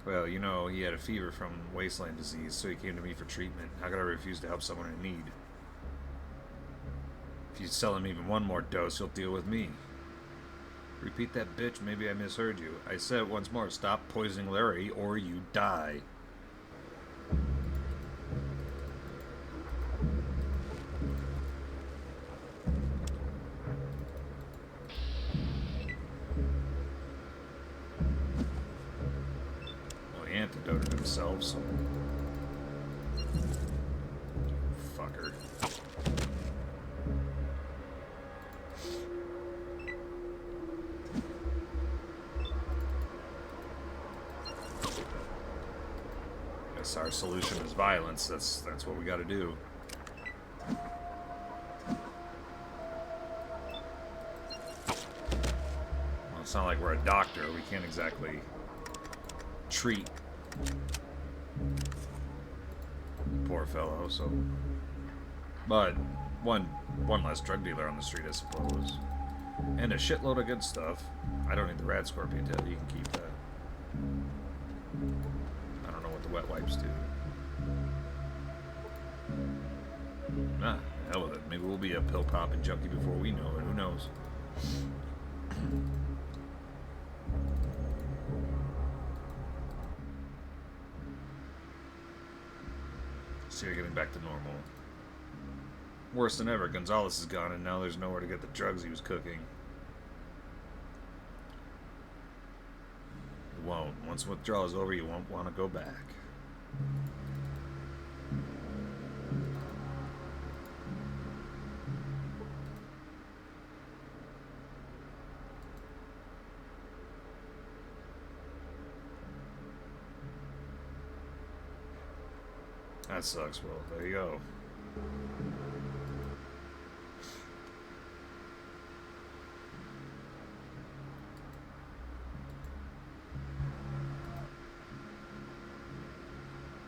Well, you know, he had a fever from wasteland disease, so he came to me for treatment. How could I refuse to help someone in need? If you sell him even one more dose, he'll deal with me. Repeat that, bitch. Maybe I misheard you. I said it once more. Stop poisoning Larry or you die. Well, he antidoted himself, so... Fucker. Guess our solution is violence. That's what we gotta do. Well, it's not like we're a doctor. We can't exactly treat poor fellow, so... But one less drug dealer on the street, I suppose. And a shitload of good stuff. I don't need the rad scorpion tail. You can keep that. I don't know what the wet wipes do. Nah, hell with it. Maybe we'll be a pill popping junkie before we know it. Who knows? So you're getting back to normal. Worse than ever, Gonzalez is gone, and now there's nowhere to get the drugs he was cooking. You won't. Once withdrawal is over, you won't want to go back. That sucks. Well, there you go.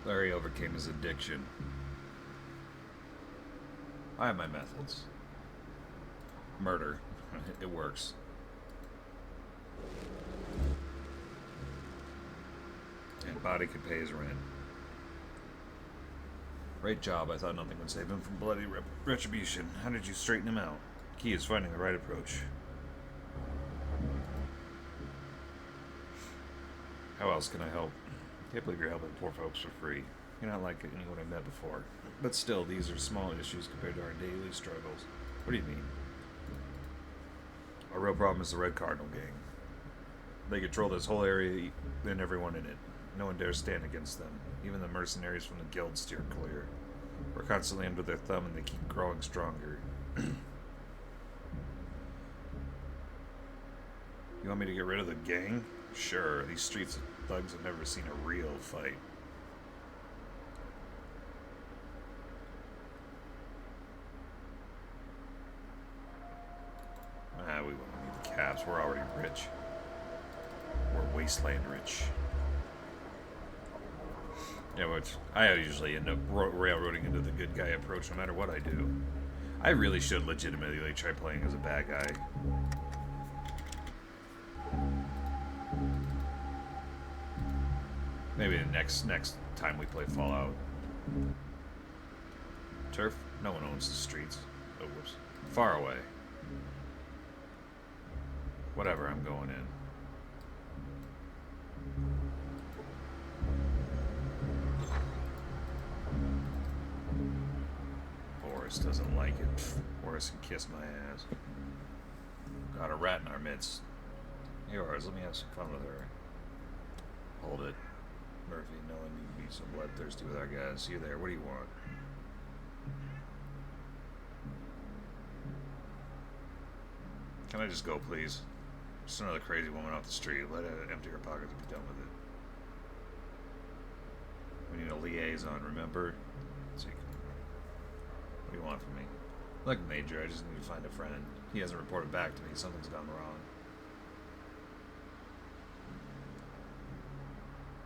Larry overcame his addiction. I have my methods. Murder. It works. And body could pay his rent. Great job. I thought nothing would save him from bloody retribution. How did you straighten him out? The key is finding the right approach. How else can I help? Can't believe you're helping poor folks for free. You're not like anyone I met before. But still, these are small issues compared to our daily struggles. What do you mean? Our real problem is the Red Cardinal gang. They control this whole area and everyone in it. No one dares stand against them. Even the mercenaries from the guild steer clear. We're constantly under their thumb and they keep growing stronger. You want me to get rid of the gang? Sure, these streets of thugs have never seen a real fight. Ah, we won't need the caps. We're already rich. We're wasteland rich. Yeah, which I usually end up railroading into the good guy approach no matter what I do. I really should legitimately try playing as a bad guy. Maybe the next time we play Fallout. Turf? No one owns the streets. Oh, whoops. Far away. Whatever, I'm going in. Horace doesn't like it. Pfft, Horace can kiss my ass. Got a rat in our midst. Yours, let me have some fun with her. Hold it. Murphy, no one need to be so bloodthirsty with our guys. You there, what do you want? Can I just go, please? Just another crazy woman off the street. Let her empty her pockets and be done with it. We need a liaison, remember? So what do you want from me? Look, Major, I just need to find a friend. He hasn't reported back to me. Something's gone wrong.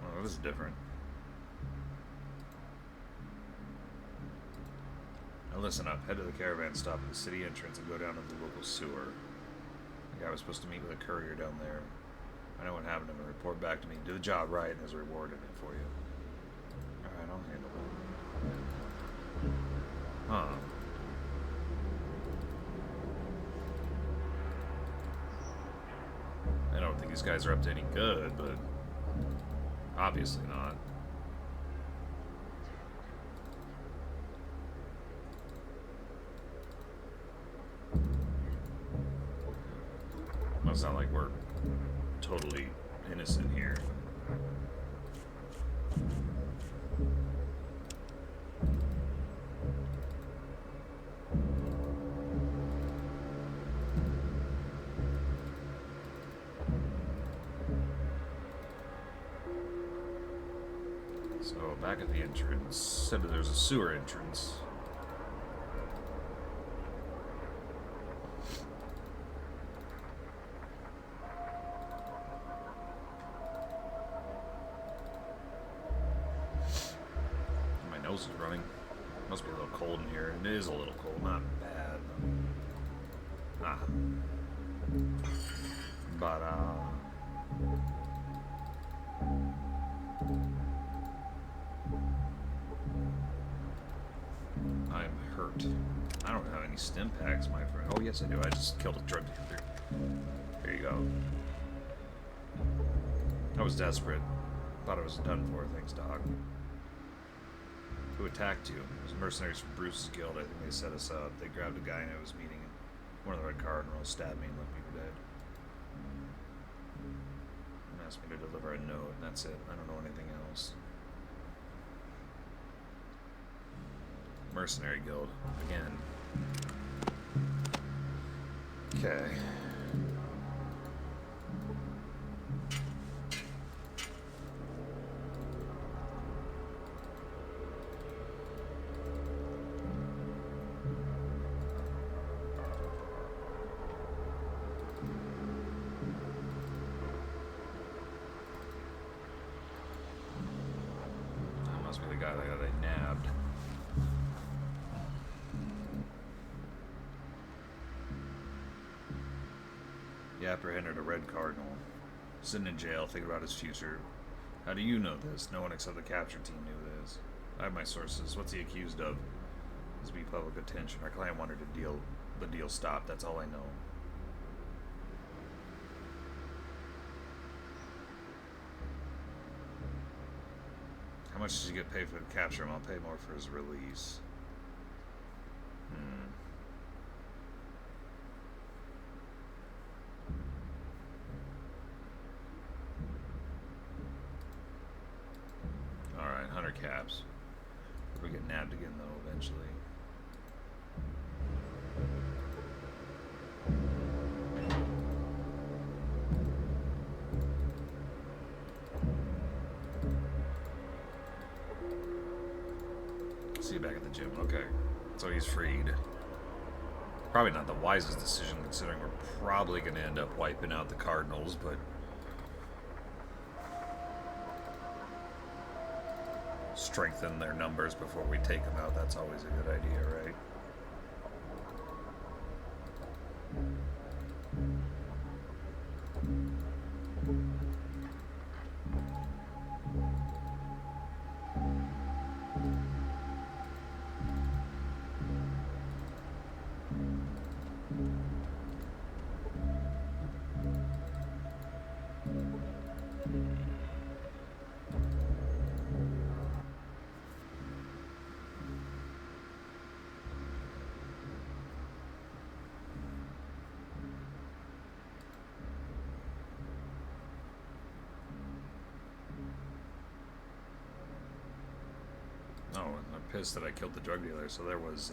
Well, this is different. Now listen up. Head to the caravan stop at the city entrance and go down to the local sewer. The guy was supposed to meet with a courier down there. I know what happened to him and report back to me. Do the job right and there's a reward in it for you. Alright, I'll handle it. Huh. think these guys are up to any good, but obviously not. Well, it's not like we're totally innocent here. So, back at the entrance, said that there's a sewer entrance. My nose is running. Must be a little cold in here. It is a little cold, not bad. Ah. But, I'm hurt. I don't have any stim packs, my friend. Oh, yes, I do. I just killed a drug dealer. Here you go. I was desperate. Thought I was done for. Thanks, dog. Who attacked you? It was mercenaries from Bruce's guild. I think they set us up. They grabbed a guy I was meeting. One of the Red Cardinals stabbed me and left me for dead. And asked me to deliver a note, and that's it. I don't know anything else. Mercenary guild. Again. Okay. That must be the guy that I nabbed. He apprehended a Red Cardinal. Sitting in jail, thinking about his future. How do you know this? No one except the capture team knew this. I have my sources. What's he accused of? This be public attention. Our client wanted the deal stopped. That's all I know. How much did you get paid for the capture him? I'll pay more for his release. Alright, 100 caps. We get nabbed again, though, eventually. See you back at the gym. Okay. So he's freed. Probably not the wisest decision, considering we're probably going to end up wiping out the Cardinals, but... strengthen their numbers before we take them out. That's always a good idea, right? Oh, I'm pissed that I killed the drug dealer, so there was,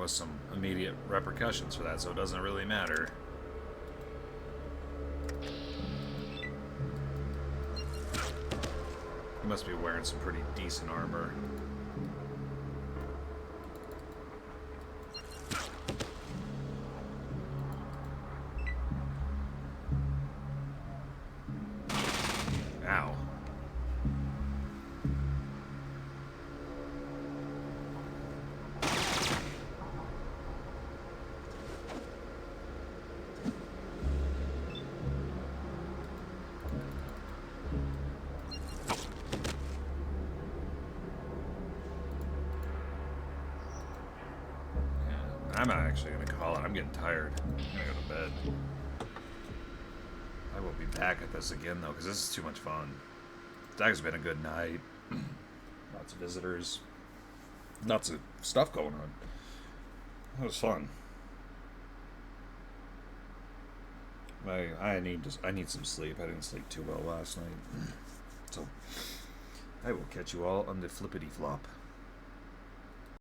some immediate repercussions for that, so it doesn't really matter. He must be wearing some pretty decent armor. Ow. I'm actually gonna call it. I'm getting tired. I'm gonna go to bed. I will be back at this again though, because this is too much fun. Today's been a good night. Lots of visitors. Lots of stuff going on. That was fun. I need some sleep. I didn't sleep too well last night. So I will catch you all on the flippity flop.